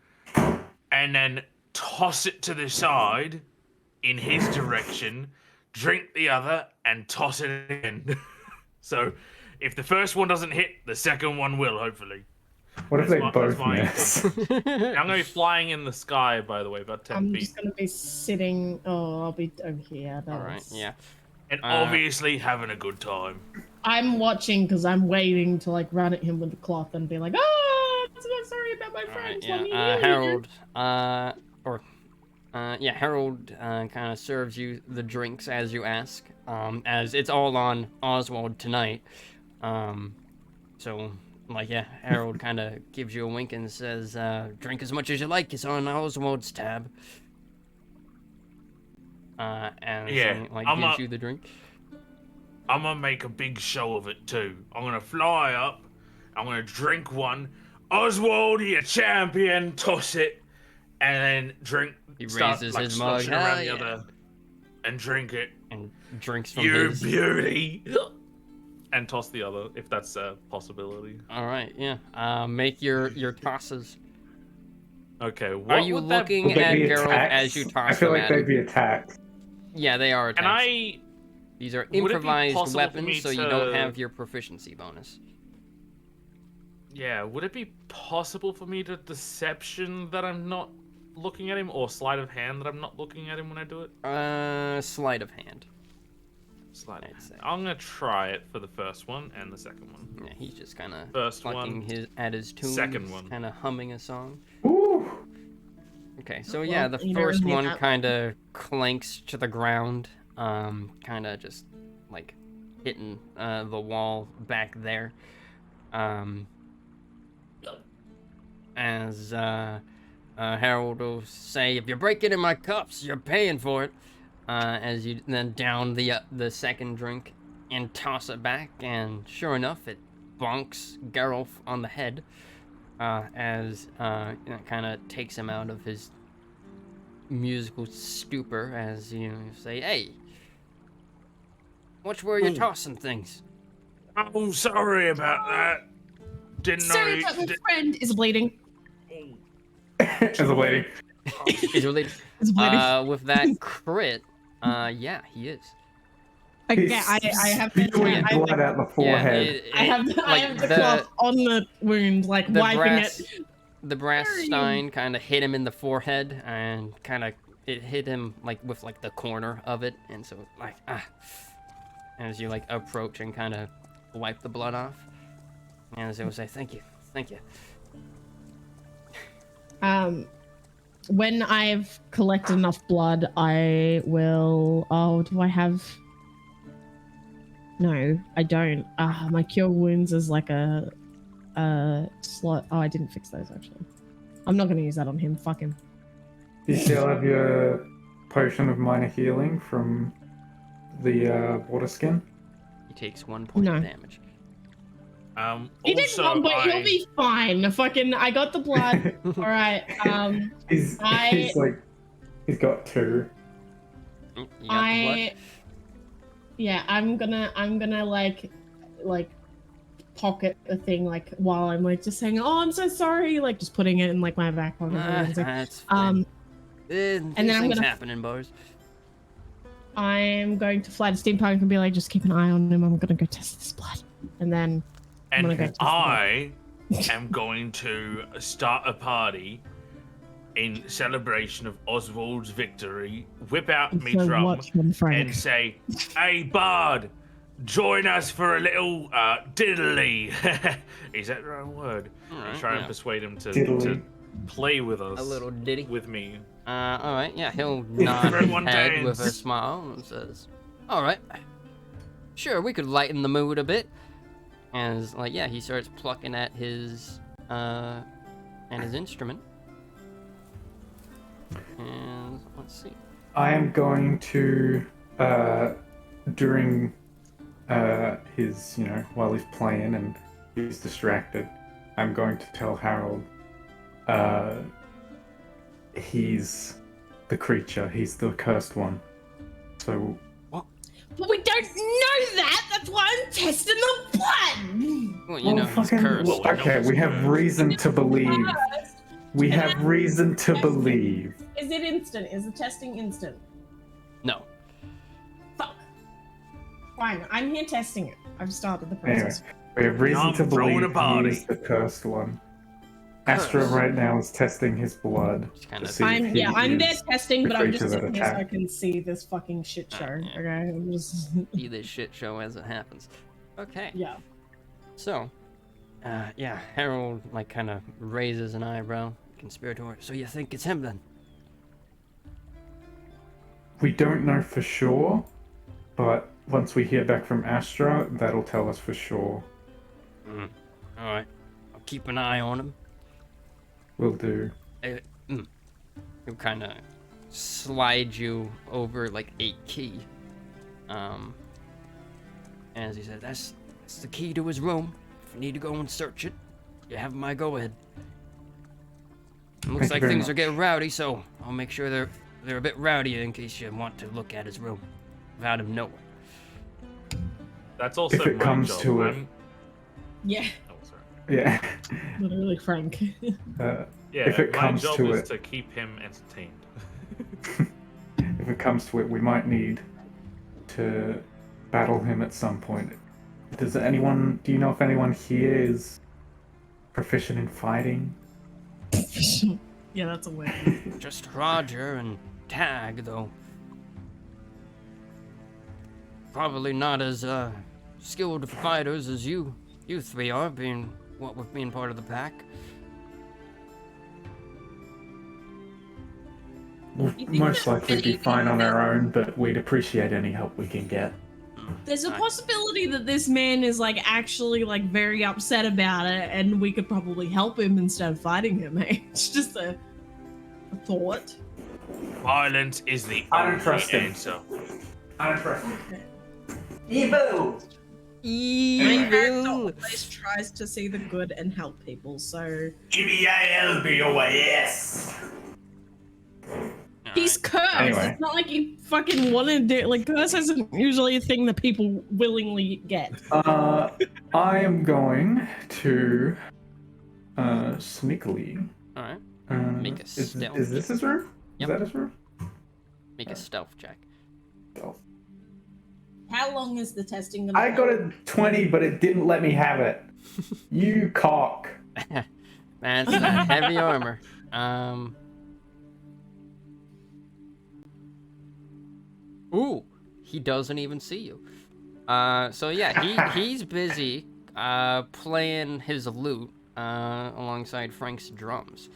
and then toss it to the side in his direction, drink the other, and toss it in. So, if the first one doesn't hit, the second one will, hopefully. What if they That's both my miss? I'm going to be flying in the sky, by the way, about 10 I'm feet. just gonna be sitting. Oh, I'll be over here. All right, yeah. And obviously having a good time. I'm watching because I'm waiting to like run at him with the cloth and be like, "Oh, I'm so sorry about my All right, friends." yeah. Let me heal you." Harold, Harold kind of serves you the drinks as you ask. As it's all on Oswald tonight. So, like, yeah, Harold kind of gives you a wink and says, "Drink as much as you like. It's on Oswald's tab." And Yeah, so, like, I'm gives a- you the drink. I'm going to make a big show of it, too. I'm going to fly up. I'm going to drink one. Oswald, you champion, toss it. And then drink. He start, raises like, his mug. sloshing Hell around the yeah. other. And drink it. And drinks from You his. beauty. And toss the other, if that's a possibility. All right, yeah. Make your tosses. Okay, what Are you would that looking Would they at be Geralt attacked? as you toss I feel them like at they'd him? be attacked. Yeah, they are attacks. Can I... These are would it be improvised possible for weapons, me so you don't to- have your proficiency bonus. Yeah, would it be possible for me to deception that I'm not looking at him, or sleight of hand that I'm not looking at him when I do it? Sleight of hand. Sleight of I'd say. hand. I'm gonna try it for the first one and the second one. Yeah, he's just kind of First plucking one, at his tune, second one. kind of humming a song. Ooh! Okay, so Well, yeah, the you know, first need one that. kind of clanks to the ground, kind of just like hitting the wall back there. As Harold will say, "If you're breaking in my cups, you're paying for it." As you then down the second drink and toss it back, and sure enough, it bonks Geralt on the head. As it kind of takes him out of his musical stupor, as you say, "Hey, watch where you're tossing things." Oh, sorry about that. Didn't know. Sorry, but my friend is bleeding. As a lady. Is related. Is bleeding. With that crit, yeah, he is. Okay, I have Spewing blood out the forehead. I have the the cloth on the wound, like the wiping brass, it. the brass Where are you? stein kind of hit him in the forehead, and kind of it hit him like with like the corner of it, and so like as you like approach and kind of wipe the blood off, and as they will say, "Thank you, thank you." When I've collected enough blood, I will. Oh, do I have? No, I don't. My cure wounds is like a slot. Oh, I didn't fix those actually. I'm not going to use that on him. Fuck him. Do you still have your potion of minor healing from the water skin? He takes 1 point of damage. He did Also, one, but he'll be fine. Fucking, I got the blood. All right. He's got 2. You got the blood? Yeah, I'm gonna like pocket the thing like while I'm like just saying, "Oh, I'm so sorry," like just putting it in like my back pocket. And it's like, That's fine. and These then things happen in bars. I'm going to fly to Steampunk and be like, just keep an eye on him. I'm gonna go test this blood, and then I'm And gonna go test the blood. I am going to start a party in celebration of Oswald's victory, whip out me So drum, watch one, Frank. and say, "Hey, Bard, join us for a little diddly." Is that the right word? Alright, And try and yeah. persuade him to Diddly. play with us. A little ditty. With me. Alright, yeah, he'll nod his Everyone head with a dance. smile and says, alright, sure, we could lighten the mood a bit. And, like, yeah, he starts plucking at his instrument. And, let's see. I am going to, during his, while he's playing and he's distracted, I'm going to tell Harold he's the creature, he's the cursed one. So. But we don't know that. That's why I'm testing the blood. Well, you know he's cursed. Well, Okay, we have reason to believe. We have reason to believe. Is it instant? Is the testing instant? No. Fuck. Fine, I'm here testing it. I've started the Anyway, process. we have reason to throwing a believe he party. is the cursed one. Astra right now is testing his blood Just kinda- to see if he I'm there is testing, the but I'm creature just that sitting here so I attacked. can see this fucking shit show. Yeah. Okay, I'm just See this shit show as it happens. Okay. yeah. So, yeah, Harold, like, kind of raises an eyebrow. Conspirator. So you think it's him then? We don't know for sure, but once we hear back from Astra, that'll tell us for sure. Alright. I'll keep an eye on him. Will do. He'll kind of slide you over, like, a key. As he said, that's the key to his room. If you need to go and search it, you have my go-ahead. It looks Thank you like very things are much. getting rowdy, so I'll make sure they're a bit rowdy in case you want to look at his room without him knowing. That's also If it my comes job. to it. Yeah, Oh, sorry. Yeah. literally Frank. Yeah, If it my comes job to is it. to keep him entertained. If it comes to it, we might need to battle him at some point. Do you know if anyone here is proficient in fighting? Yeah, that's a weird. Just Roger and Tag, though. Probably not as skilled fighters as you three are, being part of the pack. We'll most likely be fine on our own, but we'd appreciate any help we can get. There's a possibility that this man is like actually like very upset about it, and we could probably help him instead of fighting him. Eh? It's just a thought. Violence is the I don't only trust him. answer. I don't trust him. Evil! Main character Evil. always tries to see the good and help people, so GBALBOYS! he's cursed. Anyway. It's not like he fucking wanted to. Like curse isn't usually a thing that people willingly get. I am going to sneakily. All right. Make a Is stealth this check. his room? Yep. Is that his room? Make a stealth check. Stealth. How long is the testing gonna I got a 20, but it didn't let me have it. You cock. That's heavy armor. Ooh, he doesn't even see you. So yeah, he's busy playing his lute alongside Frank's drums.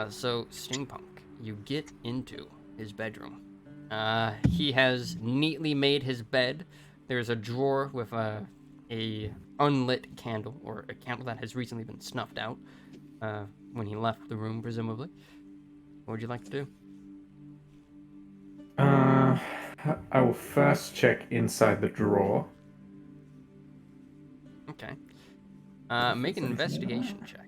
So Steampunk, you get into his bedroom. He has neatly made his bed. There's a drawer with a unlit candle, or a candle that has recently been snuffed out when he left the room, presumably. What would you like to do? I will first check inside the drawer. Okay. Make an investigation check.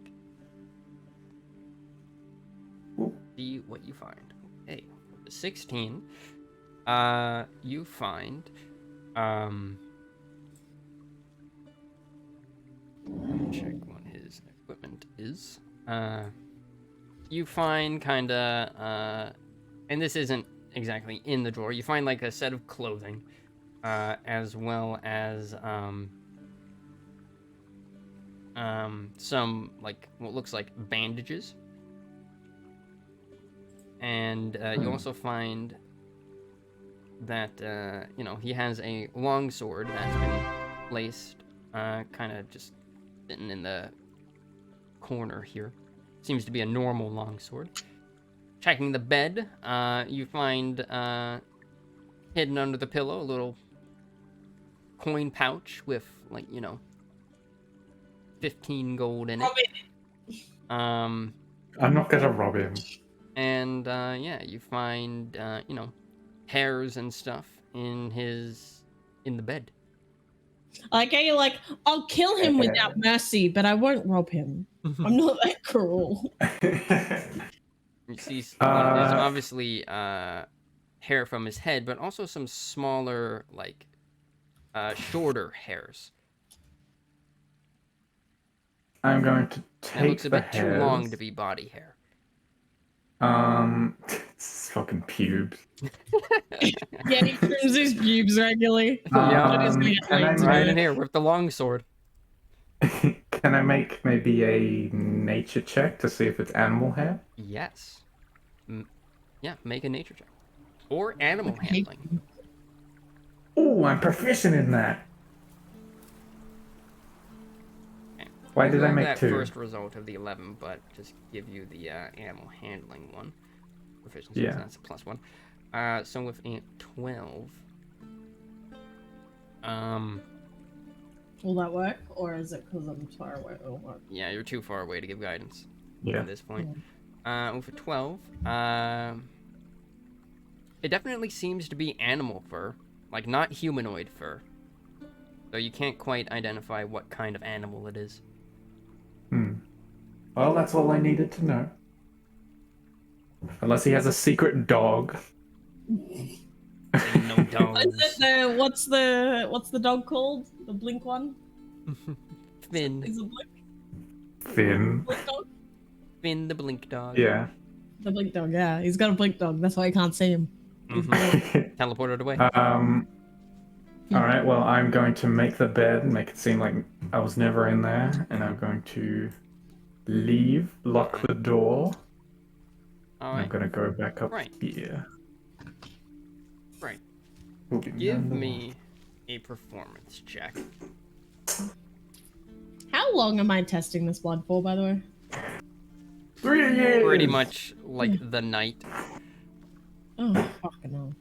See what you find. Okay, 16. You find Check what his equipment is. You find kinda, and this isn't exactly in the drawer. You find like a set of clothing, as well as some like what looks like bandages, and you also find that you know, he has a long sword that's been placed, kind of just sitting in the corner here. Seems to be a normal longsword. Checking the bed, you find hidden under the pillow a little coin pouch with, like, you know, 15 gold in it. I'm not gonna rob him. And yeah, you find you know, hairs and stuff in the bed. Okay, you're like, I'll kill him without mercy, but I won't rob him. I'm not that cruel. You see, there's obviously hair from his head, but also some smaller, like, shorter hairs. I'm going to It take looks a the bit too long to hairs. be body hair. It's fucking pubes. Yeah, he trims his pubes regularly. Yeah, and right in here with the longsword. Can I make maybe a nature check to see if it's animal hair? Yes. Yeah, make a nature check. Or animal handling. Oh, I'm proficient in that. Okay. Why did I Grab make that 2? first result of the 11, but just give you the animal handling one. Proficiency, Yeah. so that's a +1. So with a 12... Will that work, or is it because I'm far away? It'll work. Yeah, you're too far away to give guidance Yeah. at this point. With a 12, it definitely seems to be animal fur, like not humanoid fur. So you can't quite identify what kind of animal it is. Well, that's all I needed to know. Unless he has a secret dog. No dogs. What's the dog called? The blink one? Finn. Is it blink? Finn. Blink dog? Finn the blink dog. Yeah. The blink dog, yeah. He's got a blink dog. That's why I can't see him. Teleported away. Alright, well, I'm going to make the bed, make it seem like I was never in there, and I'm going to leave, lock the door. Alright. I'm going to go back up Right. here. Right. We'll be Give none the me a performance check. How long am I testing this blood for, by the way? 3 years! Pretty much like the night. Oh, fucking hell.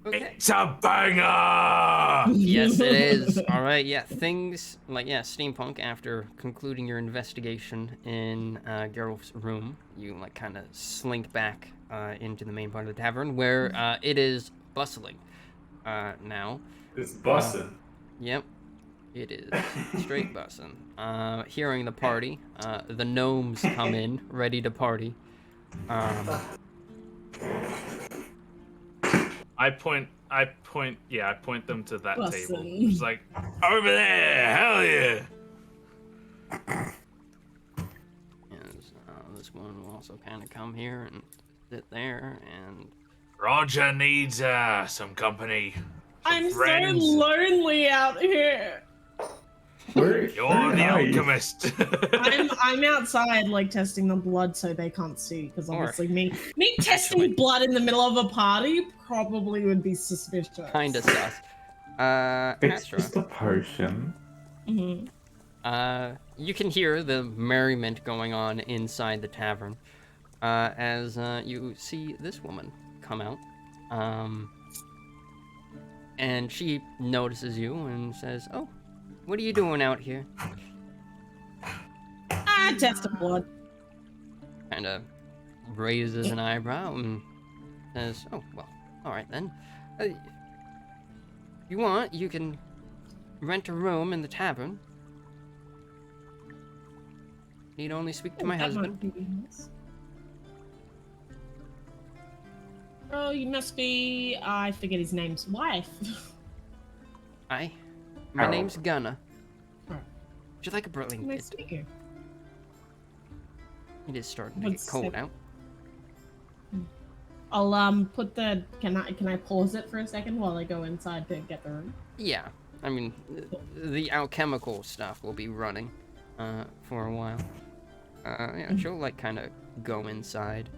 Okay. It's a banger! Yes, it is. All right, yeah. Things like, yeah, steampunk. After concluding your investigation in Geralt's room, you like kind of slink back into the main part of the tavern, where it is bustling now. It's bussin'. Yep, it is straight bussin'. Hearing the party, the gnomes come in, ready to party. I point them to that table. Bussin'. It's like, over there, hell yeah! And this one will also kind of come here and sit there, and Roger needs some company. Some I'm friends. so lonely out here. You're the alchemist. I'm outside, like, testing the blood so they can't see, because obviously me testing Actually. blood in the middle of a party probably would be suspicious. kind of sus. It's Astra. just a potion. You can hear the merriment going on inside the tavern as you see this woman come out. And she notices you and says, "Oh, what are you doing out here?" Test of blood. Kind of raises an eyebrow and says, "Oh, well, all right then. If you want, you can rent a room in the tavern. Need only speak to my That husband." might be nice. Oh, you must be. I forget his name's wife. My Harold. name's Gunna. Alright. Would you like a brilliant Nice kid? to meet you. It is starting to One get cold sec. out. I'll put the. Can I pause it for a second while I go inside to get the room? Yeah, I mean, the alchemical stuff will be running for a while. Yeah, she'll like kind of go inside.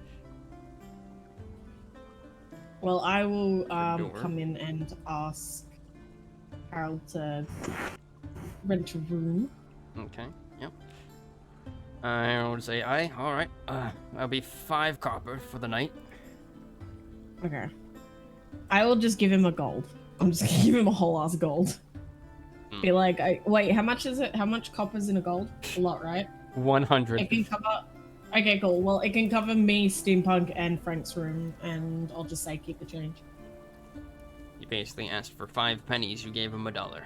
Well, I will door. come in and ask Harold to rent a room. Okay, yep. I would say, all right. That'll be 5 copper for the night. Okay. I will just give him a gold. I'm just gonna give him a whole ass gold. Be like, wait, how much is it? How much copper's in a gold? A lot, right? 100. It can cover. Okay, cool. Well, it can cover me, Steampunk, and Frank's room, and I'll just say keep the change. You basically asked for 5 pennies. You gave him $1.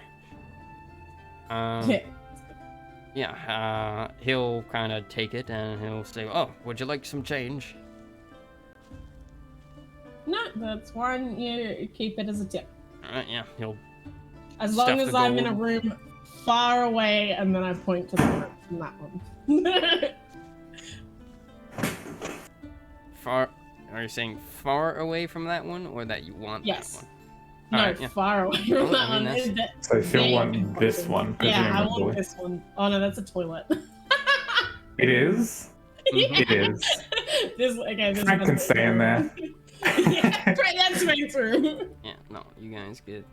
Yeah. Yeah. He'll kind of take it and he'll say, "Oh, would you like some change?" No, that's fine. You keep it as a tip. All right. Yeah. He'll. As Stuff long the as I'm in a gold. room far away, and then I point to the room from that one. Far. Are you saying far away from that one, or that you want Yes. that one? No, Alright, yeah. far away Well, from I that mean, one. that's- So she'll Very want important. this one, Yeah, I presumably. want this one. Oh no, that's a toilet. It is? Mhm. It is. This Frank can stay in there. Yeah, right, that's Frank's room. Yeah. No, you guys get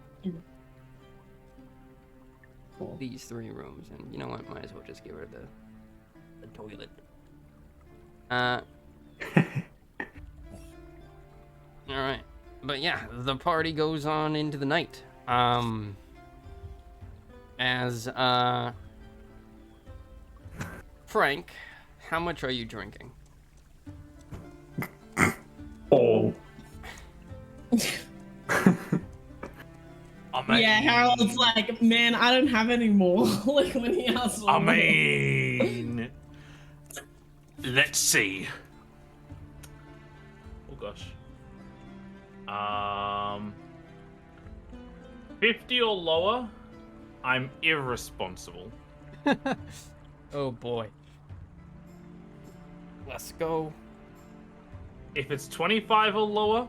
Cool. these 3 rooms, and you know what? Might as well just give her the toilet. All right, but yeah, the party goes on into the night. As Frank, how much are you drinking? All. I mean, Yeah, Harold's like, man, I don't have any more. Like when he asks. I mean, let's see. Oh gosh. 50 or lower, I'm irresponsible. Oh boy. Let's go. If it's 25 or lower,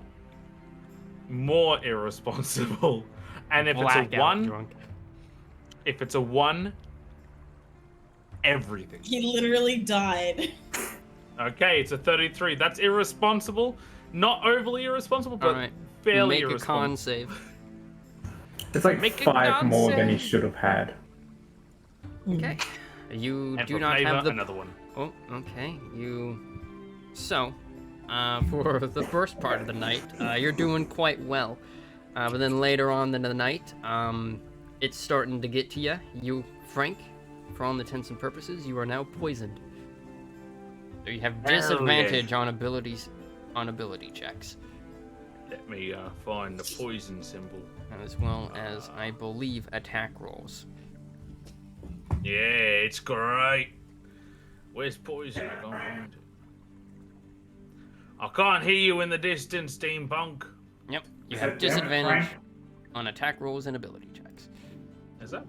more irresponsible. And if it's a Blackout 1, drunk. if it's a 1, everything. He literally died. Okay, it's a 33. That's irresponsible. Not overly irresponsible, but Alright, fairly make a irresponsible. con save. It's like Make a 5 more than he nonsense. should have had. Okay. You And do for not flavor, have the. another one. Oh, okay. So, for the first part of the night, you're doing quite well. But then later on in the night, it's starting to get to you. You, Frank, for all intents and purposes, you are now poisoned. So you have Hell yeah. disadvantage on ability checks, Let me find the poison symbol. as well as, I believe, attack rolls. Yeah, it's great. Where's poison? I can't find it. I can't hear you in the distance, steampunk. Yep, you Is have that Jim, disadvantage Frank? on attack rolls and ability checks. Is that?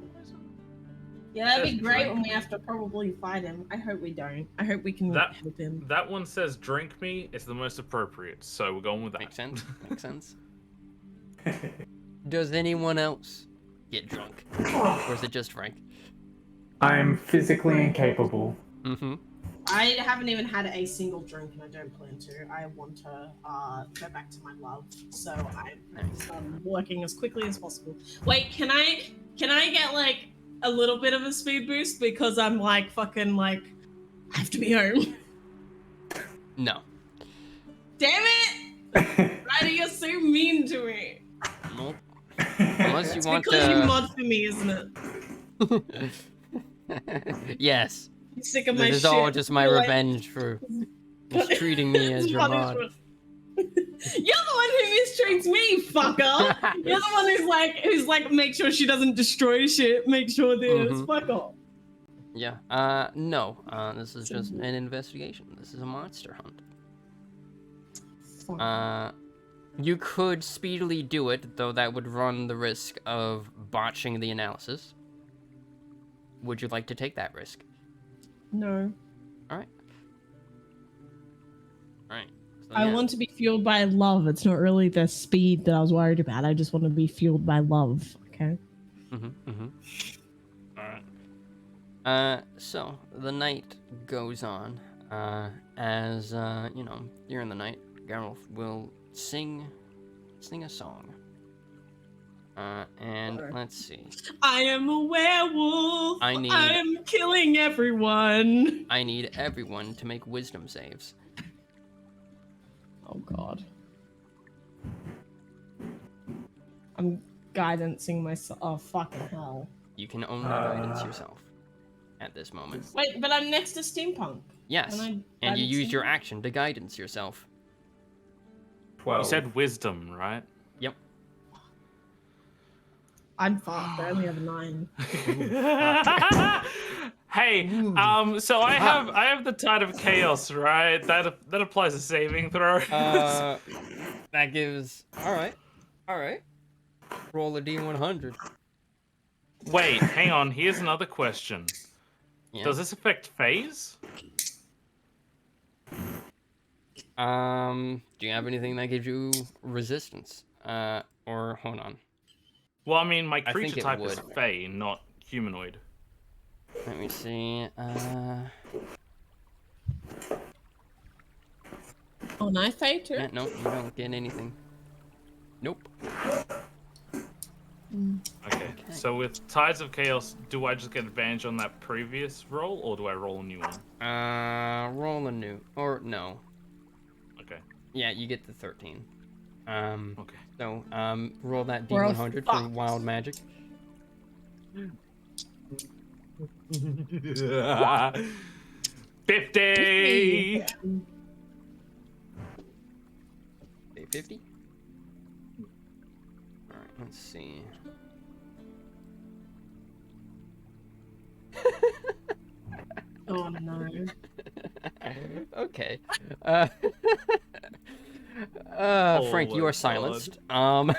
Yeah, that'd be Says great drink. when we have to probably fight him. I hope we don't. I hope we can That- help him. That one says drink me. It's the most appropriate, so we're going with that. Makes sense. Makes sense. Does anyone else get drunk, or is it just Frank? I'm physically incapable. Mm-hmm. I haven't even had a single drink, and I don't plan to. I want to go back to my love, so I'm working as quickly as possible. Wait, can I get like a little bit of a speed boost because I'm like fucking like I have to be home. No. Damn it! Ryder, you're so mean to me. Nope. Unless you It's want because you to. mod for me, isn't it? Yes. I'm sick of my This shit. is all just my You're like- revenge for mistreating me as your mod. Punishment. You're the one who mistreats me, fucker. You're the one who's like, make sure she doesn't destroy shit. Make sure this. Mhm. Fuck off. Yeah. No. This is just an investigation. This is a monster hunt. You could speedily do it, though that would run the risk of botching the analysis. Would you like to take that risk? No. Alright. Alright. So, I yeah. want to be fueled by love. It's not really the speed that I was worried about. I just want to be fueled by love. Okay. Alright. So, the night goes on. As, you know, during the night, Geralt will sing a song. And let's see. I am a werewolf. I am killing everyone. need everyone to make wisdom saves. Oh god. I'm guidancing myself. Oh fucking hell. You can only guidance yourself at this moment. Wait, but I'm next to steampunk. Yes, Can I and you guidance use your steampunk? action to guidance yourself. 12. You said wisdom, right? Yep. I'm fucked. I only have a 9. Hey, so I have the Tide of Chaos, right? That applies a saving throw. That gives. All right. Roll a d100. Wait, hang on. Here's another question. Yeah. Does this affect phase? Do you have anything that gives you resistance? Or hold on. Well, I mean, my I think creature it type is would. Fey, not humanoid. Let me see. Oh, no, Faye too. Yeah, nope, you don't get anything. Nope. Okay, so with Tides of Chaos, do I just get advantage on that previous roll, or do I roll a new one? Roll a new, or no. Okay. Yeah, you get the 13. Okay. So, roll that We're all d100 for fucked. wild magic. 50! Okay, 50? Alright, let's see. Oh no. Okay. Oh Frank, you my are God. silenced. Oh.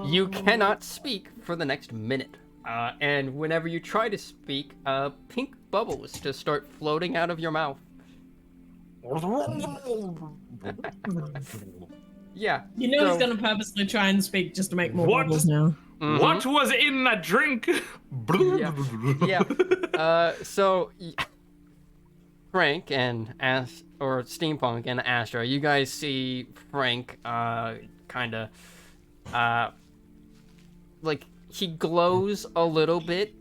You cannot speak for the next minute. And whenever you try to speak, pink bubbles just start floating out of your mouth. Yeah. You know he's so- gonna purposely try and speak just to make more What? bubbles now. Mhm. What was in that drink? So Frank and Steampunk and Astra, you guys see Frank kind of like he glows a little bit,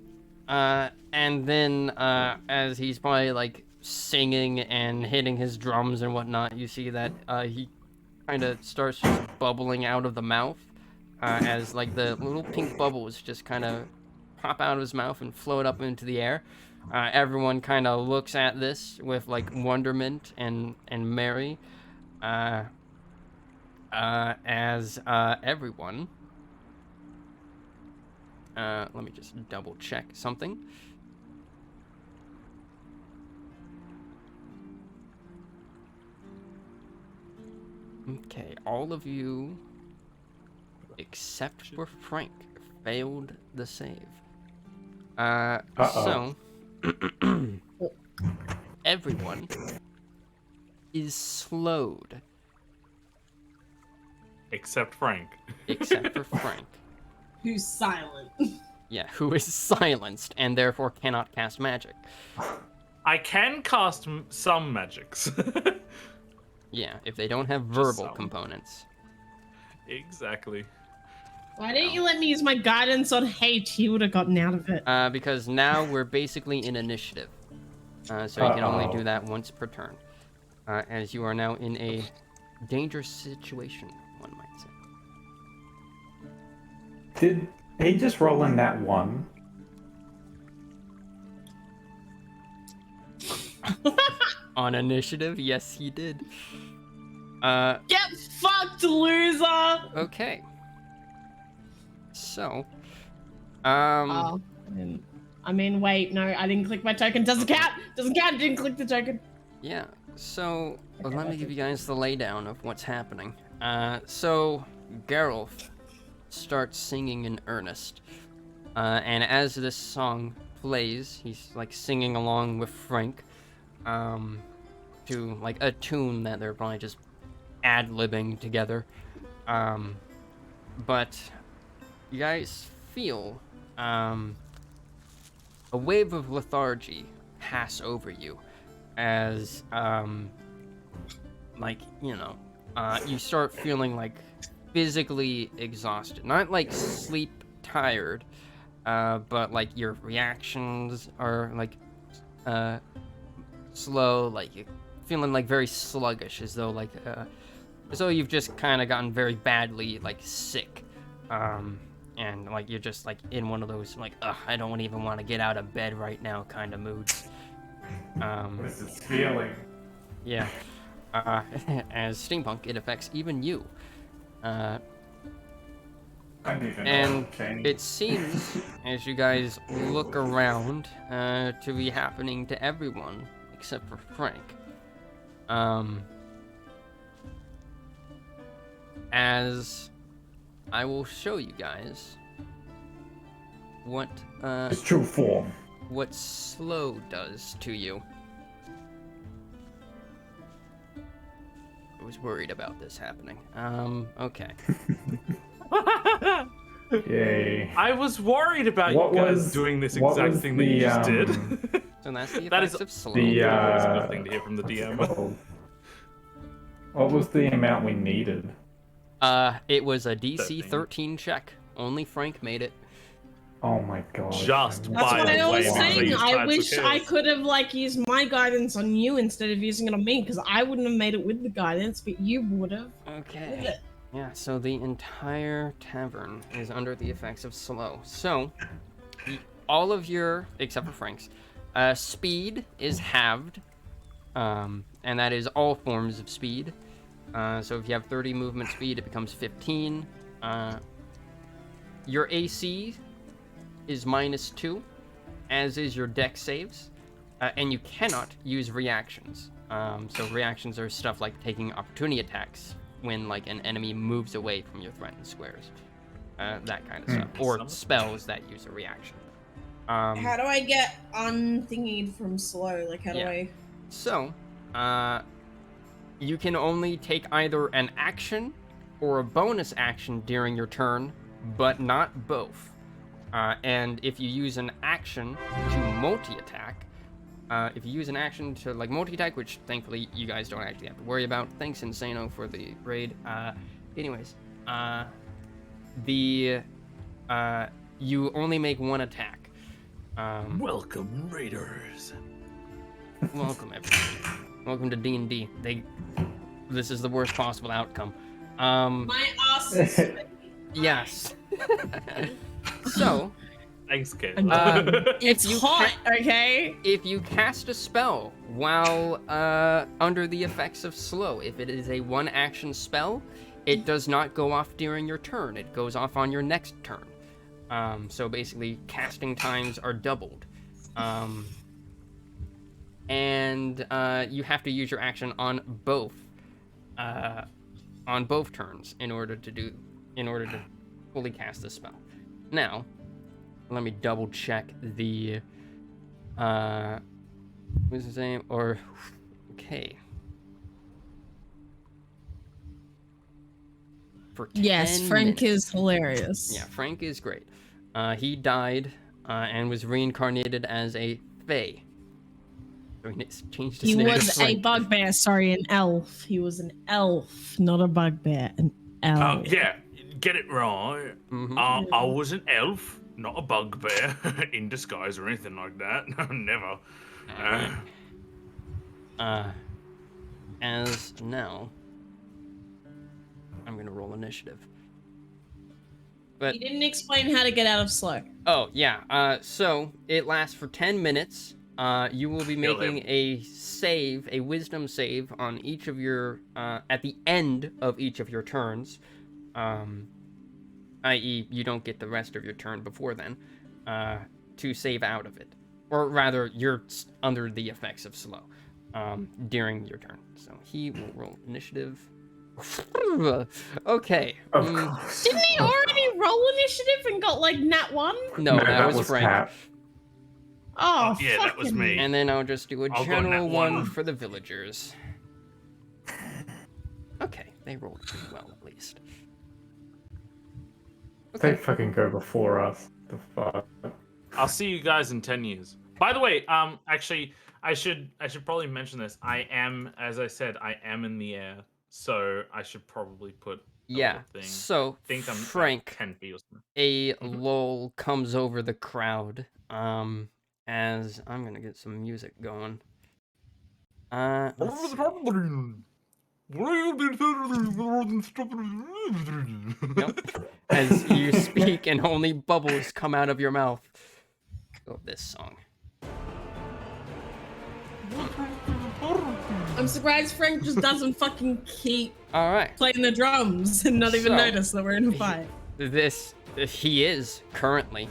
and then as he's probably like singing and hitting his drums and whatnot, you see that he kind of starts just bubbling out of the mouth, as like the little pink bubbles just kind of pop out of his mouth and float up into the air. Everyone kind of looks at this with like wonderment and merry, as everyone. Let me just double check something. Okay, all of you, except for Frank, failed the save. So everyone is slowed, Except Frank. except for Frank. Who's silent? Yeah, who is silenced and therefore cannot cast magic. I can cast some magics. Yeah, if they don't have verbal some. components. Exactly. Why didn't you let me use my guidance on H? He would have gotten out of it. Because now we're basically in initiative. So you can only do that once per turn. As you are now in a dangerous situation, one might say. Did he just roll in that one? On initiative, yes, he did. Get fucked, loser! Okay. So, Oh, I mean, wait, no, I didn't click my token. Doesn't count. Doesn't count. Didn't click the token. yeah. So, let me give you guys the laydown of what's happening. So, Geralt starts singing in earnest. And as this song plays, he's like singing along with Frank to like a tune that they're probably just ad-libbing together. But you guys feel a wave of lethargy pass over you as like, you start feeling like physically exhausted. Not like sleep tired, but like your reactions are like slow, like you're feeling like very sluggish, as though you've just kind of gotten very badly like sick. And like you're just like in one of those like, ugh, I don't even want to get out of bed right now kind of moods. What is this feeling? Yeah. As steampunk, it affects even you. I don't even know And what changed. it seems, as you guys look around, to be happening to everyone except for Frank. As I will show you guys what It's true form. what slow does to you. I was worried about this happening. Okay. Yay. I was worried about What you guys was- doing this what exact was thing that you the, just did. So that's the That effects is of slow. The always a good thing to hear from the what's it DM. called? What was the amount we needed? It was a DC 13. 13 check. Only Frank made it. Oh my god. Just That's By what the I way, was saying. these I types of wish I kills. could have like used my guidance on you instead of using it on me, because I wouldn't have made it with the guidance, but you would have. Okay. Yeah, so the entire tavern is under the effects of slow. So, all of your, except for Frank's, speed is halved. And that is all forms of speed. So if you have 30 movement speed, it becomes 15. Your AC is -2, as is your dex saves. And you cannot use reactions. So reactions are stuff like taking opportunity attacks when like an enemy moves away from your threatened squares. That kind of stuff. Or spells that use a reaction. How do I get unthingied from slow? Like, how do Yeah. I? So, you can only take either an action or a bonus action during your turn, but not both. And if you use an action to multi-attack, if you use an action to like multi-attack, which thankfully you guys don't actually have to worry about. Thanks, Insano, for the raid. Anyways, you only make one attack. Welcome, Raiders. Welcome, everybody. Welcome to D&D. This is the worst possible outcome. My ass is sweaty. Yes. So, Thanks, kid. It's you hot, okay? if you cast a spell while under the effects of slow, if it is a one-action spell, it does not go off during your turn. It goes off on your next turn. So basically, casting times are doubled. And you have to use your action on both turns in order to fully cast the spell. Now, let me double check the what's his name? Or okay. For 10 Yes, Frank minutes. is hilarious. Yeah, Frank is great. He died and was reincarnated as a fae. So he changed his He name to was a Frank. bugbear, sorry, an elf. He was an elf, not a bugbear, an elf. Yeah, get it right. Mhm. I was an elf, not a bugbear in disguise or anything like that. Never. As now, I'm gonna roll initiative. But He didn't explain how to get out of slow. oh yeah, so it lasts for 10 minutes. You will be Kill making him. a wisdom save on each of your at the end of each of your turns. I.e., you don't get the rest of your turn before then to save out of it, or rather, you're under the effects of slow. during your turn. So he will roll initiative. Okay. Of course. Didn't he already roll initiative and got like nat 1? No, No, that was Frank. Cap. Oh, Yeah, that was fucking- me. And then I'll just do a I'll go general nat one one. for the villagers. Okay, they rolled pretty well at least. They fucking go before us. The fuck. I'll see you guys in 10 years. By the way, actually, I should probably mention this. I am, as I said, I am in the air, so I should probably put a Yeah. little thing. So I think I'm at Frank, 10 feet or something. a lull comes over the crowd. As I'm gonna get some music going. Let's see. Nope. As you speak and only bubbles come out of your mouth. Go with this song. I'm surprised Frank just doesn't fucking keep All right. playing the drums and not even So- notice that we're in a fight. He is currently,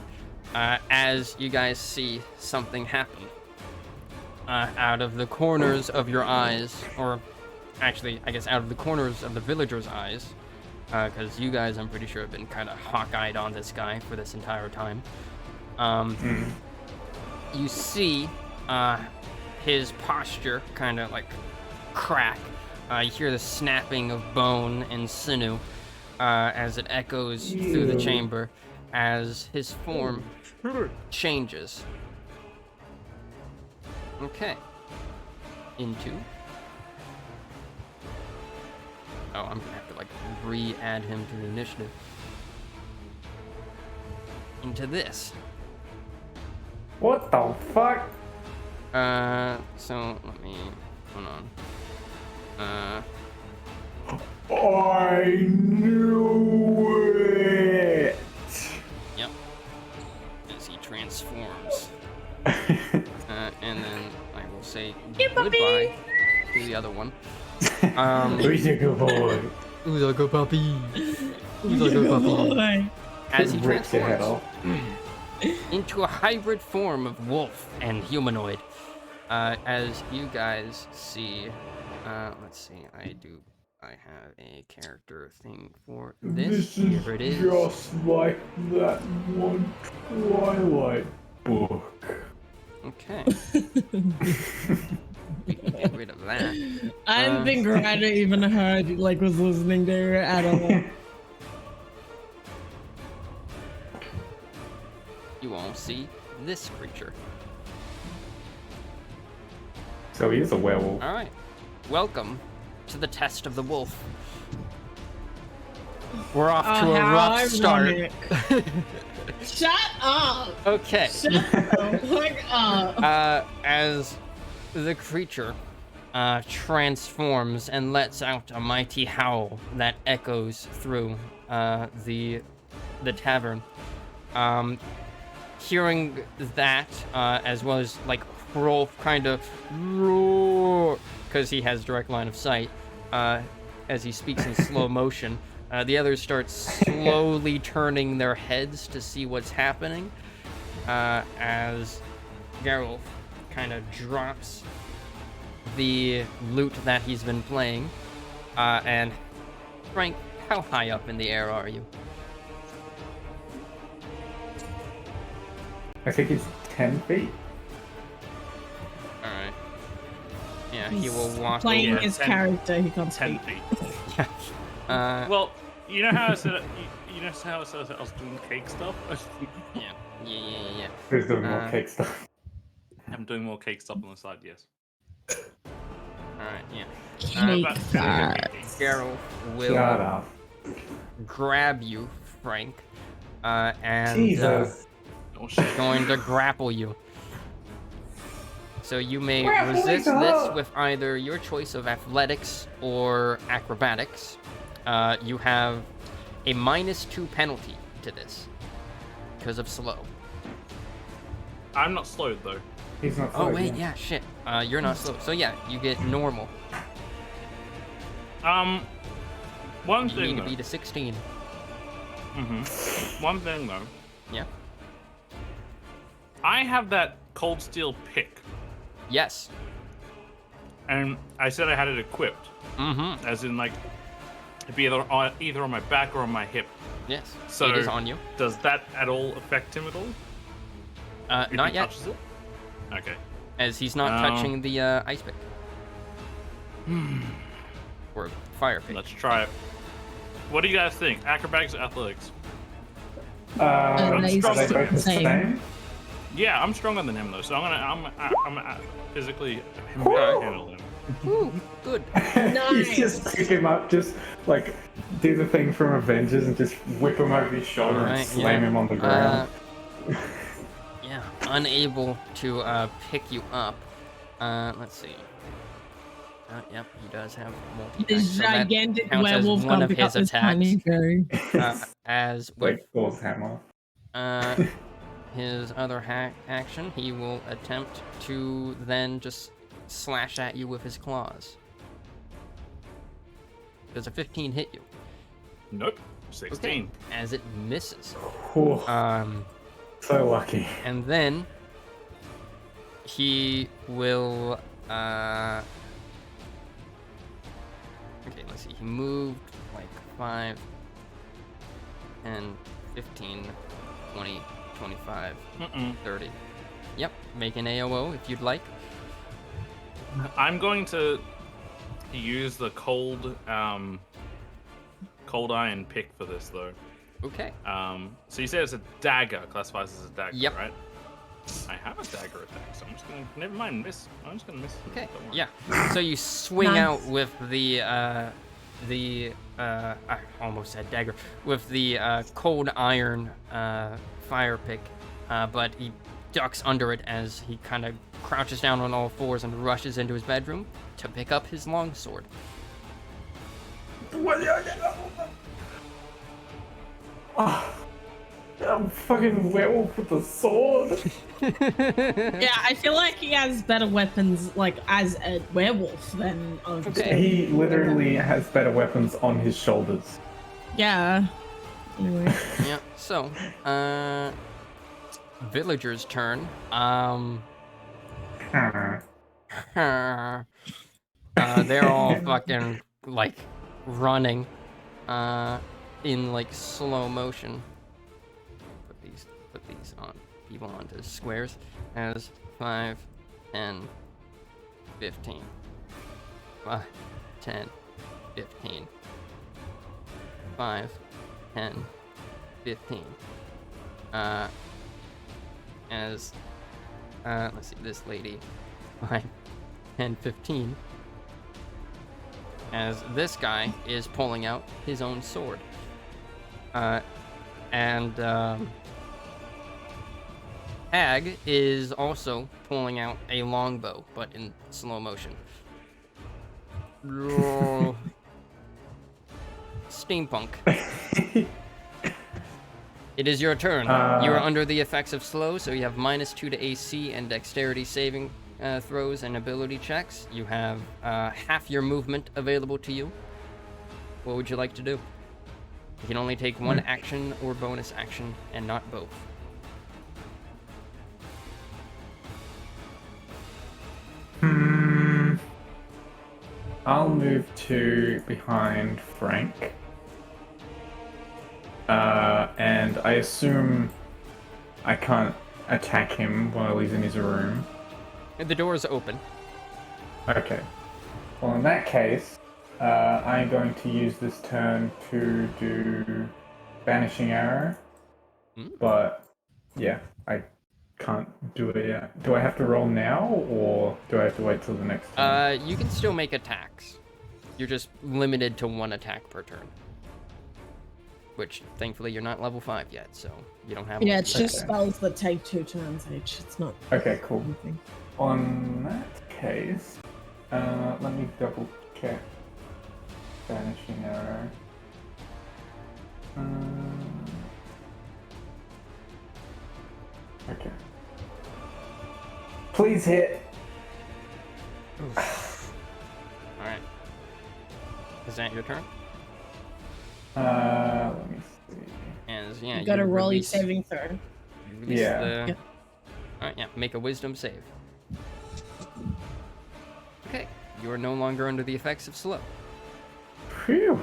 as you guys see something happen out of the corners of your eyes, or actually, I guess out of the corners of the villagers' eyes, because you guys, I'm pretty sure, have been kind of hawk-eyed on this guy for this entire time. You see his posture kind of like crack. You hear the snapping of bone and sinew as it echoes through the chamber as his form changes. Okay. Into. Oh, I'm gonna have to like re-add him to the initiative. Into this. What the fuck? So let me hold on. I knew it. Yep. As he transforms. And then I will say goodbye to the other one. Who's a good boy? Who's a good puppy? Who's a good puppy? As he Rips your head transforms off. into a hybrid form of wolf and humanoid. As you guys see, let's see, I have a character thing for this. Here it is. Just like that one Twilight book. Okay. We can get rid of that. I didn't think Ryder even heard, like, was listening to her at all. You all see this creature. So he is a werewolf. All right. Welcome to the test of the wolf. We're off to a rough start. Shut up! Okay. Shut the fuck up! As the creature transforms and lets out a mighty howl that echoes through the tavern. Hearing that, as well as like Rolf kind of roar, because he has direct line of sight, as he speaks in slow motion. The others start slowly turning their heads to see what's happening, as Geralt kind of drops the lute that he's been playing. And Frank, how high up in the air are you? I think he's 10 feet. Alright. Yeah, he will walk Playing over. his 10 character, he can't 10 speak. feet. Well, Well, you know how I said you know how I said I was doing cake stuff? yeah. Who's doing more cake stuff? I'm doing more cake stuff on the side, yes. Alright, yeah. Cake But- farts. Geralt Shut will up. grab you, Frank, and Jesus. Oh, shit. going to grapple you. So you may Grapple resist me this up. with either your choice of athletics or acrobatics. You have a -2 penalty to this because of slow. I'm not slowed though. He's not Oh slow wait, yet. yeah, shit. You're not slow. So yeah, you get normal. One You need thing to though. beat a 16. One thing though. Yeah. I have that cold steel pick. Yes. And I said I had it equipped. Mm-hmm. As in, like, it'd be either on my back or on my hip. Yes. So it is on you. Does that at all affect him at all? If Not he yet, touches it? Okay. as he's not touching the ice pick. Or fire pick. Let's try it. What do you guys think? Acrobatics or athletics? Are they they both the same. same? Yeah, I'm stronger than him though, so I'm physically handle him. Ooh, good. You just pick him up, just like do the thing from Avengers and just whip him over his shoulder and Right, slam yeah. him on the ground. Yeah, unable to pick you up. Let's see. Yep, he does have multi. This So that gigantic counts as werewolf one can't of pick up his this tiny attacks. fairy. As with Like Thor's hammer. his other action, he will attempt to then just slash at you with his claws. Does a 15 hit you? Nope. 16. Okay, as it misses. Whew, Um, so lucky. and then he will. Okay, let's see. He moved like 5, 10, 15, 20, 25, 30. Yep, make an AOO if you'd like. I'm going to use the cold iron pick for this though. Okay. So you said it's a dagger, classifies as a dagger, Yep. right? I have a dagger attack, so I'm just gonna never mind miss. I'm just gonna miss. Okay. Don't worry. Yeah. So you swing Nice. out with the I almost said dagger, with the cold iron fire pick, but he ducks under it as he kind of crouches down on all fours and rushes into his bedroom to pick up his longsword. I'm fucking werewolf with a sword. Yeah, I feel like he has better weapons, like as a werewolf than Okay. He literally has better weapons on his shoulders. Yeah. Anyway. Yeah. So, villager's turn. They're all fucking like running in like slow motion. Put these on people onto squares as 5, 10, 15. 5, 10, 15. 5, 10, 15. As let's see, this lady 5, 10, 15. As this guy is pulling out his own sword. Hag is also pulling out a longbow, but in slow motion. Steampunk. It is your turn. You are under the effects of slow, so you have -2 to AC and dexterity saving throws and ability checks. You have half your movement available to you. What would you like to do? You can only take one action or bonus action, and not both. I'll move to behind Frank. And I assume I can't attack him while he's in his room. The door is open. Okay. Well, in that case, I'm going to use this turn to do Banishing Arrow. But, yeah, I can't do it yet. Do I have to roll now, or do I have to wait till the next turn? You can still make attacks. You're just limited to one attack per turn. Which, thankfully, you're not level 5 yet, so you don't have. Yeah, it's just Okay. spells that take 2 turns each. It's not Okay, cool. anything. On that case, let me double check Banishing Arrow. Okay. Please hit. Alright. Is that your turn? Let me see. And yeah, You gotta roll your release- saving throw. you release Yeah. the- Yep. Alright, yeah, make a wisdom save. Okay, You are no longer under the effects of slow. Phew.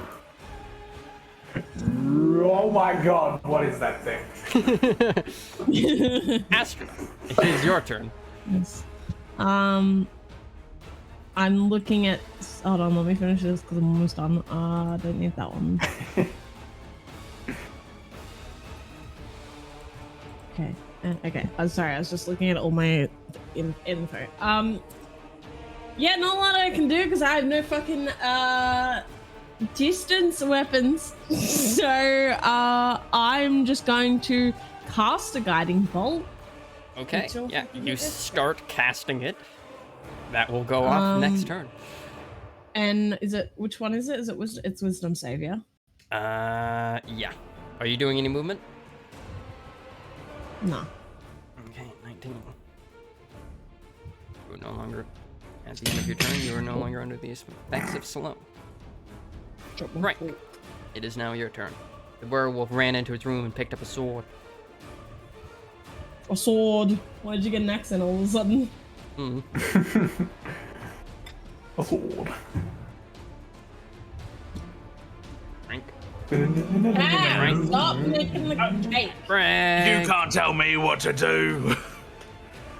Oh my god, what is that thing? Astra, it is your turn. Yes. I'm looking at. Hold on, let me finish this because I'm almost done. I don't need that one. Okay. Okay. I'm sorry. I was just looking at all my info. Yeah, not a lot I can do because I have no fucking distance weapons. So I'm just going to cast a guiding bolt. Okay, Until yeah, fucking you get this start casting it. That will go off next turn. And is it, which one is it? Is it it's wisdom save, yeah? Yeah. Are you doing any movement? No. Okay, 19. You are no longer, at the end of your turn, you are no longer under the effects of slow. Right. It is now your turn. The werewolf ran into its room and picked up a sword. A sword. Why did you get an accent all of a sudden? A sword. Frank. Ah, stop making the cake. Frank. You can't tell me what to do.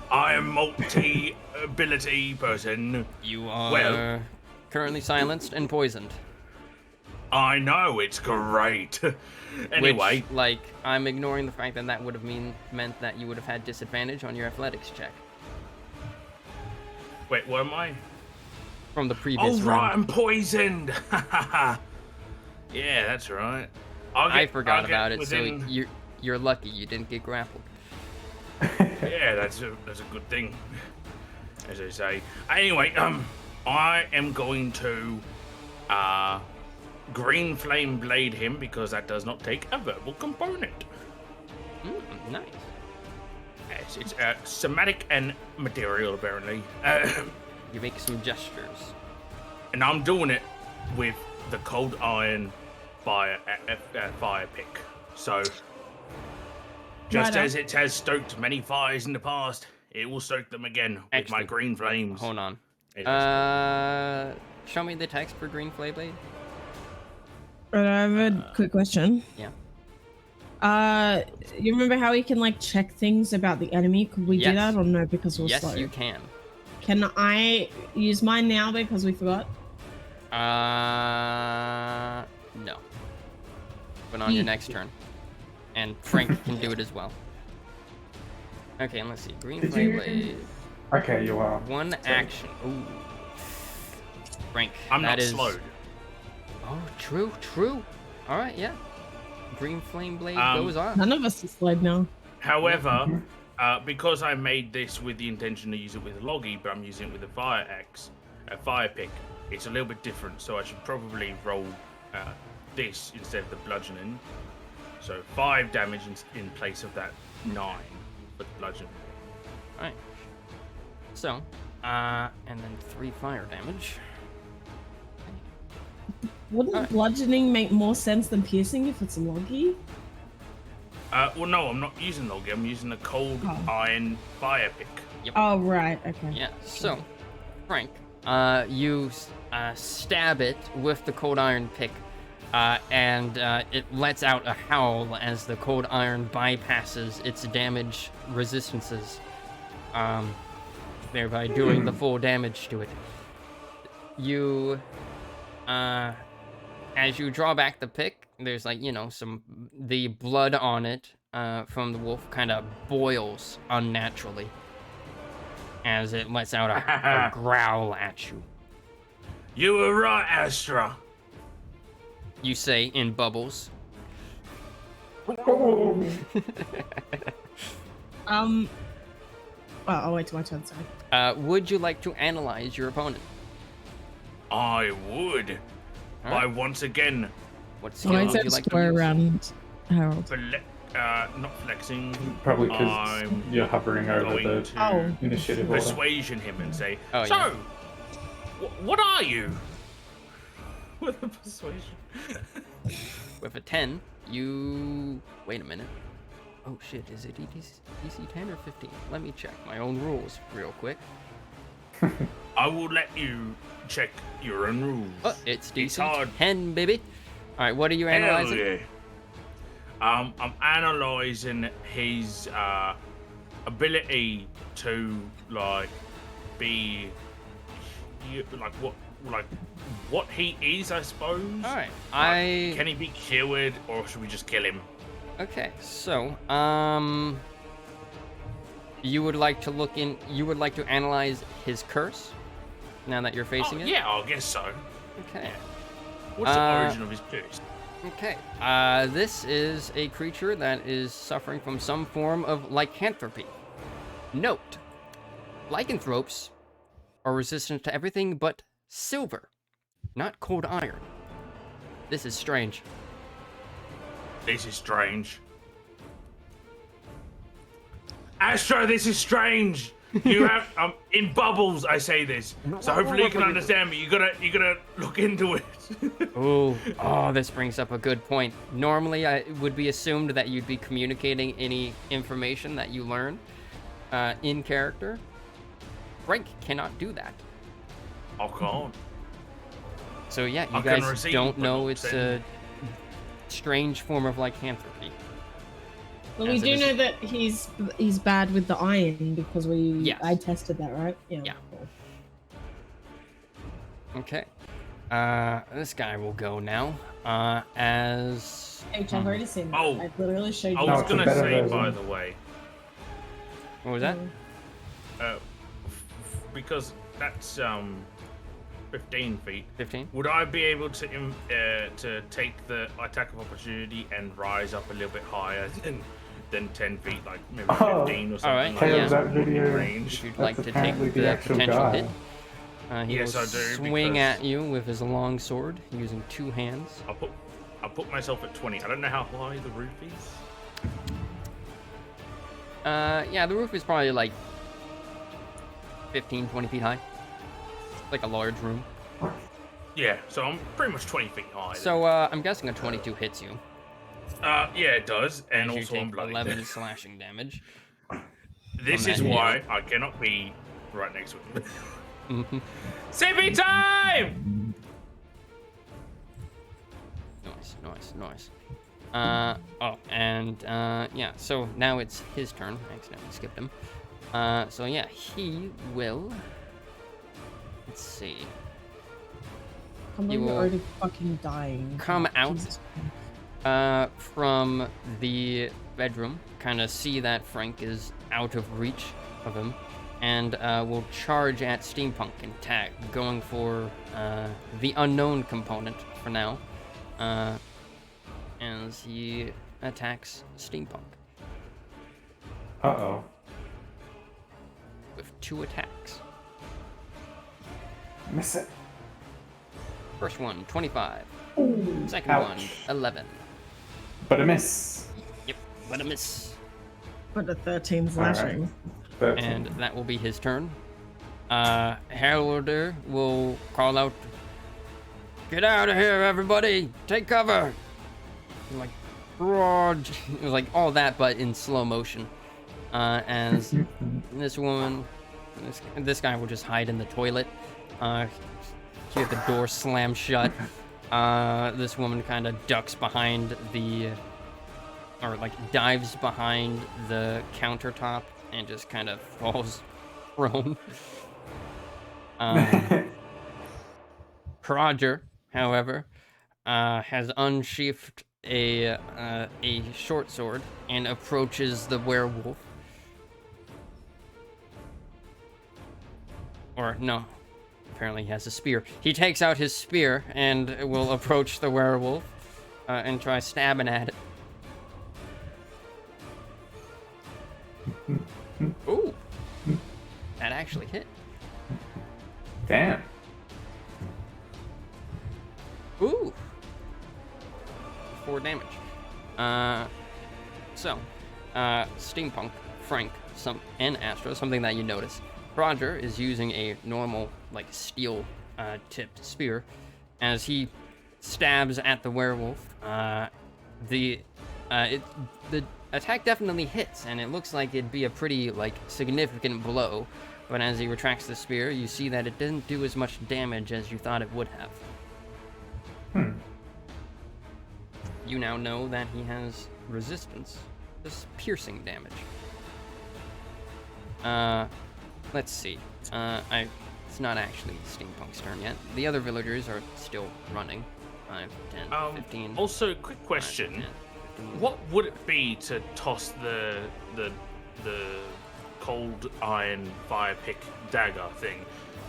I am multi-ability person. You are Well- currently silenced and poisoned. I know, it's great. Anyway, Which, like, I'm ignoring the fact that that would have meant that you would have had disadvantage on your athletics check wait, what am I? from the previous Oh, right, round. I'm poisoned. Yeah, that's right. I forgot I'll get about it, within- so you're lucky you didn't get grappled. Yeah, that's a good thing, as they say. Anyway, I am going to green flame blade him because that does not take a verbal component. Nice. Yes, it's somatic and material apparently. You make some gestures. And I'm doing it with the cold iron fire pick. So, just Right on. as it has stoked many fires in the past, it will stoke them again with my Actually, green flames. Hold on. Yes. Show me the text for green flame blade. But I have a quick question. Yeah. You remember how we can like check things about the enemy? Could we do Yes. that or no? Because we're Yes, slow. you can. Can I use mine now because we forgot? No. But on your next turn. And Frank can do it as well. Okay, and let's see. Green Did flame you- blade. Okay, you are. One action. Ooh. Frank, I'm that not is... slowed. Oh, true. All right, yeah. Green flame blade goes on. None of us is slowed now. However, because I made this with the intention to use it with a loggy, but I'm using it with a fire axe, a fire pick, it's a little bit different. So I should probably roll this instead of the bludgeoning. So 5 damage in place of that 9 for the bludgeoning. Alright. So, and then 3 fire damage. Wouldn't Alright. bludgeoning make more sense than piercing if it's a loggy? Well, no, I'm not using loggy. I'm using the cold iron fire pick. Oh, right. Okay. Yeah, so, Frank, you stab it with the cold iron pick, and it lets out a howl as the cold iron bypasses its damage resistances, thereby doing the full damage to it. You, as you draw back the pick, there's like, the blood on it from the wolf kind of boils unnaturally as it lets out a growl at you. You were right, Astra. You say in bubbles. Oh, wait, my turn. Sorry. Would you like to analyze your opponent? I would. By Alright. once again, What Oh, skill I would said you like to square use? around Harold. not flexing. Probably because I'm you're hovering over going the to Oh. initiative order. persuasion him and say, Oh, so, yeah. what are you? With a persuasion. With a 10, you... Wait a minute. Oh shit, is it DC 10 or 15? Let me check my own rules real quick. I will let you check your own rules. Oh, it's DC hard. 10, baby. All right, what are you Hell analyzing? yeah. I'm analyzing his ability to like be what he is, I suppose. All right, Can he be cured, or should we just kill him? Okay, so you would like to analyze his curse now that you're facing it? Yeah, I guess so. Okay. What's the origin of his curse? Okay. This is a creature that is suffering from some form of lycanthropy. Note, lycanthropes are resistant to everything but silver, not cold iron. This is strange. This is strange. Astro, this is strange. You have in bubbles. I say this, so hopefully you can understand me. You gotta look into it. Oh, this brings up a good point. Normally, it would be assumed that you'd be communicating any information that you learn in character. Frank cannot do that. I can't. So yeah, you I can guys receive, don't but know not it's send. a strange form of lycanthropy. Well, we As it do is- know that he's bad with the iron because Yes. I tested that, right? Yeah. Cool. Okay. This guy will go now. As I've already seen that. Oh. I literally showed you. I No, was it's a gonna better say, version. by the way, what was that? because that's 15 feet. 15. Would I be able to take the attack of opportunity and rise up a little bit higher than 10 feet, like maybe 15 Oh. or something? Alright, like yeah. Tails, that video. range. If you'd That's like to take apparently the the actual potential guy. hit, he Yes, will I do, swing because- at you with his long sword using 2 hands. I'll put myself at 20. I don't know how high the roof is. Yeah, the roof is probably like 15, 20 feet high. Like a large room. Yeah, so I'm pretty much 20 feet high. So, I'm guessing a 22 hits you. yeah, it does, and As you also I'm take bloody. 11 slashing damage. This from is that hit. why I cannot be right next to him. Mm-hmm. CP time! Nice. Yeah, so now it's his turn. I accidentally skipped him. So yeah, he will... Let's see. I'm You will already fucking dying. come out. Jesus. From the bedroom, kind of see that Frank is out of reach of him, and will charge at Steampunk and tag, going for the unknown component for now, as he attacks Steampunk Uh-oh. with 2 attacks. Miss it. First one, 25. Second Ouch. one, 11. But a miss. Yep, but a miss. But a 13 Alright. slashing. 13. And that will be his turn. Heralder will call out, "Get out of here, everybody! Take cover!" And like, broad, it was like all that, but in slow motion. As this woman, this guy will just hide in the toilet. Hear the door slam shut. This woman kind of ducks behind dives behind the countertop and just kind of falls prone. Roger, however, has unsheathed a short sword and approaches the werewolf. Or no, apparently he has a spear. He takes out his spear and will approach the werewolf and try stabbing at it. Ooh, that actually hit. Damn. Ooh, 4 damage. Steampunk, Frank, and Astro, something that you notice. Roger is using a normal, like, steel tipped spear. As he stabs at the werewolf, the attack definitely hits, and it looks like it'd be a pretty, like, significant blow. But as he retracts the spear, you see that it didn't do as much damage as you thought it would have. You now know that he has resistance to piercing damage. Let's see. It's not actually Steampunk's turn yet. The other villagers are still running. 5, 10, 15. Also, quick question. 5, 10, 15. What would it be to toss the cold iron fire pick dagger thing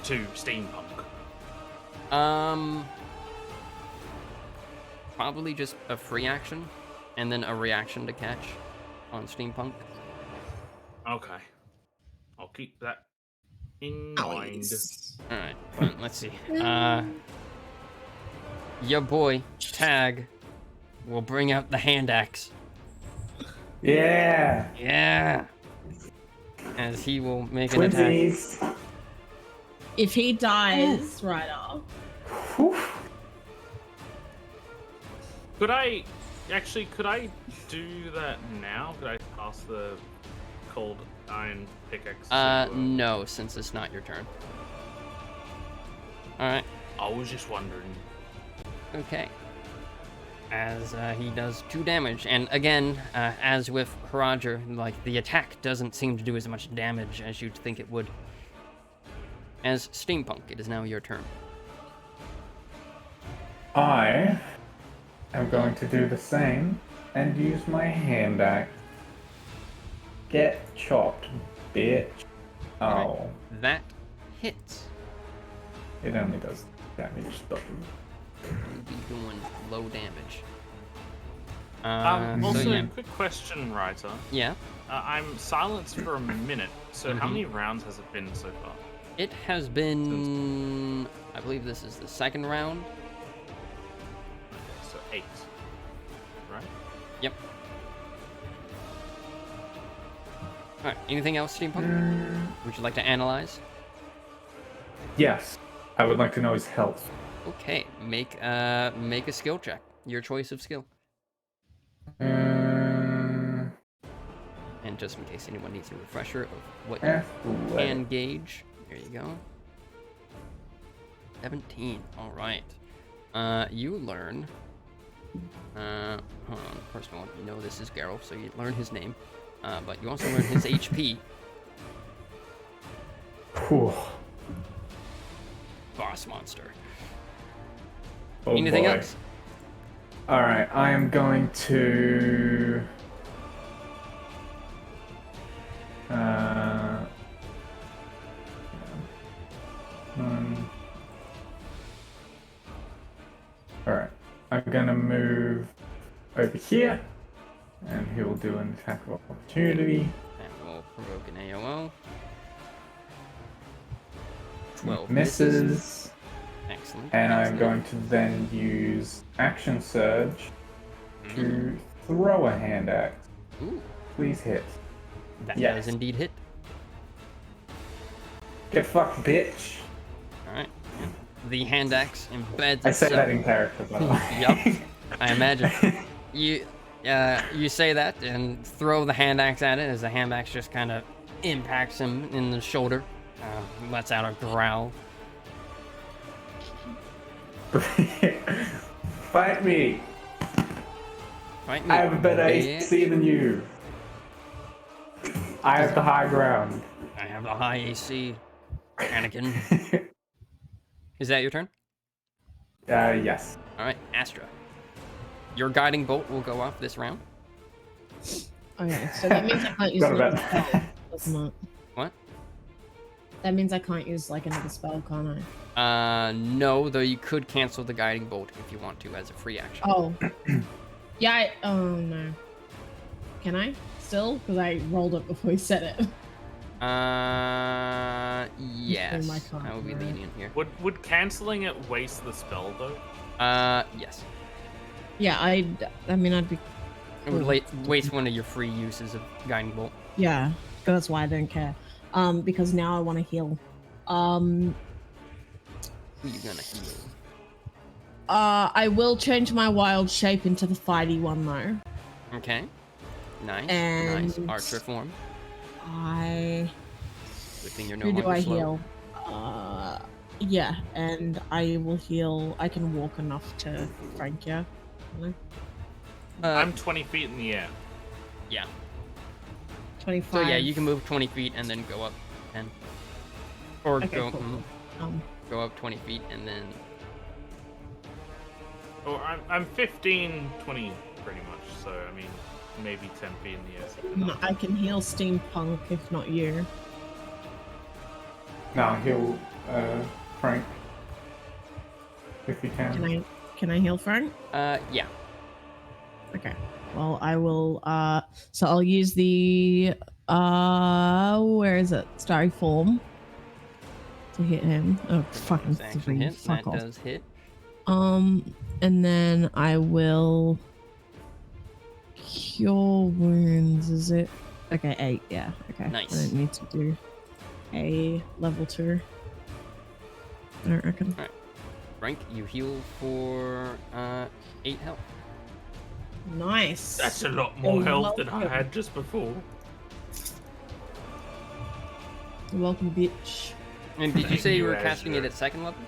to Steampunk? Probably just a free action, and then a reaction to catch on Steampunk. Okay. I'll keep that in mind. Alright, but let's see. Your boy, Tag, will bring out the hand axe. Yeah. Yeah! As he will make an attack. Twinsies. If he dies, Ryder. Whew. Could I do that now? Could I toss the cold iron pickaxe? No, since it's not your turn. Alright, I was just wondering. okay. As he does 2 damage, and again, as with Roger, like, the attack doesn't seem to do as much damage as you'd think it would. As Steampunk, it is now your turn. I am going to do the same and use my hand axe. Get chopped, bitch. Oh, Alright, that hits. it only does damage, but You'll be doing low damage. Also, so yeah. quick question, Writer. Yeah, I'm silenced for a minute, so how many rounds has it been so far? it has been, I believe this is the 2nd round. So 8, right? Yep. Alright, anything else, Steampunk? Would you like to analyze? yes, I would like to know his health. Okay, make a skill check. Your choice of skill. And just in case anyone needs a refresher of what you Athletic. can gauge, there you go. 17. All right. You learn. Hold on. First of all, you know this is Geralt, so you learn his name. But you also learn his HP. Whew. Boss monster. Oh, Anything boy. else? Alright, I am going to... Alright, I'm gonna move over here, and he will do an attack of opportunity. That will provoke an AOO. 12 Misses. Excellent. And I'm excellent. going to then use Action Surge to throw a hand axe. Ooh, Please hit. that Yes. does indeed hit. Get fucked, bitch. All right. The hand axe embeds I said itself. that in character, by the way. Yep, I imagine. You say that and throw the hand axe at it as the hand axe just kind of impacts him in the shoulder. Lets out a growl. Fight me. Fight me, I have a better bitch. AC than you. I have the high ground. I have the high AC, Anakin. Is that your turn? Yes. All right, Astra. Your guiding bolt will go off this round. Okay, so that means I can't use Got another about- spell, doesn't it? What? That means I can't use like another spell, can't I? No, though you could cancel the guiding bolt if you want to as a free action. Oh. Yeah, oh no. Can I? Still? Because I rolled it before you said it. Yes. my card, I will be right? lenient here. Would canceling it waste the spell though? Yes. Yeah, I mean, I'd be. It would waste one of your free uses of guiding bolt. Yeah, that's why I don't care. Because now I want to heal. Who you gonna heal? I will change my wild shape into the fighty one though. Okay. Nice. And- Nice. Archer form. I Good thing you're no Who do longer I slow. heal? Yeah, and I will heal. I can walk enough to Frank, yeah? No? I'm 20 feet in the air. Yeah. 25. So yeah, you can move 20 feet and then go up 10. Or Okay, go cool. go up 20 feet and then. Or I'm 15, 20 pretty much. So I mean, maybe 10 feet in the air. I can heal Steampunk if not you. Now heal Frank if you can. Can I heal Frank? Yeah. Okay. Well, I will. So I'll use the. Where is it? Starry form. To hit him. Oh, fucking Action 3. hit. Fuck That off. does hit. And then I will. Cure wounds, is it? Okay, 8. Yeah. Okay. Nice. I don't need to do a level 2. I don't reckon. Alright. Frank, you heal for 8 health. Nice. That's a lot more You're health than I welcome. had just before. You're welcome, bitch. And did you Thank say you you, were casting it Azure. at second level?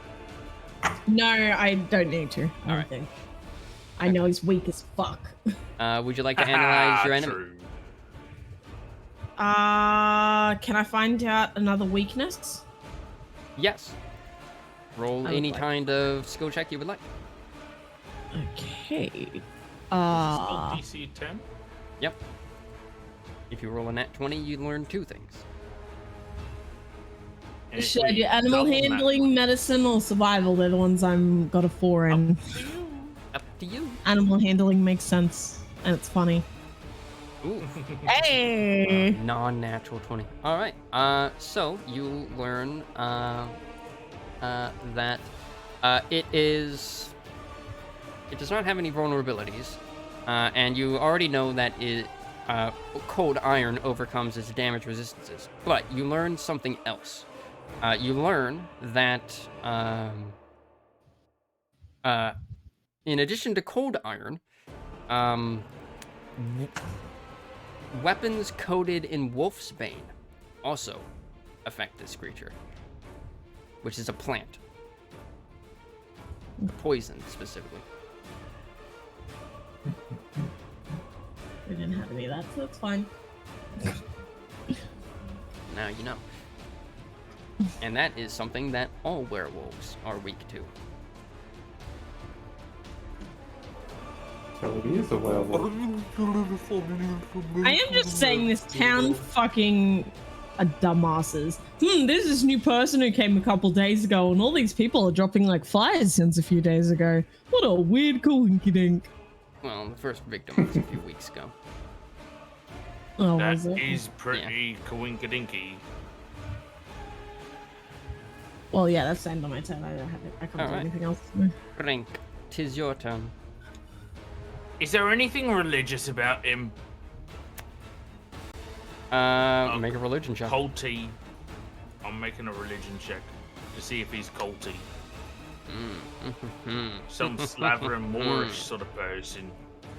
No, I don't need to. I don't Alright. think. I know he's weak as fuck. Would you like to analyze your enemy? True. Can I find out another weakness? Yes. Roll I would any like- kind of skill check you would like. Okay. Still DC 10? Yep. If you roll a nat 20, you learn 2 things. And if Should I we do animal double that handling, one- medicine, or survival? They're the ones I'm got a 4 in. Up to you. Animal handling makes sense, and it's funny. Ooh. Hey! Non-natural 20. All right. So you learn that it does not have any vulnerabilities, and you already know that cold iron overcomes its damage resistances. But you learn something else. You learn that in addition to cold iron, weapons coated in wolfsbane also affect this creature, which is a plant. Poison, specifically. We didn't have any of that, so that's fine. Now you know. And that is something that all werewolves are weak to. So he is a werewolf. I am just saying this town fucking are dumbasses. There's this new person who came a couple days ago, and all these people are dropping like flies since a few days ago. What a weird coinkydink. Well, the first victim was a few weeks ago. Oh, That was it? is pretty coinkydinky. Well, yeah, that's the end of my turn. I can't do Alright. anything else. Frank, 'tis your turn. Is there anything religious about him? Make a religion check. Culty. I'm making a religion check to see if he's culty. Some slavering Moorish sort of person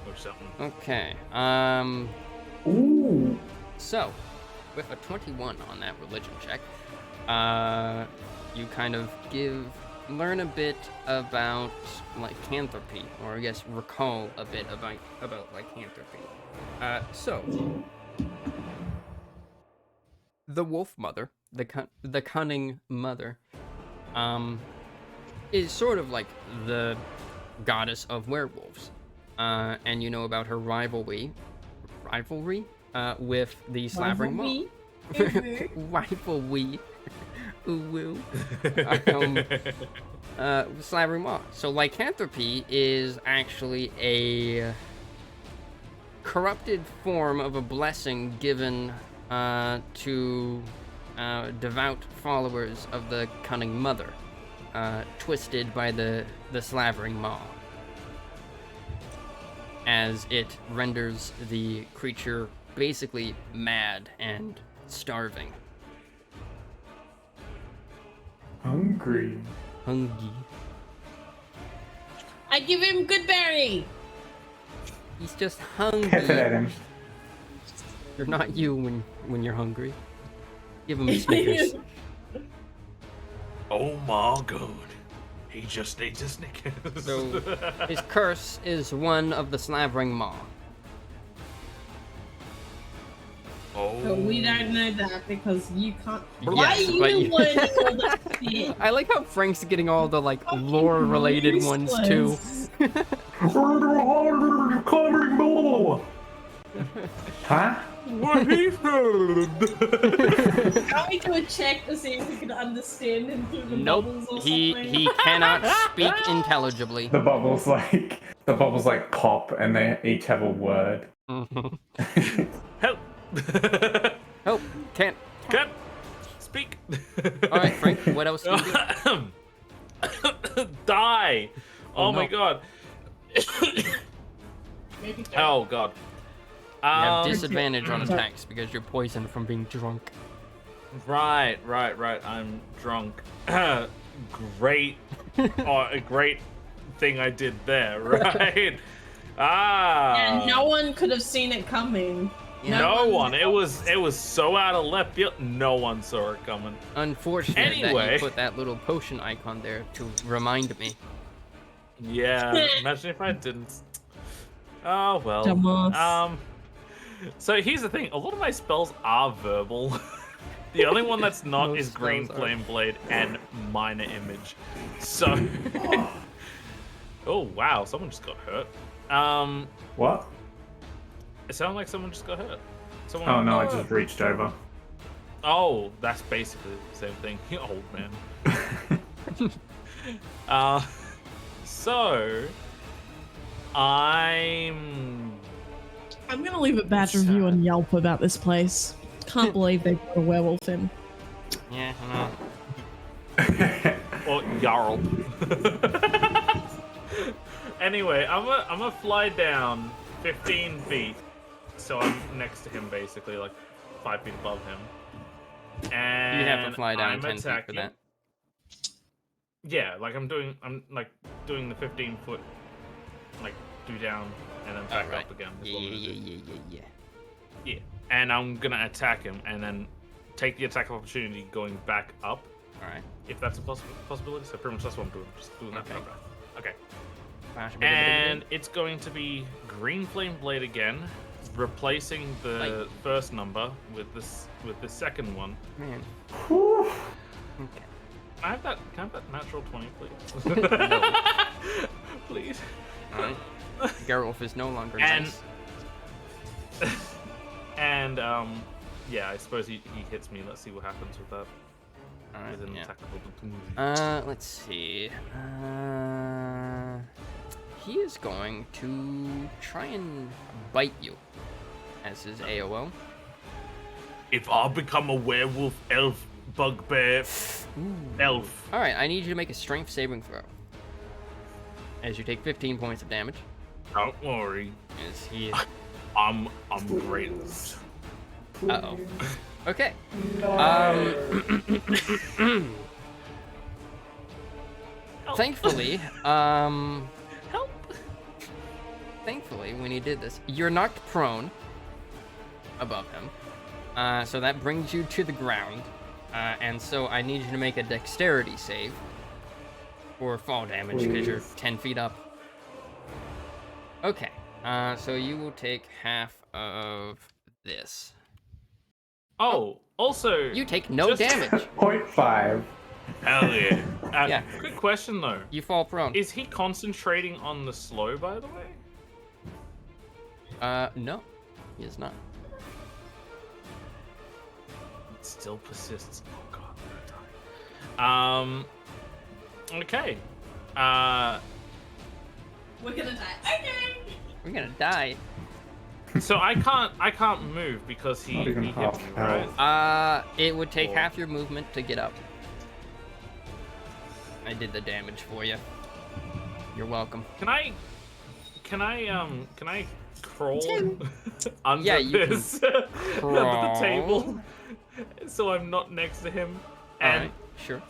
or something. Okay. Ooh. So, with a 21 on that religion check, you kind of learn a bit about lycanthropy, or I guess recall a bit about lycanthropy. So, the wolf mother, the cunning mother, is sort of like the goddess of werewolves, and you know about her rivalry with the slavering mob. Rivalry. Ooh, slavering mob. So lycanthropy is actually a corrupted form of a blessing given to devout followers of the cunning mother, twisted by the slavering maw, as it renders the creature basically mad and starving. Hungry. Hungry. I give him good berry. He's just Pet it hungry. at him. You're not you when you're hungry. Give him a Snickers. Oh my god. He just needs a Snickers. So his curse is one of the slavering maw. But we don't know that because you can't. Yes, Why are you but you- learning all that shit? I like how Frank's getting all the like lore-related ones too. Huh? What he said. Can't we do a check to see if we can understand him through the Nope, bubbles or he something? cannot speak intelligibly. The bubbles like pop, and they each have a word. Help. Oh, can't. Can't speak. All right, Frank. What else can you do? Die. Oh, my no. god. Maybe Oh god. You have disadvantage on Sorry. attacks because you're poisoned from being drunk. Right. I'm drunk. Great. A great thing I did there, right? And no one could have seen it coming. No one. It was so out of left field. No one saw it coming. Unfortunate that Anyway. you put that little potion icon there to remind me. Yeah. Imagine if I didn't. Oh well. Dumbass. So here's the thing. A lot of my spells are verbal. The only one that's not Most is Green spells are. Flame Blade and Minor Image. So. Oh wow! Someone just got hurt. What? It sounded like someone just got hurt. Someone. Oh no, I just reached over. Oh, that's basically the same thing. You old man. So I'm gonna leave a bad review on Yelp about this place. Can't believe they put a werewolf in. Yeah, I know. or Jarl. Anyway, I'm gonna fly down 15 feet, so I'm next to him, basically, like 5 feet above him. And You have to fly down I'm 10 feet for attacking. that. Yeah, like I'm doing the 15 foot, like do down and then back Alright. up again. is Yeah, what I'm yeah, gonna do. yeah. Yeah, and I'm gonna attack him and then take the attack of opportunity going back up, All right. if that's a possibility. So pretty much that's what I'm doing. Just doing that. Okay. Okay. Bash, And it's going to be Green Flame Blade again, replacing the first number with the second one. man. Whew. Okay. Can I have that natural 20, please? No. Please. All right. Geralt is no longer And- nice. And yeah, I suppose he hits me. Let's see what happens with that. All right. With an Yeah. attack of opportunity. Let's see. He is going to try and bite you as his AOO. If I become a werewolf, elf, bugbear, elf. All right, I need you to make a strength saving throw. As you take 15 points of damage. Don't worry, As he. I'm great. Uh-oh. Okay. Thankfully, Help! Thankfully, when he did this, you're knocked prone above him. So that brings you to the ground. And so I need you to make a dexterity save for fall damage because you're 10 feet up. Okay. So you will take half of this. Oh, also, You take no Just- damage. 0.5. hell yeah. Yeah. Quick question though. You fall prone. Is he concentrating on the slow, by the way? No, he is not. It still persists. Oh god, I'm gonna die. Okay. We're gonna die. Okay. We're gonna die. So I can't move because he Not even hit half me, right? health. It would take Cool. half your movement to get up. I did the damage for you. You're welcome. Can I crawl under Yeah, you can this under the crawl. table so I'm not next to him? And Alright, sure.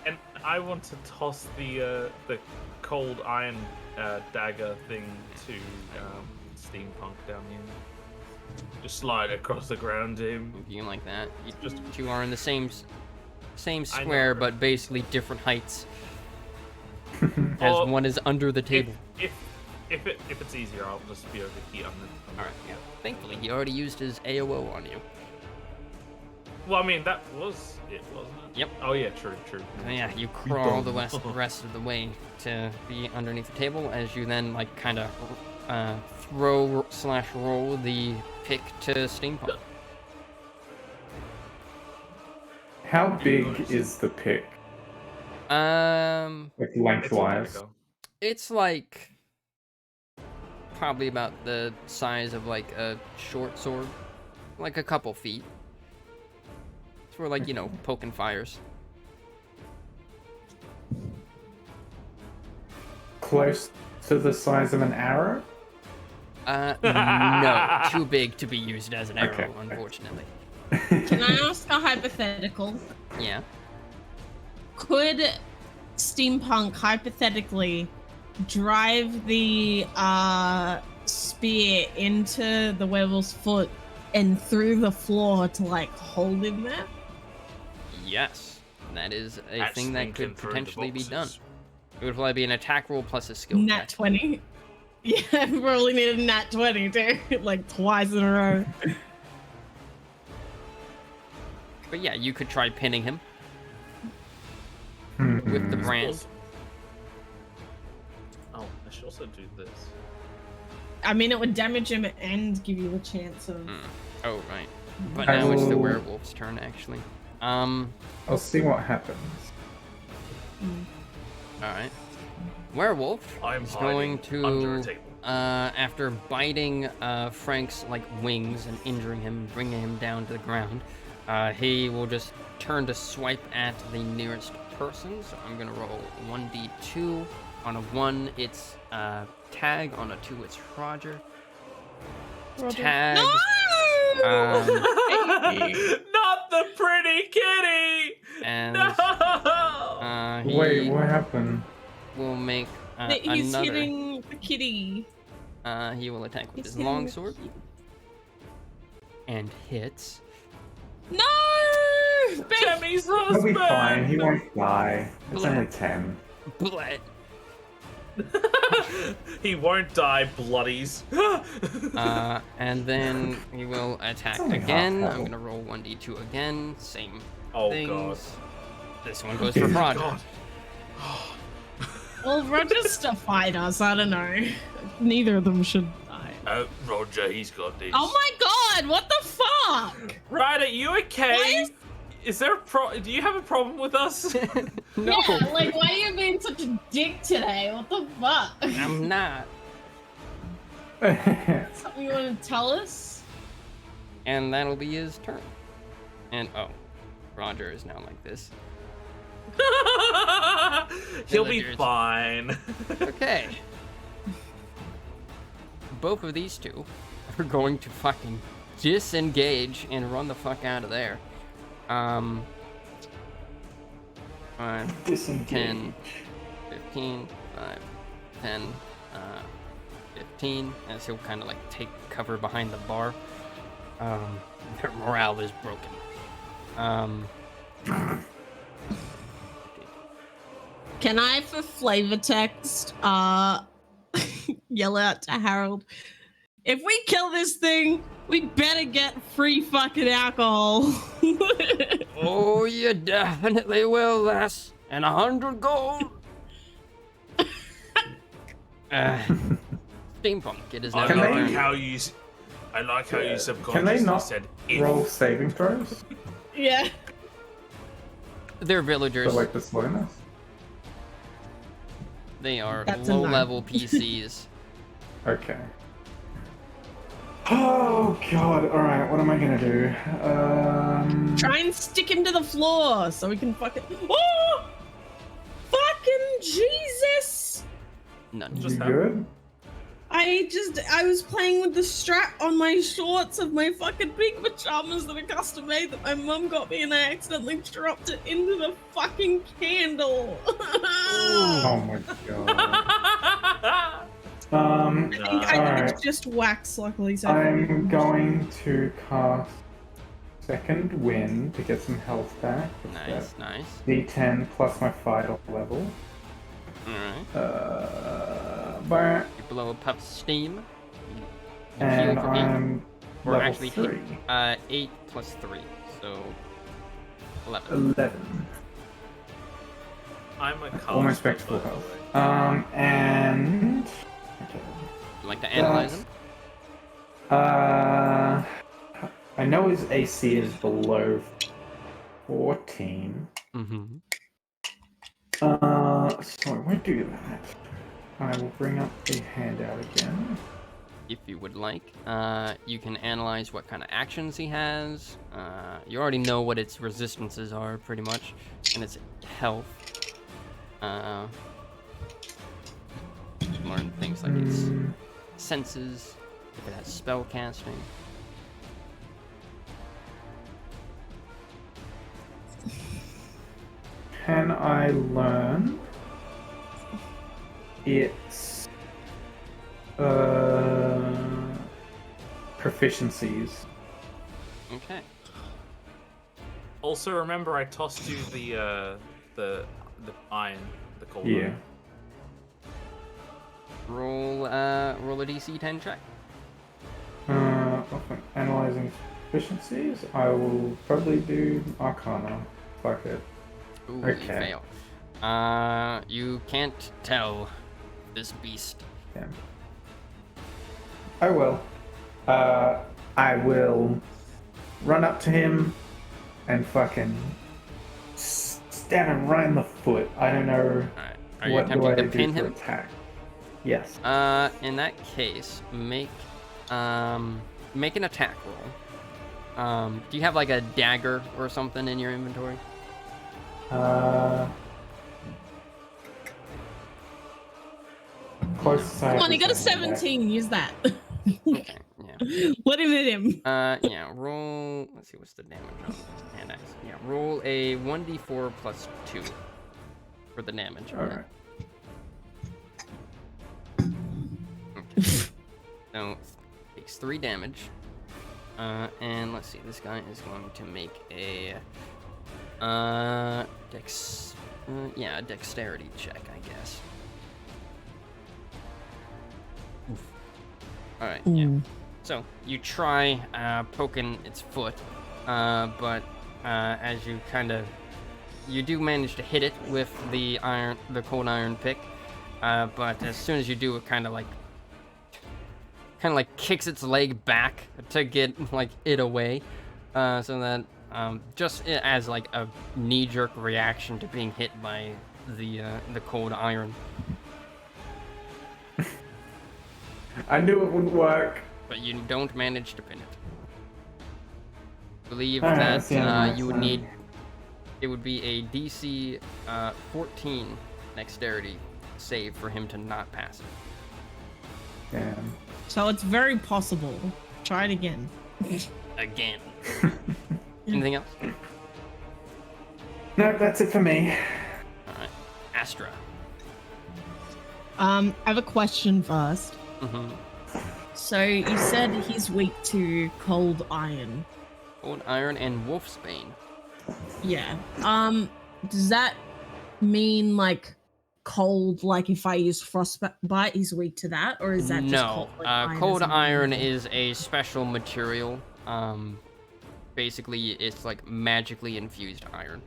and I want to toss the cold iron dagger thing to steampunk down here. Just slide across the ground, him. You like that. You Just- two are in the same I know, square, right? but basically different heights. As Or one is under the table. If it's easier, I'll just be over here. All right. Yeah. Thankfully, he already used his AOO on you. Well, I mean, that was it, wasn't it? Yep. Oh yeah, true. So yeah, you crawl the rest of the way to be underneath the table as you then like kind of throw/roll the pick to steampunk. How big is the pick? Like lengthwise? It's like probably about the size of like a short sword, like a couple feet. It's for like, you know, poking fires. Close to the size of an arrow? No, too big to be used as an arrow, Okay. unfortunately. Can I ask a hypothetical? Yeah. Could steampunk hypothetically drive the spear into the werewolf's foot and through the floor to like hold him there? Yes, that is a That's thing that thinking could through the potentially be done. boxes. It would probably be an attack roll plus a skill Nat check. 20. Yeah, I probably needed a nat 20 too, like twice in a row. But yeah, you could try pinning him with the brand. Oh, I should also do this. I mean, it would damage him and give you a chance of. Oh, right. But I now it's the will- werewolf's turn, actually. I'll see what happens. Alright. Werewolf I'm is hiding going under a to, table. after biting Frank's like wings and injuring him, bringing him down to the ground, he will just turn to swipe at the nearest person. So I'm gonna roll 1d2. On a 1, it's Tag. On a 2, it's Roger. Tag. No! Um, Not the pretty kitty! and No! he Wait, what happened? will make He's another. hitting the kitty. He will attack with He's his hitting the longsword and hits. No! Demi's He'll be fine. He husband! won't die. It's only 10. Blood. He won't die, bloodies. And then he will attack It's only half again. level. I'm gonna roll 1d2 again. Same Oh, things. God. This one goes for Roger. God. Well, Roger's to fight us. I don't know. Neither of them should die. Roger, he's got this. Oh my god! What the fuck? Ryder, you okay? Why Is there a do you have a problem with us? No, Yeah, like why are you being such a dick today? What the fuck? I'm not. Something you want to tell us? And that'll be his turn. And oh, Roger is now like this. He'll be Villagers. fine. Okay. Both of these two are going to fucking disengage and run the fuck out of there. 5, 10, Disengage. 15, 5, 10, 15, as he'll kind of like take cover behind the bar. Their morale is broken. Can I, for flavor text, yell out to Harold, if we kill this thing, we better get free fucking alcohol. Oh, you definitely will, lass. And 100 gold. Steampunk, it is now I Can your they- like turn. how you. I like how you Can subconsciously they not said if. roll saving throws? Yeah. They're For villagers. like the slowness? They are That's a no. low-level PCs. Okay. Oh god, alright, what am I gonna do? Try and stick him to the floor so we can fucking. Oh! Fucking Jesus! None. You Just that. good? I was playing with the strap on my shorts of my fucking pink pajamas that are custom made that my mum got me, and I accidentally dropped it into the fucking candle. Oh my god. I think alright. it's just wax, luckily. So I'm going to cast Second Wind to get some health back. Nice, nice. D10 plus my fighter level. Alright. But You blow a puff of steam. You and heal for 8. I'm Or level actually, 3. 8 plus 3. So 11. 11. I'm a caster, Almost back to full by the health. way. And You like to analyze him? I know his AC is below 14. Mm-hmm. So I won't do that. I will bring up the handout again. If you would like. You can analyze what kind of actions he has. You already know what its resistances are, pretty much, and its health. Learn things like its senses, if it has spell casting. Can I learn its proficiencies? Okay. Also, remember I tossed you the iron, the cold Yeah. iron. Roll a DC 10 check. Often analyzing proficiencies, I will probably do Arcana. Fuck it. Ooh, Okay. you fail. You can't tell this beast. Damn. I will. I will run up to him and fucking stab him right in the foot. I don't know Alright. Are you what do I attempting to do pin for him? attack. Yes. In that case, make an attack roll. Do you have like a dagger or something in your inventory? Close. come on, you got a 17. Use that. Okay, yeah. Let him hit him. Yeah, roll, let's see, what's the damage on hand axe? Yeah, roll a 1d4 plus 2 for the damage on Alright. it. Okay. So, takes 3 damage. And let's see, this guy is going to make a, a dexterity check, I guess. Alright, yeah. So, you try poking its foot, but as you you do manage to hit it with the cold iron pick, but as soon as you do, it kind of like kicks its leg back to get it away, so that just as like a knee-jerk reaction to being hit by the cold iron. I knew it wouldn't work. But you don't manage to pin it. Believe Alright, that that's the end of my you would turn. need. It would be a DC 14 dexterity save for him to not pass it. Damn. So it's very possible. Try it again. Again. Anything else? No, that's it for me. All right, Astra. I have a question first. Mm-hmm. So you said he's weak to cold iron. Cold iron and wolfsbane. Yeah. Does that mean like cold? Like if I use frostbite, he's weak to that, or is that just No? cold, Cold iron is a special material. Basically, it's like magically infused iron.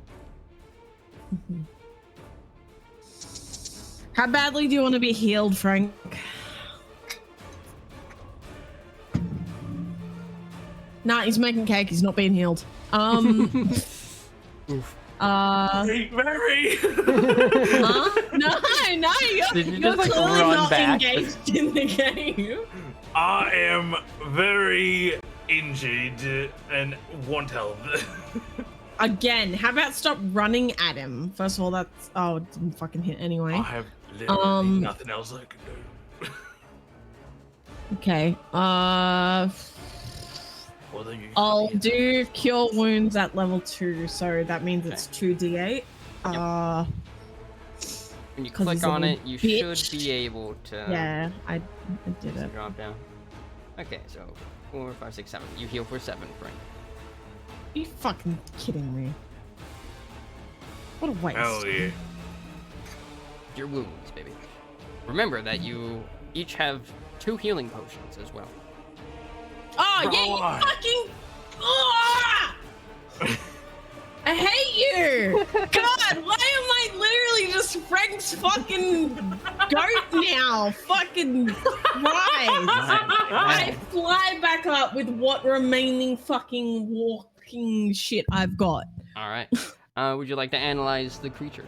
How badly do you want to be healed, Frank? Nah, he's making cake. He's not being healed. Oof. Very. No, Did you you're just, like, clearly run not back? engaged in the game. I am very injured and want help. Again, how about stop running at him? First of all, that's it didn't fucking hit anyway. I have literally nothing else I can do. Okay. Well, then you I'll do cure wounds at level 2, so that means it's 2d8. When you 'Cause click he's a on little it, you bitch. should be able to. Yeah, I did it. Drop down. Okay, so 4, 5, 6, 7. You heal for 7, friend. Are you fucking kidding me? What a waste. Hell yeah. Your wounds, baby. Remember that you each have 2 healing potions as well. Oh, yeah, Right. you fucking... Ah! I hate you! God, why am I literally just Frank's fucking goat now? Fucking right. I fly back up with what remaining fucking walking shit I've got. All right. Would you like to analyze the creature?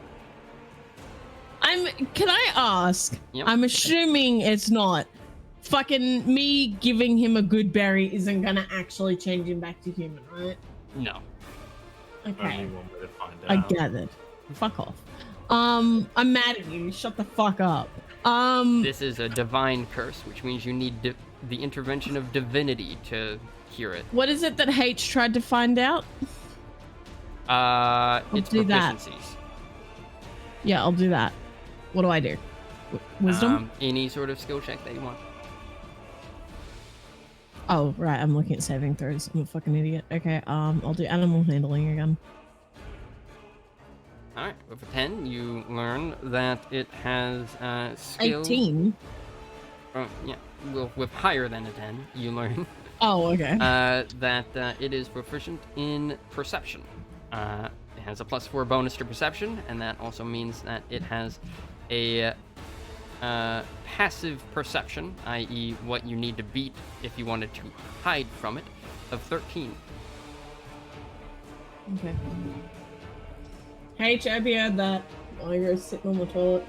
Can I ask? Yep. I'm assuming it's not. Fucking me giving him a good berry isn't gonna actually change him back to human, right? No. Okay. Only one way to find out. I gathered. Fuck off. I'm mad at you. Shut the fuck up. This is a divine curse, which means you need the intervention of divinity to cure it. What is it that H tried to find out? It's do that. proficiencies. Yeah, I'll do that. What do I do? Wisdom? Any sort of skill check that you want. Oh, right. I'm looking at saving throws. I'm a fucking idiot. Okay, I'll do animal handling again. All right. With a 10, you learn that it has skill. 18. Yeah. Well, with higher than a 10, you learn Oh, okay. that it is proficient in perception. It has a +4 bonus to perception, and that also means that it has a passive perception, i.e. what you need to beat if you wanted to hide from it, of 13. Okay. H, I heard that while you're sitting on the toilet.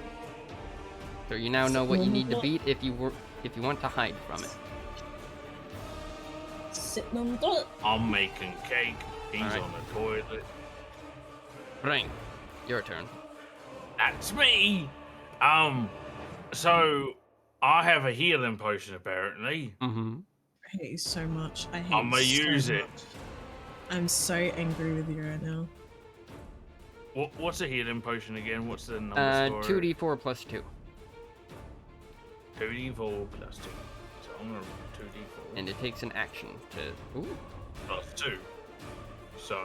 So you now know what you need to beat if you want to hide from it. Sitting on the toilet. I'm making cake. He's Alright. on the toilet. Ring. Your turn. That's me. So I have a healing potion apparently. Mm-hmm. I hate you so much. I hate I'm gonna you so use it. much. I'm so angry with you right now. What's a healing potion again? What's the number for it? 2d4 plus 2. 2d4 plus 2. So I'm gonna roll 2d4 And it takes an action to... Ooh. plus 2. So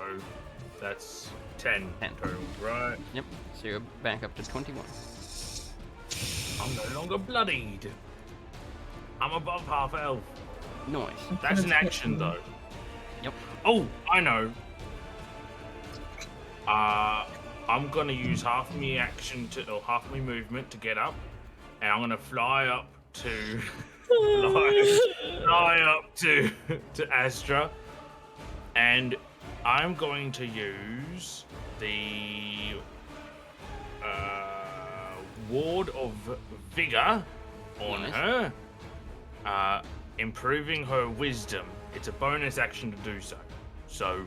that's 10 10. total, right? Yep. So you're back up to 21. I'm no longer bloodied. I'm above half elf. Noise. That's an action though. Yep. Oh, I know. I'm gonna use half my action or half my movement to get up, and I'm gonna fly up to fly up to Astra, and I'm going to use the ward of vigor on Nice. her, improving her wisdom. It's a bonus action to do so. So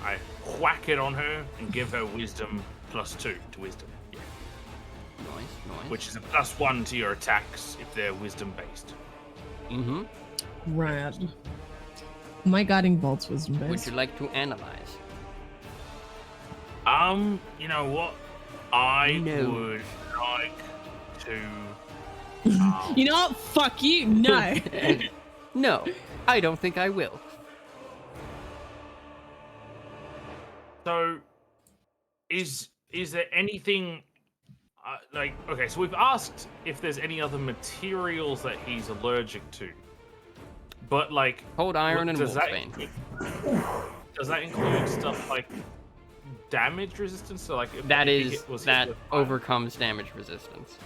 I whack it on her and give her wisdom +2 to wisdom. Yeah. Noise. Which is a +1 to your attacks if they're wisdom based. Mm-hmm. Rad. My guiding bolt's wisdom Would based. you like to analyze? You know what? I No. would like to. You know what? Fuck you. No. No, I don't think I will. So, is there anything okay? So we've asked if there's any other materials that he's allergic to, but like Cold iron and does that wolfsbane. does that include stuff like damage resistance? So like if That if he is was hit that with fire- overcomes damage resistance.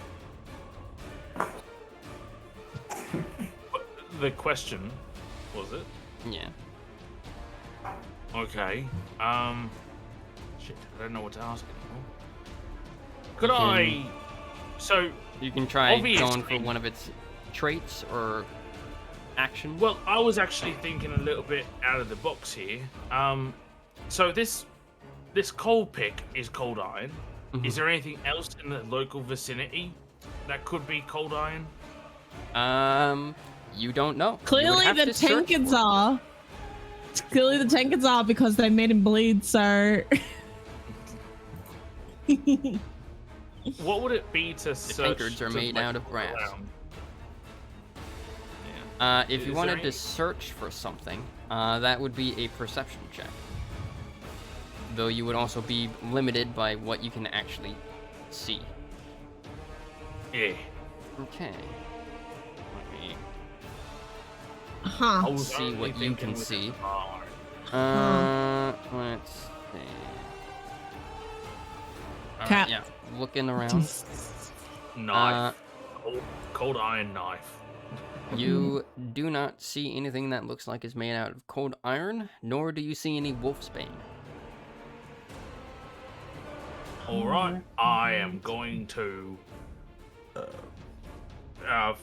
The question was it? Yeah. Okay. Shit, I don't know what to ask anymore. Could You I? So, You can try going for Obviously. one of its traits or actions. well, I was actually thinking a little bit out of the box here. So this coal pick is cold iron. Mhm. Is there anything else in the local vicinity that could be cold iron? You don't know. You would Clearly have the to search tankards for it. are. Clearly the tankards are because they made him bleed, so. What would it be to search? tankards are to, made like, out of look brass. around? If you Is wanted there to any- search for something, that would be a perception check. Though you would also be limited by what you can actually see. Yeah. Okay. Let me Huh. I was see only what you thinking can with see. this bar. Let's see. Alright, Cap. yeah. Looking around. Knife. Cold iron knife. You do not see anything that looks like it's made out of cold iron, nor do you see any wolfsbane. Alright, I am going to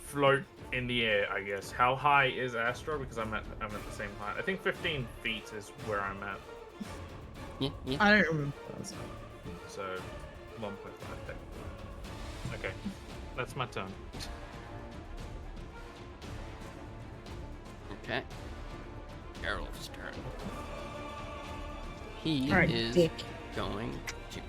float in the air, I guess. How high is Astra? Because I'm at the same height. I think 15 feet is where I'm at. Yeah, yeah. I don't remember. So 1.5 feet. Okay. That's my turn. Okay. Geralt's turn. He Alright, is dick. going to.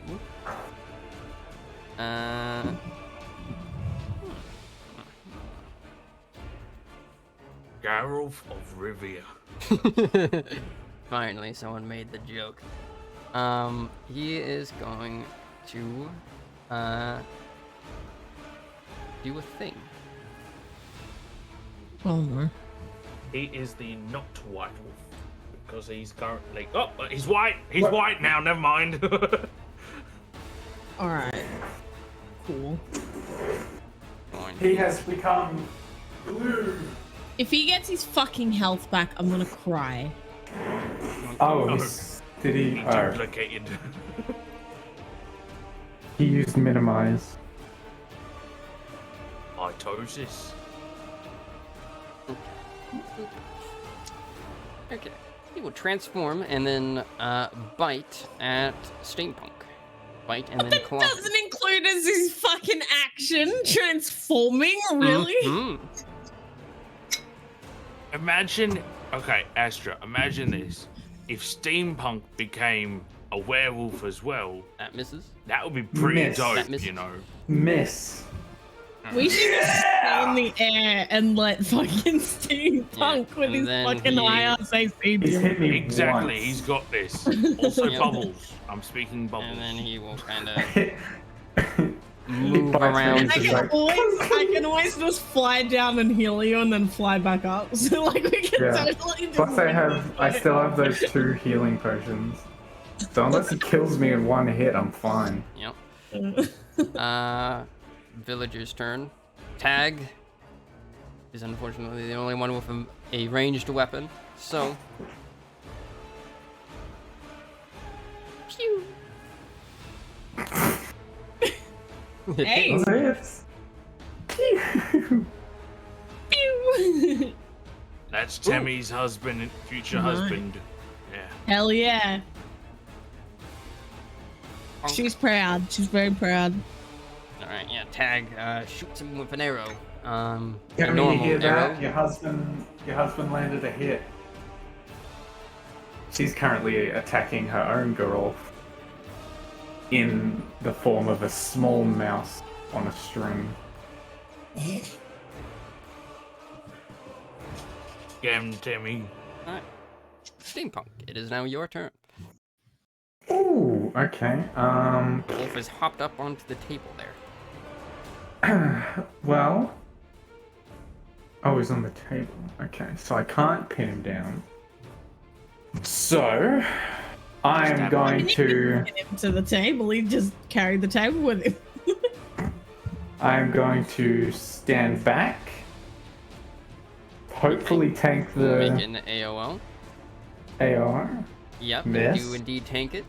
Geralt of Rivia. Finally, someone made the joke. He is going to do a thing. Oh no. He is the not white wolf because he's currently. Oh, he's white. He's What? white now. Never mind. Alright. Cool. Going He has become blue. If he gets his fucking health back, I'm gonna cry. Oh, No. did he? He Oh, duplicated. he used minimize. Mitosis. Okay. He will transform and then bite at Steampunk. Bite and then That claw. doesn't include as his fucking action transforming, really? Mhm. Imagine, okay, Astra. Imagine this: if Steampunk became a werewolf as well, That misses. that would be pretty Miss. dope, That misses. you know. Miss. We should just stay in the air and let fucking steampunk Yeah, with and his then fucking he- high ass AC. He's hit me Exactly, once. he's got this. Also, Yep. bubbles. I'm speaking bubbles. And then he will kind of He move bites me around. and I he's can like, always just fly down and heal you and then fly back up. So like we can Yeah. totally just Plus, I still have those 2 healing potions. So unless he kills me in one hit, I'm fine. Yep. Villager's turn. Tag is unfortunately the only one with a ranged weapon. So. Pew. Hey. Those hits. Pew. Pew. That's Tammy's husband, future Nice. husband. Yeah. Hell yeah. She's proud. She's very proud. All right, yeah. Tag shoots him with an arrow. A Yeah, I mean, you normal hear arrow. that? Your husband landed a hit. She's currently attacking her own girl in the form of a small mouse on a string. Get him, Tammy. All right. Steampunk. It is now your turn. Ooh, okay. The wolf has hopped up onto the table there. Well. Oh, he's on the table. Okay, so I can't pin him down. So, I'm going to. Get him to the table. He just carried the table with him. I'm going to stand back. Hopefully, tank Make the an AOL. AR. Yep, Miss. you do indeed tank it.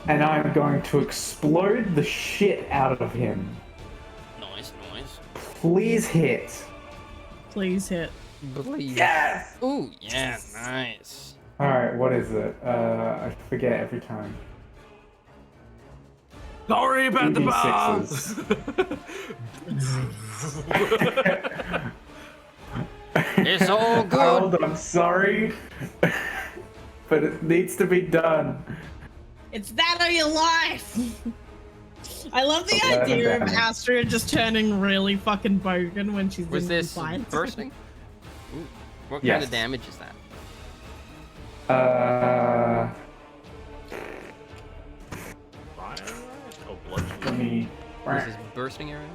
And I'm going to explode the shit out of him. Nice, nice. Please hit. Please hit. Please. Yes! Ooh, yeah, nice. Alright, what is it? I forget every time. Sorry about the bar. 2d6s. It's all good. Harold, I'm sorry. But it needs to be done. It's that or your life. I love the 11 idea of damage. Astra just turning really fucking bogan when she's Was in this compliance. bursting? Ooh, what kind Yes. of damage is that? Fire? Oh, bludgeoning. Let me. Was this bursting area?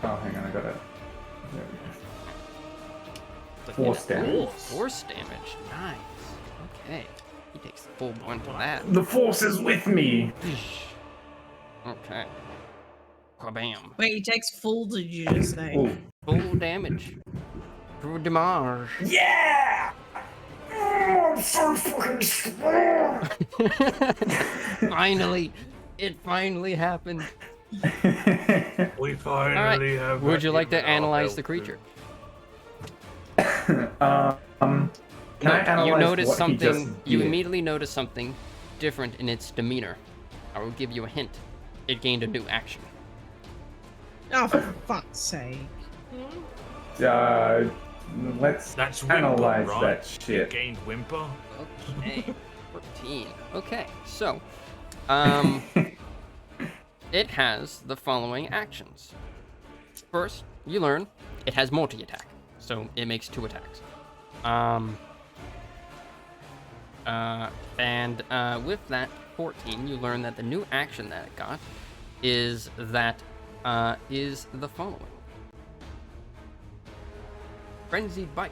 Oh, hang on, I got it. There we It's like Force damage. Force damage. Nice. Okay. He takes the full brunt of that. go. The force is with me. Okay. Kabam. Wait, he takes full, did you just say? Ooh. Full damage. Pour damage. Yeah! Oh, I'm so fucking strong! Finally. It finally happened. We All finally right. have. Would you like to given our analyze the belt creature? Can I analyze You notice what he something. just You did? immediately notice something different in its demeanor. I will give you a hint. It gained a new action. Oh, for fuck's sake. Let's That's Whimper, analyze right? that You shit. gained Whimper. Okay. 14. Okay. So, it has the following actions. First, you learn it has multi-attack, so it makes 2 attacks. With that 14, you learn that the new action that it got is the following. Frenzied Bite.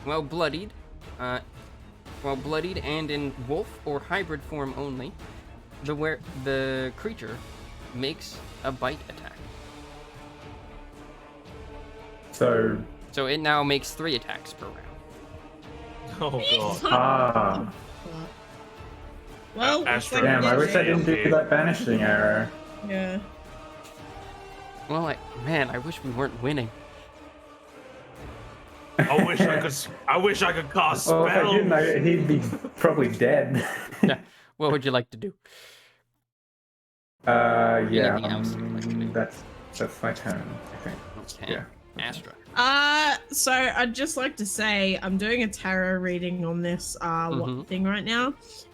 While bloodied and in wolf or hybrid form only, the creature makes a bite attack. So, So it now makes 3 attacks per round. Oh god. ah. Well, looks Astra- like Damn, I wish I didn't do Yeah. that banishing arrow. Yeah. Well, I wish we weren't winning. I wish I could cast Well, if I spells. didn't, he'd be probably dead. Yeah. What would you like to do? Yeah. Anything else you'd like to do? That's my turn, I think. Okay. Yeah. Astra. So I'd just like to say I'm doing a tarot reading on this Mhm. thing right now,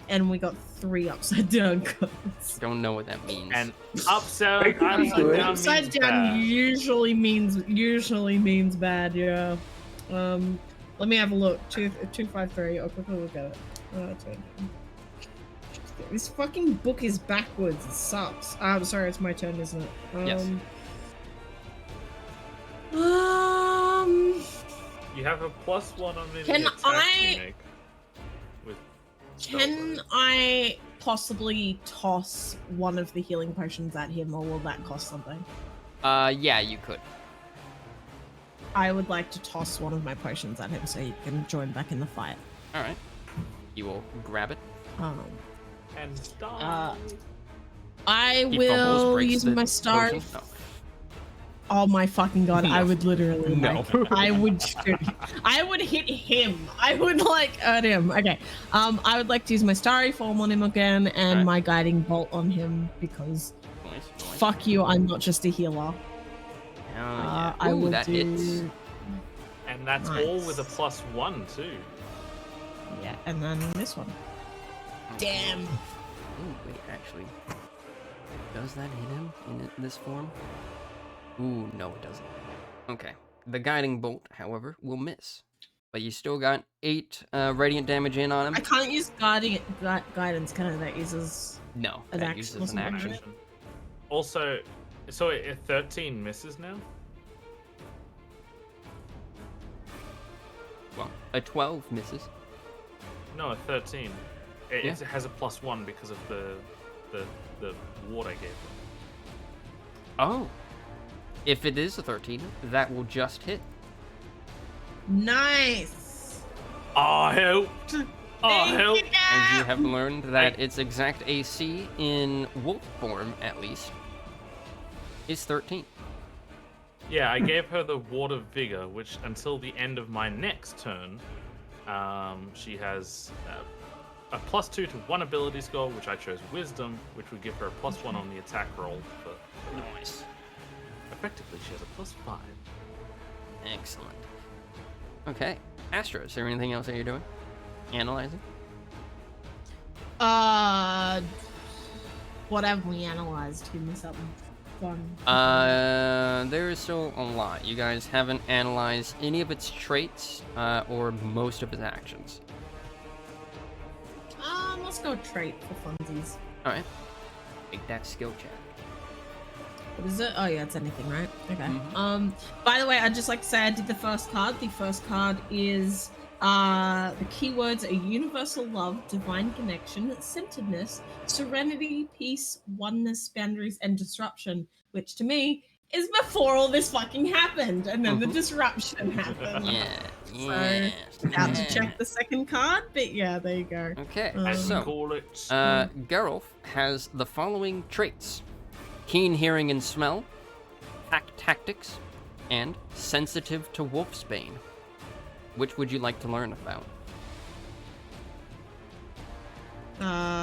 and we got 3 upside down cards. Don't know what that means. And upside, They could be good. down Upside means down bad. usually means bad. Yeah. Let me have a look. 253. I'll quickly look at it. This fucking book is backwards. It sucks. I'm sorry. It's my turn, isn't it? Yes. You have a +1 on any Can attacks I- you make. With Can spell I possibly toss one of the healing potions at him, or will that cost something? Yeah, you could. I would like to toss one of my potions at him so he can join back in the fight. All right. You will grab it. and Uh, die. I He fumbles, will breaks use the my star. potion. No. Oh my fucking god! I No. would literally. No. I would shoot. I would hit him. I would hurt him. Okay. I would like to use my starry form on him again and Alright. my guiding bolt on him because Nice. fuck you. I'm not just a healer. Yeah. I Ooh, will that do. hits. And that's Nice. all with a +1 too. Yeah, and then this one. Damn. Ooh, wait, actually. Does that hit him in this form? Ooh, no, it doesn't. Okay. The guiding bolt, however, will miss. But you still got 8 radiant damage in on him. I can't use guidance, can I? That uses. No, An that action uses or an something. action. Also, so a 13 misses now. Well, a 12 misses. No, a 13. It, Yeah. it has a +1 because of the ward I gave them. Oh. If it is a 13, that will just hit. Nice. I helped. I helped. And you have learned that its exact AC in wolf form, at least, is 13. Yeah, I gave her the Ward of Vigor, which until the end of my next turn, she has a +2 to 1 ability score, which I chose Wisdom, which would give her a +1 on the attack roll. But Nice. effectively, she has a +5. Excellent. Okay. Astra, is there anything else that you're doing? Analyzing? What have we analyzed? Give me something fun. There is still a lot. You guys haven't analyzed any of its traits, or most of its actions. Let's go trait for funsies. Alright. Make that skill check. What is it? Oh yeah, it's anything, right? Okay. Mhm. By the way, I'd just like to say I did the first card. The first card is the keywords are universal love, divine connection, centeredness, serenity, peace, oneness, boundaries, and disruption, which to me is before all this fucking happened, and then the disruption happened. Yeah. So, out to check the second card, but yeah, there you go. Okay, As we so call it. Geralt has the following traits: keen hearing and smell, pack tactics, and sensitive to wolfsbane. Which would you like to learn about?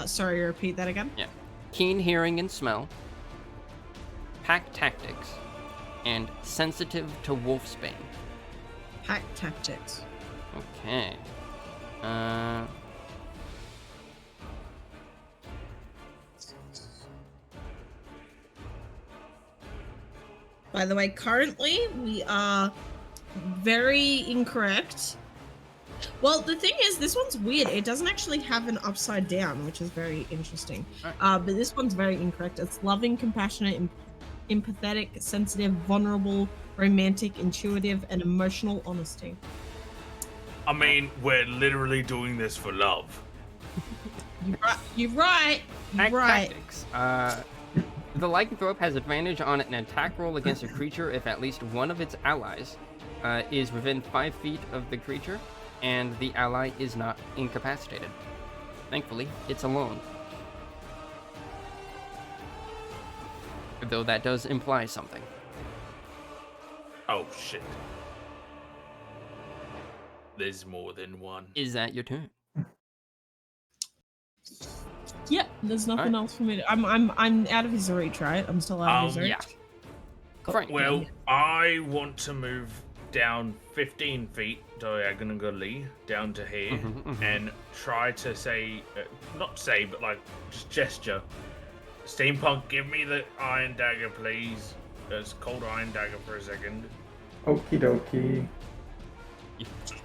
Sorry, repeat that again. Yeah. Keen hearing and smell, pack tactics, and sensitive to wolfsbane. Pack tactics. Okay. By the way, currently we are very incorrect. Well, the thing is, this one's weird. It doesn't actually have an upside down, which is very interesting. But this one's very incorrect. It's loving, compassionate, empathetic, sensitive, vulnerable, romantic, intuitive, and emotional honesty. I mean, we're literally doing this for love. You're right. Pack tactics. The lycanthrope has advantage on an attack roll against a creature if at least one of its allies is within 5 feet of the creature, and the ally is not incapacitated. Thankfully, it's alone. Though that does imply something. Oh shit. There's more than one. Is that your turn? Yep, there's nothing else for me to... I'm out of his reach, right? I'm still out of his reach. Yeah. Frank. Well, I want to move down 15 feet diagonally down to here and try to say, not say, but like just gesture. Steampunk, give me the iron dagger, please. It's cold iron dagger for a second. Okie dokie.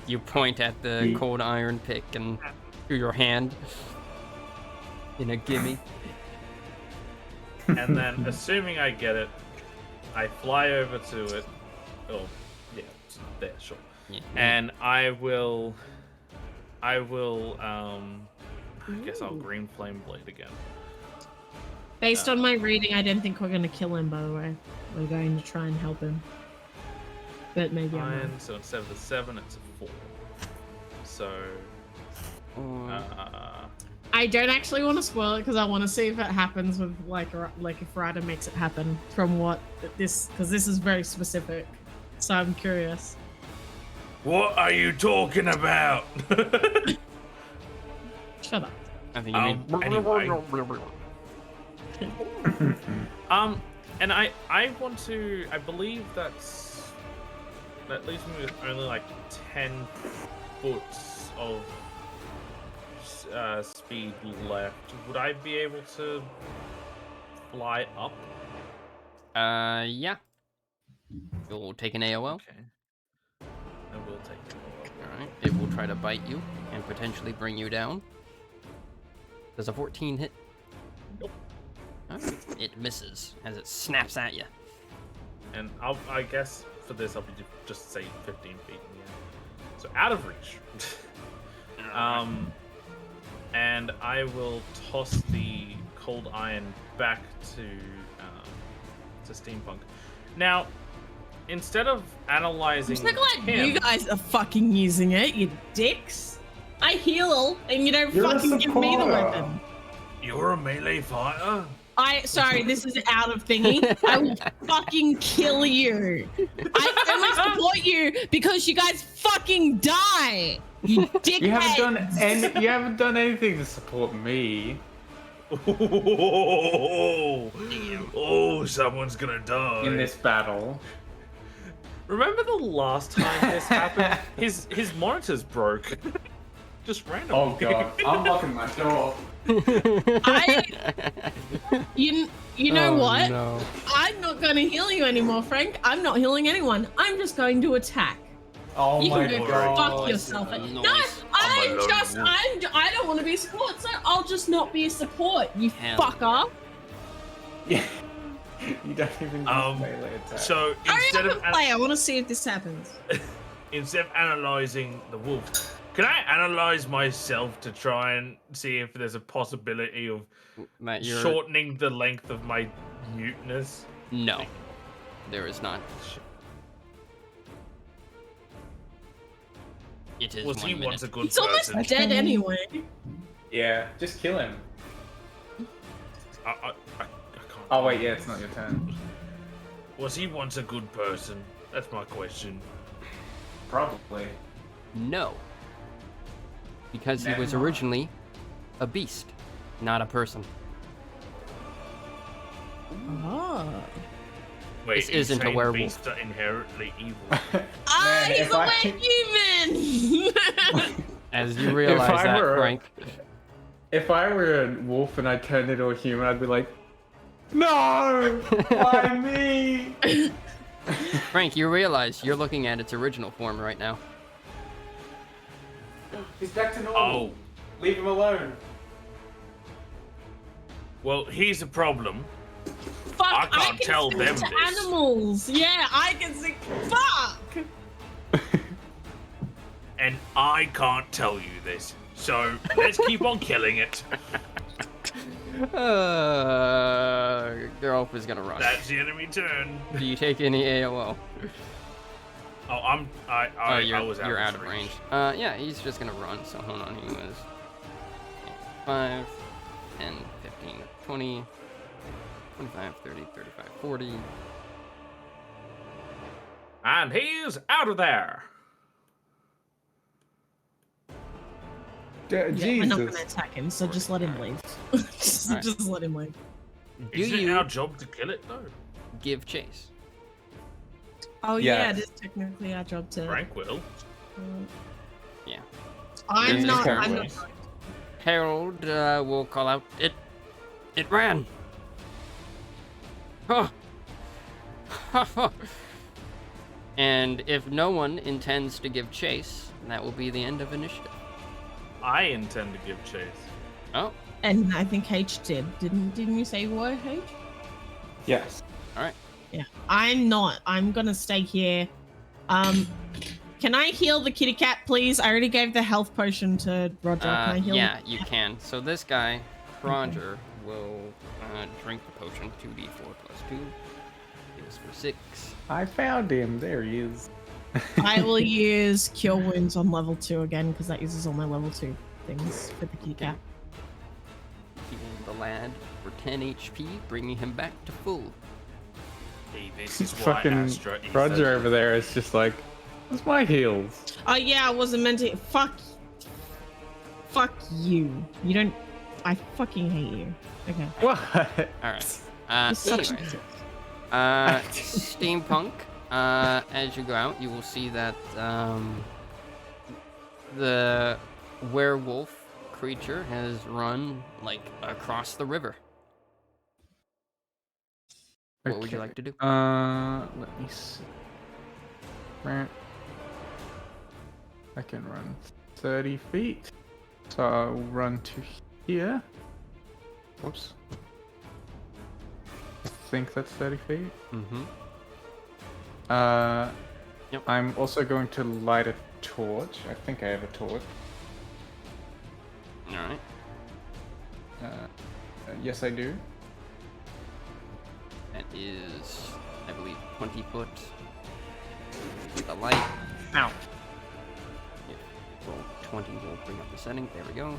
You point at the cold iron pick and through your hand in a gimme. And then, assuming I get it, I fly over to it. Oh, yeah, it's there, sure. Yeah. And I guess I'll green flame blade again. Based on my reading, I don't think we're going to kill him, by the way. We're going to try and help him. But maybe I'm Iron, not. so instead of a 7, it's a 4. So, I don't actually want to spoil it because I want to see if it happens with like if Ryder makes it happen from what this, because this is very specific. So I'm curious. what are you talking about? Shut up. I think you mean... Anyway. And I want to, I believe that leaves me with only like 10 foot of speed left. Would I be able to fly up? Yeah. You'll take an AOL. Okay. I will take it. Alright. It will try to bite you and potentially bring you down. Does a 14 hit? Nope. Alright. It misses as it snaps at you. And I guess for this I'll be just say 15 feet in the air. So out of reach. And I will toss the cold iron back to Steampunk. Now, instead of analyzing I'm so glad him, you guys are fucking using it, you dicks. I heal and you don't You're a fucking give me the supporter. weapon. you're a melee fighter. Sorry, this is out of thingy. I will fucking kill you. I only support you because you guys fucking die. You dickhead. You haven't done anything to support me. Oh, someone's gonna die. In this battle. Remember the last time this happened? His monitors broke. just randomly. Oh god, I'm locking my door. You know what? No. I'm not going to heal you anymore, Frank. I'm not healing anyone. I'm just going to attack. Oh You my can go god. fuck yourself. Nice. No, I'm a lone wolf. I don't want to be a support, so I'll just not be a support, you Hell fucker. Yeah. You don't even use melee attack. So Hurry instead up of and play. I want to see if this happens. instead of analyzing the wolf, can I analyze myself to try and see if there's a possibility of Matt, you're... shortening the length of my muteness? No, there is not. It is Was 1 he minute. once a good It's almost person? dead anyway. Yeah, just kill him. I can't. Oh wait, yeah, it's not your turn. Was he once a good person? That's my question. Probably. No. Because he was Never. originally a beast, not a person. Oh. Wait, This are you isn't a saying werewolf. beasts are inherently evil. Ah, Man, he's if a I- wet human! As you realize I that, were- Frank. If I were a wolf and I turned into a human, I'd be like, no! Why me? Frank, you realize you're looking at its original form right now. He's back to normal. Oh, Leave him alone. well, here's the problem. Fuck, I can't can tell speak them to this. animals. Yeah, I can see. Fuck! And I can't tell you this. So let's keep on killing it. Geralf is gonna run. That's the enemy turn. Do you take any AOL? Oh, I was you're out of range. Yeah, he's just gonna run, so hold on, he was 5, 10, 15, 20, 25, 30, 35, 40. And he's out of there. Yeah, we're Jesus. not gonna attack him, so just let him leave. Alright. Just let him leave. Do Isn't it you our job to kill it though? give chase? Oh Yeah. yeah, it is technically our job to. Frank will. Yeah. I'm Yes, not. Frank I'm will. not. Harold will call out, it ran. Oh. And if no one intends to give chase, that will be the end of initiative. I intend to give chase. Oh, And I think H did. Didn't you say you were H? Yes. all right. Yeah. I'm not. I'm gonna stay here. Can I heal the kitty cat, please? I already gave the health potion to Roger. Can I heal? Yeah, you can. So this guy, Roger, will drink the potion. 2d4 plus 2 is for 6. I found him. There he is. I will use Cure Wounds on level 2 again because that uses all my level 2 things for the kitty cat. Heal the lad for 10 HP, bringing him back to full. Hey, this is why Fucking Astra is Roger over there is just like, what's my heals? Oh yeah, I wasn't meant to. Fuck you. You don't. I fucking hate you. Okay. What? All right. You're such Anyways, a steampunk. As you go out, you will see that the werewolf creature has run like across the river. What would you like to do? Let me see. I can run 30 feet. So I'll run to here. Whoops. I think that's 30 feet. Mm-hmm. Yep. I'm also going to light a torch. I think I have a torch. All right. Yes, I do. That is, I believe, 20 foot. The light. Ow. Yeah. Roll 20 will bring up the setting. There we go.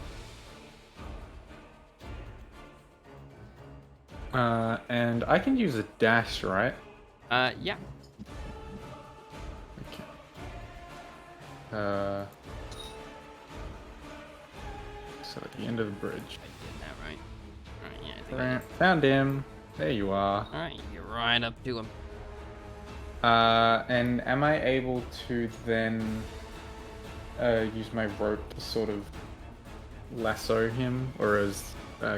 And I can use a dash, right? Yeah. Okay. So at the end of the bridge. I did that right. All right. Yeah. I think I did. Found him. There you are. All right. You're right up to him. And am I able to then use my rope to sort of lasso him, or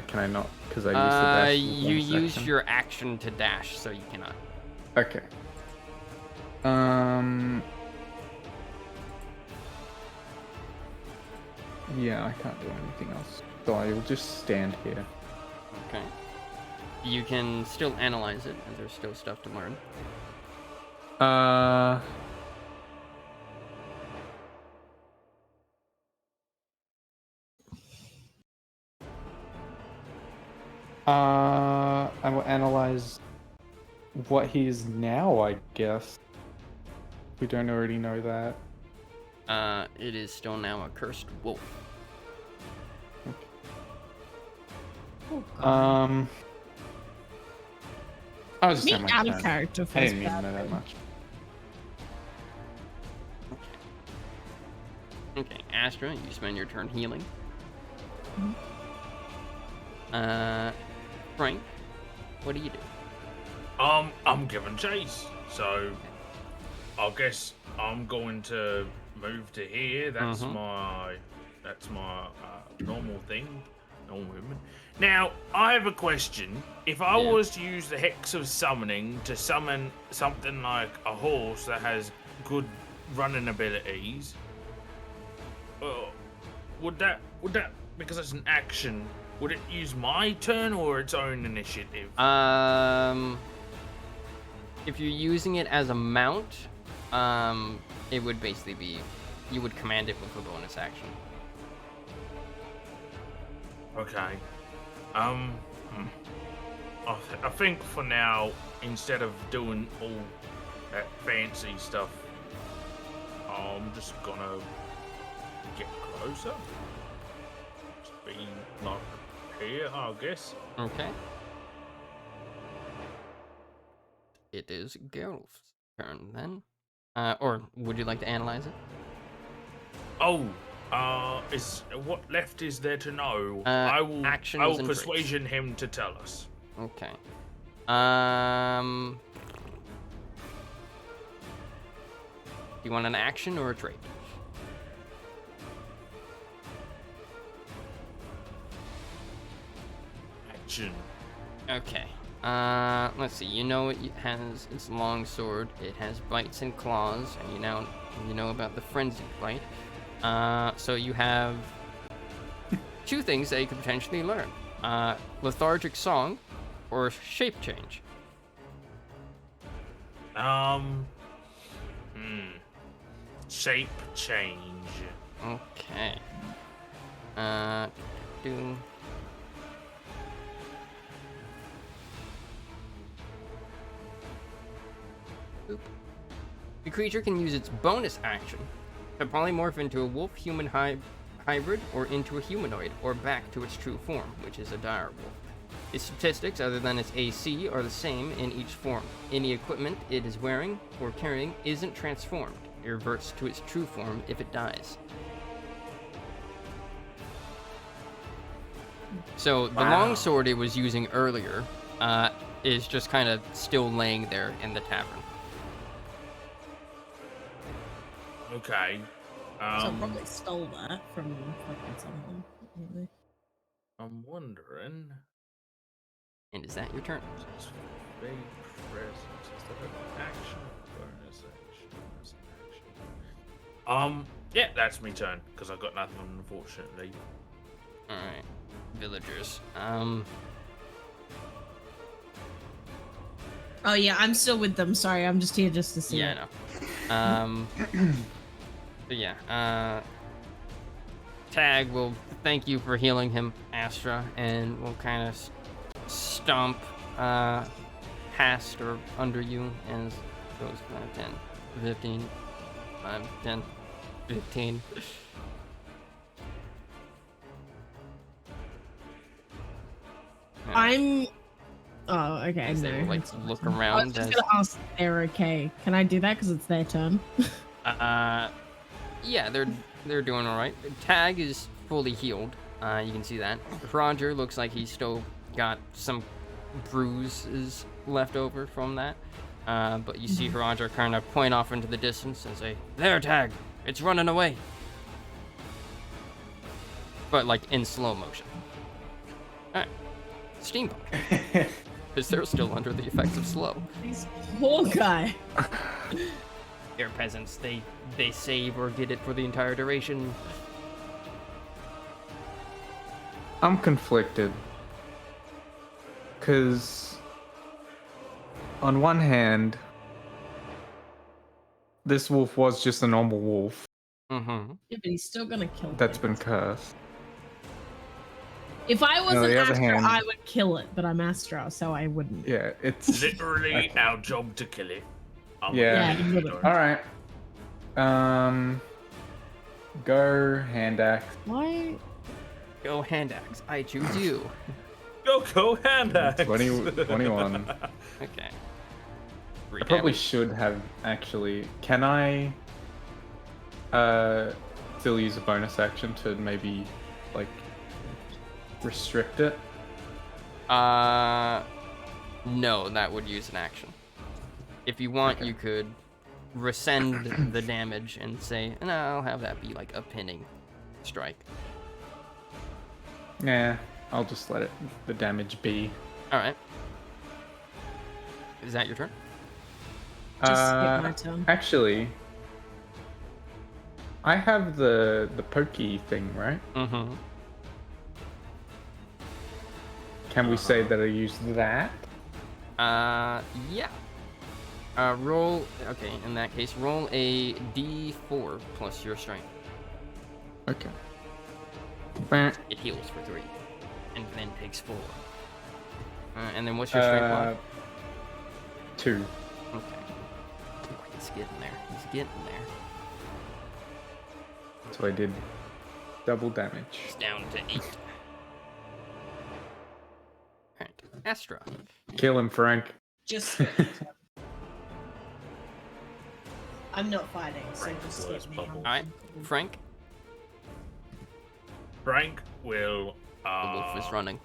can I not? Because I used the dash. You used your action to dash, so you cannot. Okay. Yeah, I can't do anything else, so I will just stand here. Okay. You can still analyze it, and there's still stuff to learn. I will analyze what he is now, I guess. We don't already know that. It is still now a cursed wolf. Oh, God. I was just Me saying my out of turn. character I first. didn't mean to know that much. Okay, Astra, you spend your turn healing. Mhm. Frank, what do you do? I'm giving chase, so I guess I'm going to move to here. That's my normal thing, normal movement. Now I have a question. If I was to use the Hex of Summoning to summon something like a horse that has good running abilities, would that because it's an action? Would it use my turn or its own initiative? If you're using it as a mount, it would basically be, you would command it with a bonus action. Okay. I think for now, instead of doing all that fancy stuff, I'm just gonna get closer. Just be like here, I guess. Okay. It is Geralf's turn then. Or would you like to analyze it? Oh, is what left is there to know? I will actions and persuasion him to tell us. Okay. You want an action or a trait? Action. Okay. Let's see. You know it has its long sword. It has bites and claws, and you know about the frenzied bite. So you have two things that you could potentially learn: lethargic song, or shape change. Shape change. Okay. Do. Boop. The creature can use its bonus action to polymorph into a wolf-human hybrid, or into a humanoid, or back to its true form, which is a dire wolf. Its statistics, other than its AC, are the same in each form. Any equipment it is wearing or carrying isn't transformed. It reverts to its true form if it dies. So the longsword it was using earlier is just kind of still laying there in the tavern. Okay. So I probably stole that from fucking someone. Really. I'm wondering. And is that your turn? Fake presence instead of action. Bonus action. Bonus action. Yeah, that's me turn because I got nothing, unfortunately. All right, villagers. Oh yeah, I'm still with them. Sorry, I'm just here just to see. Yeah, it. I know. But yeah, Tag will thank you for healing him, Astra, and will kind of stomp past or under you and goes 5, 10, 15, 5, 10, 15. I'm. Oh, okay. As they will, like, look around. I was just gonna ask if they're okay. Can I do that because it's their turn? Yeah, they're doing all right. Tag is fully healed. You can see that. Roger looks like he's still got some bruises left over from that. But you see Roger kind of point off into the distance and say, "There, Tag, it's running away." but like in slow motion. All right, steampunk, because they're still under the effects of slow. This poor guy. They're peasants. They save or get it for the entire duration. I'm conflicted. Because, on one hand, this wolf was just a normal wolf Mm-hmm. Yeah, but he's still gonna kill that's things. been cursed. If I on wasn't the other Astra, hand- I would kill it, but I'm Astra, so I wouldn't. Yeah, it's... Literally our job to kill it. Yeah. Yeah, literally. Alright. Go hand axe. Why? Go hand axe. I choose you. Go hand axe. 21. Okay. I probably should have, actually. Can I still use a bonus action to maybe, like, restrict it? No, that would use an action. If you want, Okay. you could rescind the damage and say, no, I'll have that be like a pinning strike. Yeah, I'll just let the damage be. Alright. Is that your turn? Just skip my turn. Actually, I have the pokey thing, right? Mm-hmm. Can we say that I use that? Yeah. Roll, okay, in that case, roll a d4 plus your strength. Okay. It heals for 3, and then takes 4. And then what's your strength line? 2. Okay. He's getting there. He's getting there. So I did double damage. It's down to 8. Alright, Astra. Kill him, Frank. Just skip my turn. I'm not fighting, so Frank just was skip me. bubble. Alright, Frank. Frank will. The wolf is running.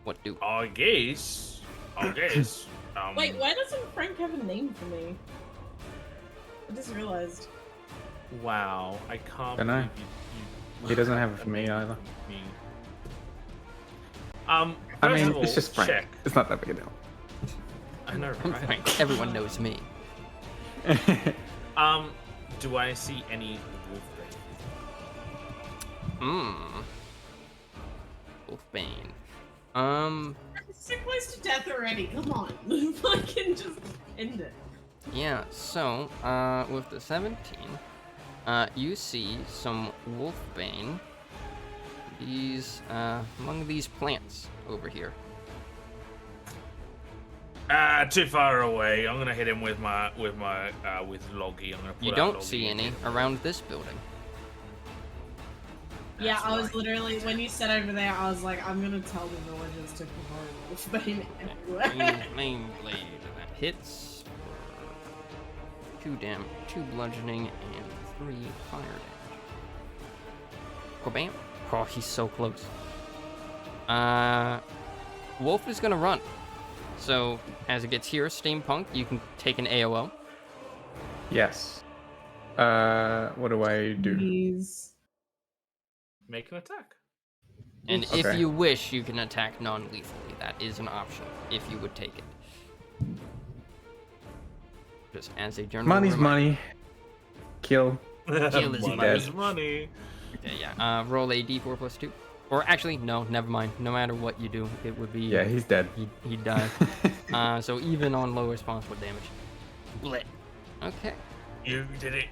What do? I guess. Wait, why doesn't Frank have a name for me? I just realized. Wow, I can't. Dunno. believe you He doesn't have it for me either. me. I First mean, of all, it's just Frank. check. It's not that big a deal. I know, I'm right? Frank. Everyone knows me. Do I see any wolf Wolfbane. I'm so close to death already. Come on, fucking just end it. Yeah, so, with the 17, you see some wolfbane. These, among these plants over here. Too far away. I'm gonna hit him with my with Loggy. I'm gonna. Put You out don't Loggy see and any hit him. around this building. Yeah, That's I was right. literally when you said over there, I was like, I'm gonna tell the villagers to promote Wolfbane everywhere. Main blade that hits for 2 bludgeoning and 3 fire damage. Bam! Oh, he's so close. Wolf is gonna run. So as it gets here, steampunk, you can take an AOO. Yes. What do I do? Please. Make an attack. And Okay. if you wish, you can attack non-lethally. That is an option, if you would take it. Just as a general Money's reminder. money. Kill. Kill is Money's money. money. Okay, yeah. Roll a d4 plus 2. Or actually, no, never mind. No matter what you do, it would be... Yeah, he's dead. He'd die. So even on low responsible damage. Blit. Okay. You did it.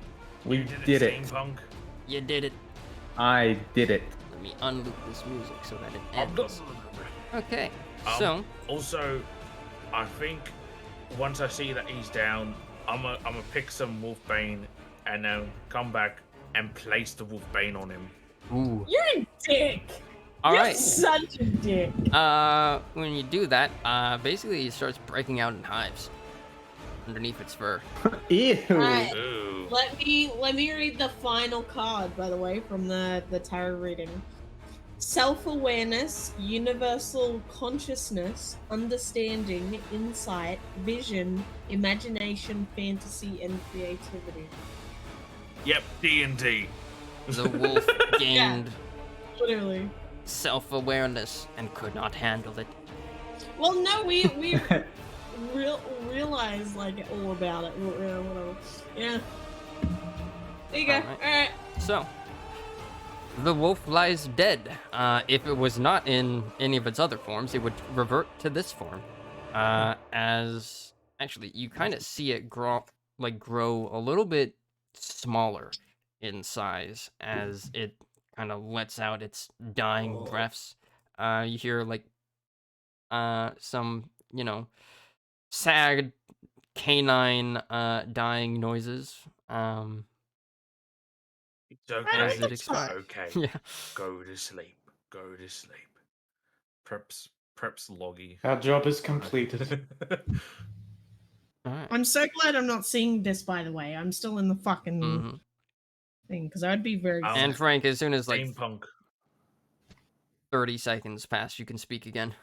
We You did it. Steampunk. You did it. I did it. Let me unloop this music so that it I'm ends. Okay, so... Also, I think once I see that he's down, I'm gonna pick some Wolfbane and then come back and place the Wolfbane on him. Ooh. You're a dick. All You're right. such a dick. When you do that, basically it starts breaking out in hives underneath its fur. Ew. Alright. Ooh. Let me read the final card, by the way, from the tarot reading. Self-awareness, universal consciousness, understanding, insight, vision, imagination, fantasy, and creativity. Yep, D&D. The wolf gained Literally. self-awareness and could not handle it. Well, no, we realize like all about it. Whatever. Yeah. There you go. Alright. All right. So, the wolf lies dead. If it was not in any of its other forms, it would revert to this form. As actually, you kind of see it grow a little bit smaller in size as it kind of lets out its dying breaths. You hear like some, sad canine dying noises. It's okay. As it It's expires. Okay. Yeah. Go to sleep. Go to sleep. Preps loggy. Our job is completed. All right. I'm so glad I'm not seeing this. By the way, I'm still in the fucking Mhm. thing because I'd be very. Um, And sad. Frank, as soon as like Steampunk. 30 seconds pass, you can speak again.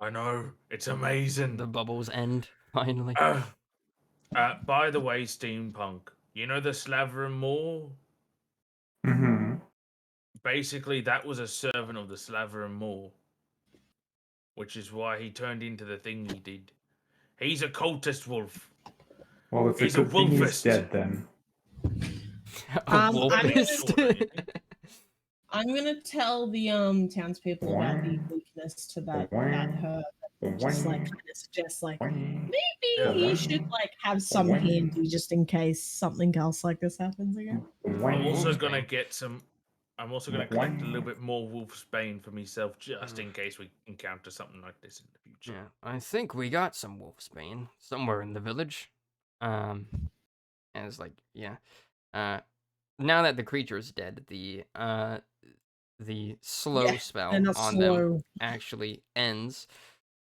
I know. It's amazing. The bubbles end finally. By the way, Steampunk, you know the Slaverin Moor? Mm-hmm. Basically, that was a servant of the Slaverin Moor, which is why he turned into the thing he did. He's a cultist wolf. Well, it's He's a a good thing he's wolfist. dead then. A I'm wolfist. I'm gonna tell the townspeople about the weakness to that herb. Just like kind of suggest like maybe he should like have some handy just in case something else like this happens again. I'm also Wolfsbane. gonna get some. I'm also gonna collect a little bit more wolfsbane for myself, just in case we encounter something like this in the future. Yeah, I think we got some wolfsbane somewhere in the village. And it's like, yeah. Now that the creature is dead, the slow spell they're not on them slow. actually ends.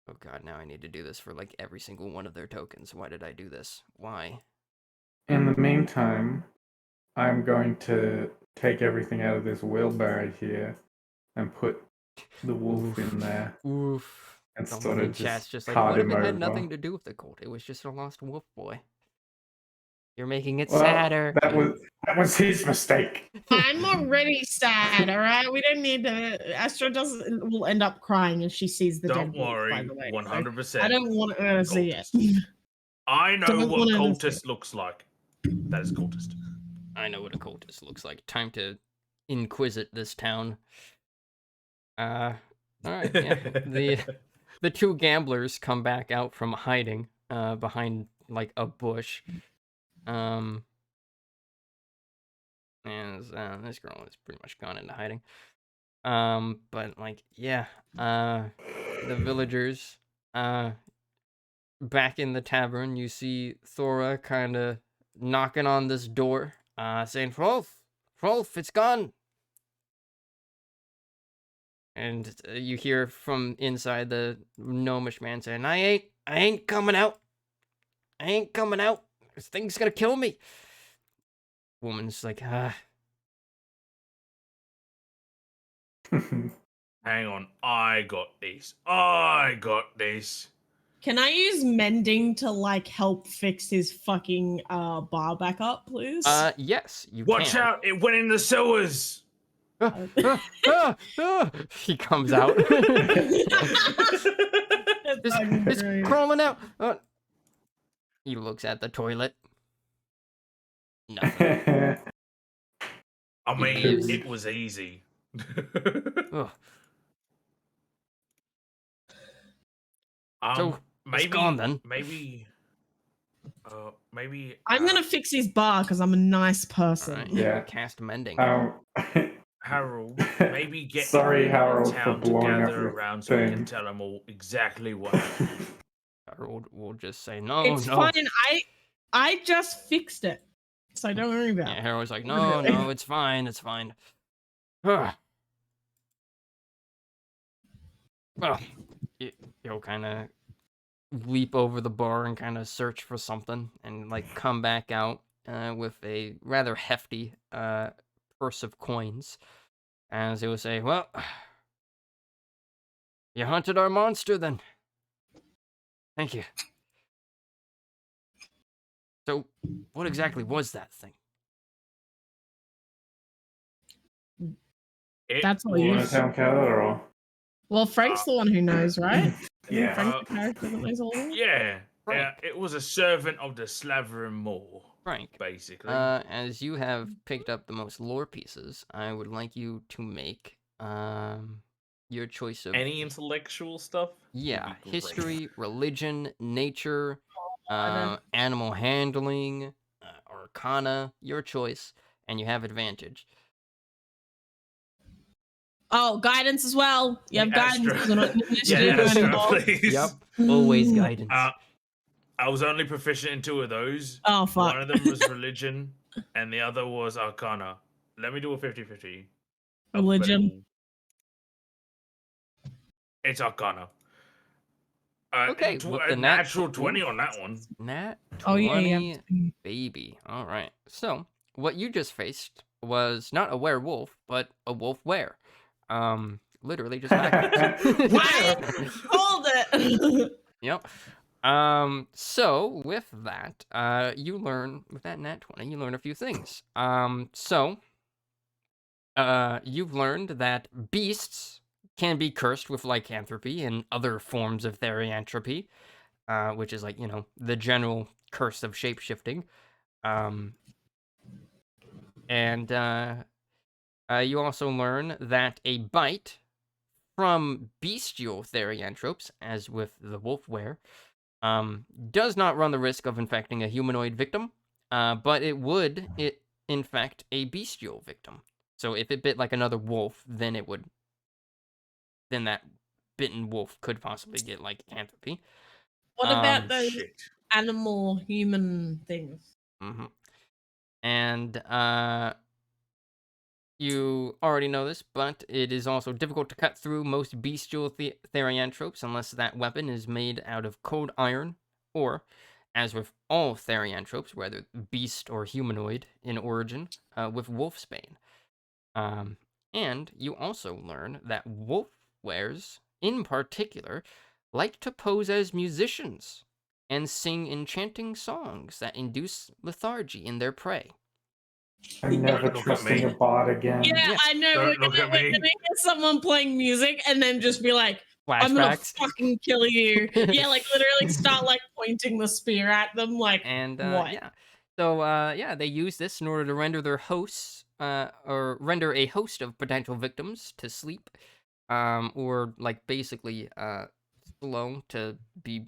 Oh god, now I need to do this for like every single one of their tokens. Why did I do this? Why? In the meantime, I'm going to take everything out of this wheelbarrow here and put the wolf in there Oof. and Someone sort in of chat's just just like, cart what if him it had over. nothing to do with the cult? It was just a lost wolf boy. You're making it Well, sadder. that was his mistake. I'm already sad. All right, we don't need to. Astro will end up crying if she sees the Don't dead wolf. By worry, the way, 100%. So I don't want her to see it. I know Don't what want her to see cultist looks like. That is cultist. I know what a cultist looks like. Time to inquisit this town. All right, yeah. The two gamblers come back out from hiding behind like a bush. And this girl is pretty much gone into hiding. But like, yeah, the villagers back in the tavern, you see Thora kind of knocking on this door, saying, Rolf, it's gone. And you hear from inside the gnomish man saying, I ain't coming out. I ain't coming out. This thing's gonna kill me. Woman's like, Hang on, I got this. Can I use mending to like help fix his fucking bar back up, please? yes, you Watch can. out, it went in the sewers. He comes out. It's crawling out. He looks at the toilet. Nothing. I mean, leaves. it was easy. Ugh. Maybe, it's gone then. Maybe. I'm gonna fix his bar because I'm a nice person. Right, Yeah. cast mending. Harold, maybe get Sorry, everyone in Harold, for town to blowing up gather your around so we can thing. tell them all exactly what happened. Harold will just say, no, It's no. fine. I just fixed it, so don't worry about Yeah, it. Harold's like, no, it's fine, it's fine. Ugh. Well, he'll kind of leap over the bar and kind of search for something and like come back out with a rather hefty purse of coins, as he will say, well, you hunted our monster then. Thank you. So, what exactly was that thing? That's all You want you. to tell Keller or? Well, Frank's the one who knows, right? Isn't Yeah. Frank the character that knows all of it? Yeah, Frank. it was a servant of the Slavering Moor, Frank, basically. as you have picked up the most lore pieces, I would like you to make your choice of Any intellectual stuff? would yeah, be great. history, religion, nature, know. animal handling, arcana, your choice, and you have advantage. Oh, guidance as well. You have guidance Astro. because we're not in Yeah, initiative Astro, anymore. please. Always guidance. I was only proficient in 2 of those. Oh, fuck. One of them was religion, and the other was arcana. Let me do a 50-50. Religion. Alphabetical. It's arcana. Okay, with the a natural 20 on that one. Nat 20, Oh, yeah. baby. All right. So, what you just faced was not a werewolf, but a wolf were. Literally just backwards. I called it. Yep. So with that, you learn with that nat 20, you learn a few things. You've learned that beasts can be cursed with lycanthropy and other forms of therianthropy, which is like, the general curse of shapeshifting. And you also learn that a bite from bestial therianthropes, as with the wolf were, does not run the risk of infecting a humanoid victim, but it would infect a bestial victim. So if it bit like another wolf, then that bitten wolf could possibly get lycanthropy. What about those Shit. animal human things? Mm-hmm. And you already know this, but it is also difficult to cut through most bestial therianthropes unless that weapon is made out of cold iron, or, as with all therianthropes, whether beast or humanoid in origin, with wolfsbane. And you also learn that wolf wares, in particular, like to pose as musicians and sing enchanting songs that induce lethargy in their prey. I'm never Look at trusting me. a bot again. Yeah, I know. Don't We're look gonna at me. hear someone playing music and then just be like, I'm gonna Flashbacks. fucking kill you. Yeah, like literally start like pointing the spear at them. Like, And what? yeah, so they use this in order to render their hosts, or render a host of potential victims to sleep, or like basically slow to be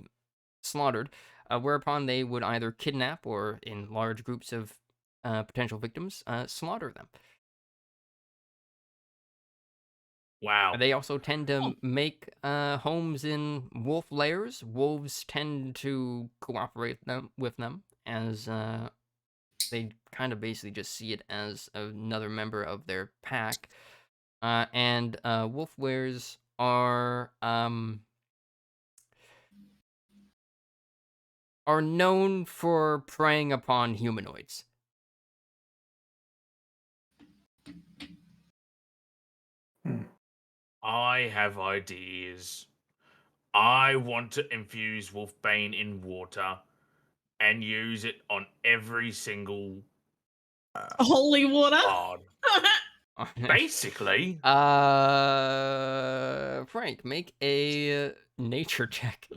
slaughtered. Whereupon they would either kidnap or, in large groups of potential victims, slaughter them. Wow. They also tend to make homes in wolf lairs. Wolves tend to cooperate with them, as they kind of basically just see it as another member of their pack. And wolf wares are known for preying upon humanoids. I have ideas. I want to infuse Wolfbane in water and use it on every single Holy water? bard. Basically. Frank, make a nature check.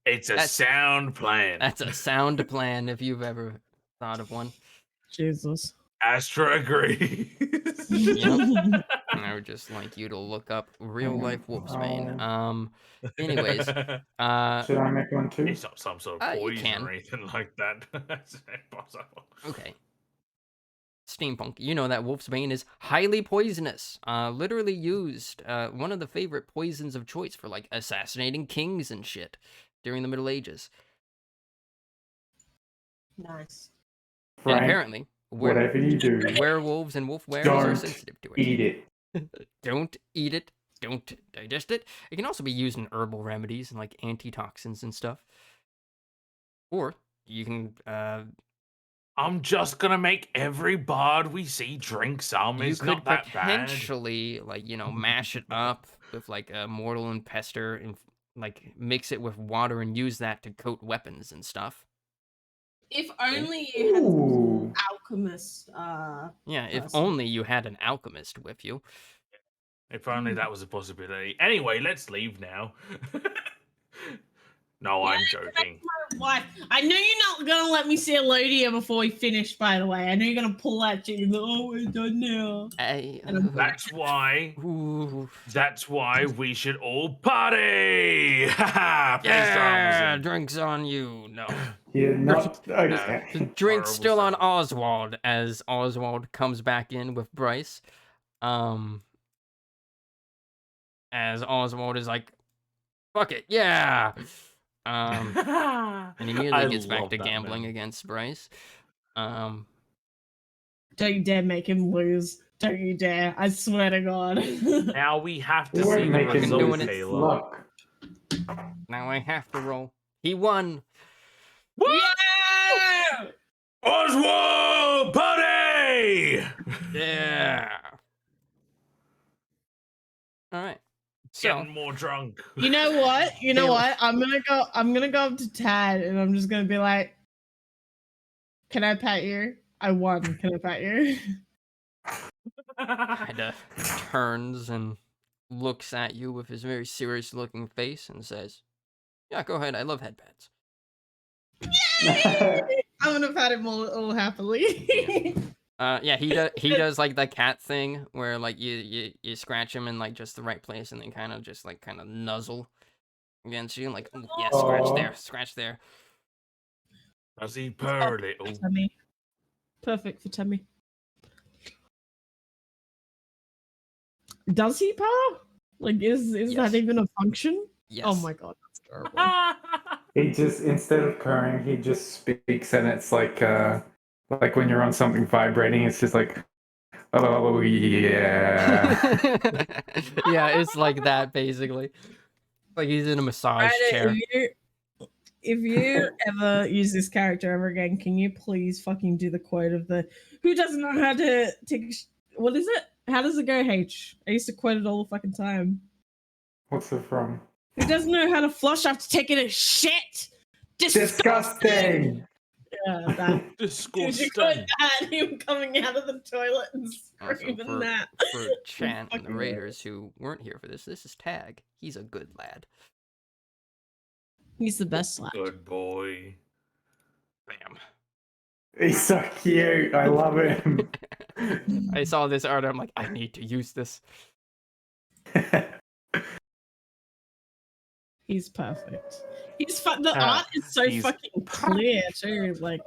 It's a sound plan. That's a sound plan if you've ever thought of one. Jesus. Astra agrees. Yep. I would just like you to look up real life wolfsbane. Anyways, Should I make one too? It's not some sort of you poison can. or anything like that. That's impossible. Okay. Steampunk, you know that wolfsbane is highly poisonous. Literally used, one of the favorite poisons of choice for like assassinating kings and shit during the Middle Ages. Nice. Frank, And apparently, whatever you do, werewolves and wolf wares are don't sensitive to it. eat it. Don't eat it. Don't digest it. It can also be used in herbal remedies and like antitoxins and stuff. Or you can I'm just gonna make every bard we see drink some. you It's could not that bad. potentially like mash it up with like a mortal and pestle and like mix it with water and use that to coat weapons and stuff. If only you had Ooh. alchemist. Yeah, if person. only you had an alchemist with you. If only that was a possibility. Anyway, let's leave now. No, I'm joking. Wife. I knew you're not gonna let me see Elodia before we finish. By the way, I knew you're gonna pull that shit. Oh, we're done now. That's why. Ooh. That's why we should all party. Yeah, drinks on you. No. You're not okay. The drink's Horrible still on stuff. Oswald as Oswald comes back in with Bryce. As Oswald is like, fuck it, yeah. And he immediately gets back to gambling against Bryce. Don't you dare make him lose. Don't you dare. I swear to God. Now we have to We see won't the make him doing result, lose. it. It's Kayla. luck. Now I have to roll. He won. Yeah! Oswald, party! Yeah. All right. So Getting more drunk. You know what? You know Caleb. what? I'm gonna go up to Tad and I'm just gonna be like, "Can I pat you? I won. Can I pat you?" kind of turns and looks at you with his very serious looking face and says, "Yeah, go ahead. I love headpads." I'm gonna pat him all happily. Yeah, he does like the cat thing where like you scratch him in like just the right place and then kind of nuzzle against you like, "Ooh, yeah, scratch there. Does he purr little? Tummy. Perfect for tummy. Does he purr? Like, is Yes. that even a function? Yes. Oh my God, that's terrible. He just, instead of purring, he just speaks, and it's like when you're on something vibrating, it's just like, oh yeah. Yeah, it's like that basically. Like he's in a massage Ryder, chair. if you ever use this character ever again, can you please fucking do the quote of the "Who doesn't know how to take what is it? How does it go, H? I used to quote it all the fucking time. What's it from? Who doesn't know how to flush after taking a shit? Disgusting. Yeah, that. Did you quote Disgusting. that? Him coming out of the toilet and Also, screaming that. for Chant and the Fucking Raiders who weren't here for this is Tag. He's a good lad. He's the best lad. Good boy. Bam. He's so cute. I love him. I saw this art. I'm like, I need to use this. He's perfect. He's the art is so he's fucking clear too. Like,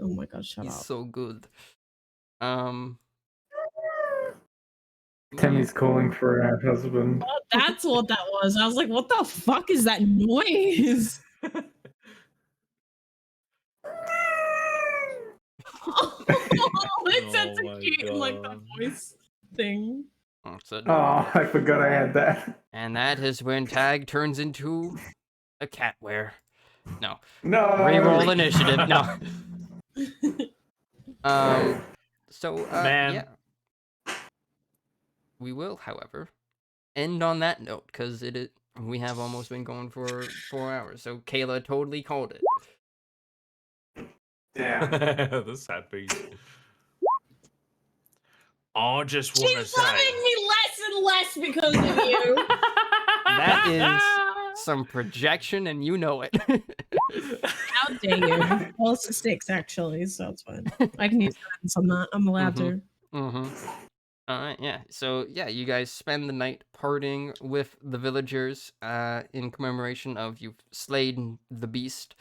oh my God, shut He's up. so good. Tammy's calling for her husband. Oh, that's what that was. I was like, what the fuck is that noise? It's such Oh a my cute, like the God. voice thing. Oh, I forgot I had that. And that is when Tag turns into a catware. No. No. Reroll initiative. No. Man. Yeah. We will, however, end on that note because we have almost been going for 4 hours. So Kayla totally called it. Damn. The sad face. I just want to She's say. loving me less and less because of you. That is some projection, and you know it. How dare you? Well, it's a 6 actually, so it's fine. I can use guidance on that. I'm allowed to. All right, yeah. So yeah, you guys spend the night partying with the villagers in commemoration of you've slain the beast.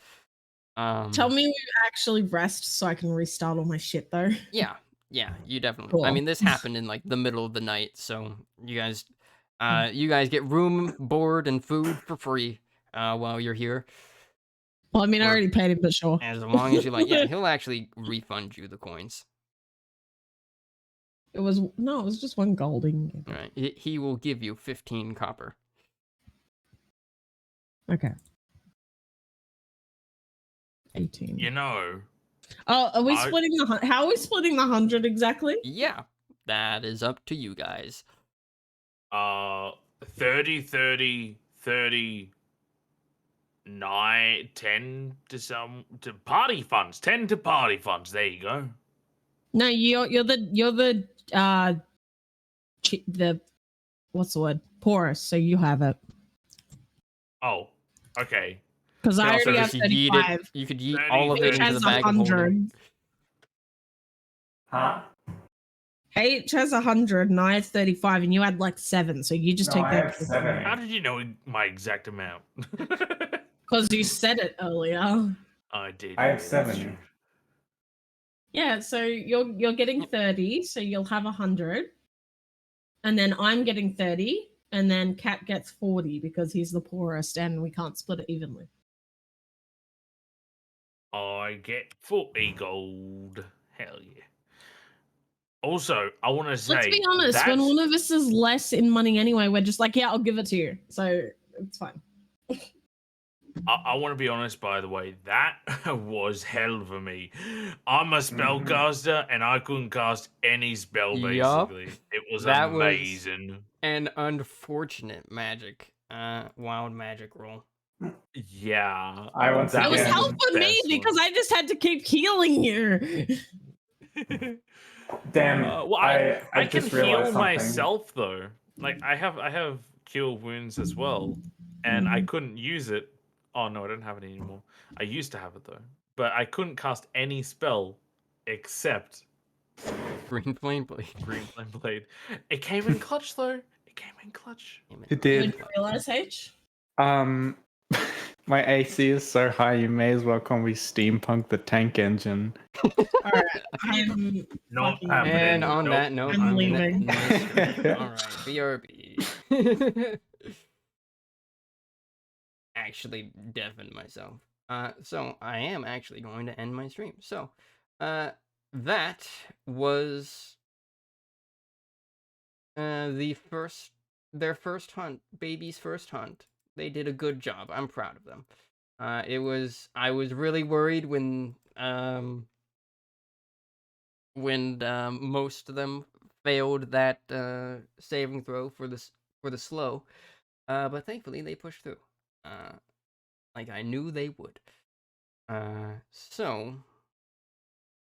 Tell me we actually rest so I can restart all my shit though. Yeah, you definitely. Cool. I mean, this happened in like the middle of the night, so you guys get room, board, and food for free while you're here. Well, I mean, I already paid him, but sure. As long as you like, yeah, he'll actually refund you the coins. It was just 1 golding. All right, he will give you 15 copper. Okay. 18. You know. Oh, are we splitting how are we splitting the 100 exactly? Yeah, that is up to you guys. 30, 30, 30, 10 to party funds. 10 to party funds. There you go. No, you're the what's the word? Porous. So you have it. Oh, okay. Because I also already have If you yeet 35. it, you could yeet 30, all of it H 30, into has the bag of holding. 100. Huh? H has 100 and I have 35, and you had like 7. So you just No, take I that have 70. How did you know my exact amount? because you said it earlier. I did. I have That's 70. true. Yeah, so you're getting 30, so you'll have 100, and then I'm getting 30, and then Cat gets 40 because he's the poorest, and we can't split it evenly. I get 40 gold. Hell yeah. Also, I want to say Let's be honest. When that's- one of us is less in money anyway, we're just like, yeah, I'll give it to you. So it's fine. I want to be honest, by the way, that was hell for me. I'm a spellcaster, and I couldn't cast any spell, Yup. basically. It was That was- amazing. An unfortunate magic, wild magic roll. Yeah. I once that It was again- hell for me best because one. I just had to keep healing you. Damn. Well, I can just heal realized something. myself, though. Like, I have cure wounds as well, and I couldn't use it. Oh, no, I don't have it anymore. I used to have it, though. But I couldn't cast any spell except Green flame blade. Green Flame Blade. It came in clutch, though. It came in clutch. It did. Did you realize, H? My AC is so high, you may as well call me Steampunk the Tank Engine. All right, I'm Not fucking- happening. And on Nope. that note, I'm I'm gonna leaving. end my stream. All right, BRB. Actually deafened myself. So I am actually going to end my stream. So, that was their first hunt, baby's first hunt. They did a good job. I'm proud of them. I was really worried when most of them failed that saving throw for the slow, but thankfully they pushed through. Like I knew they would. So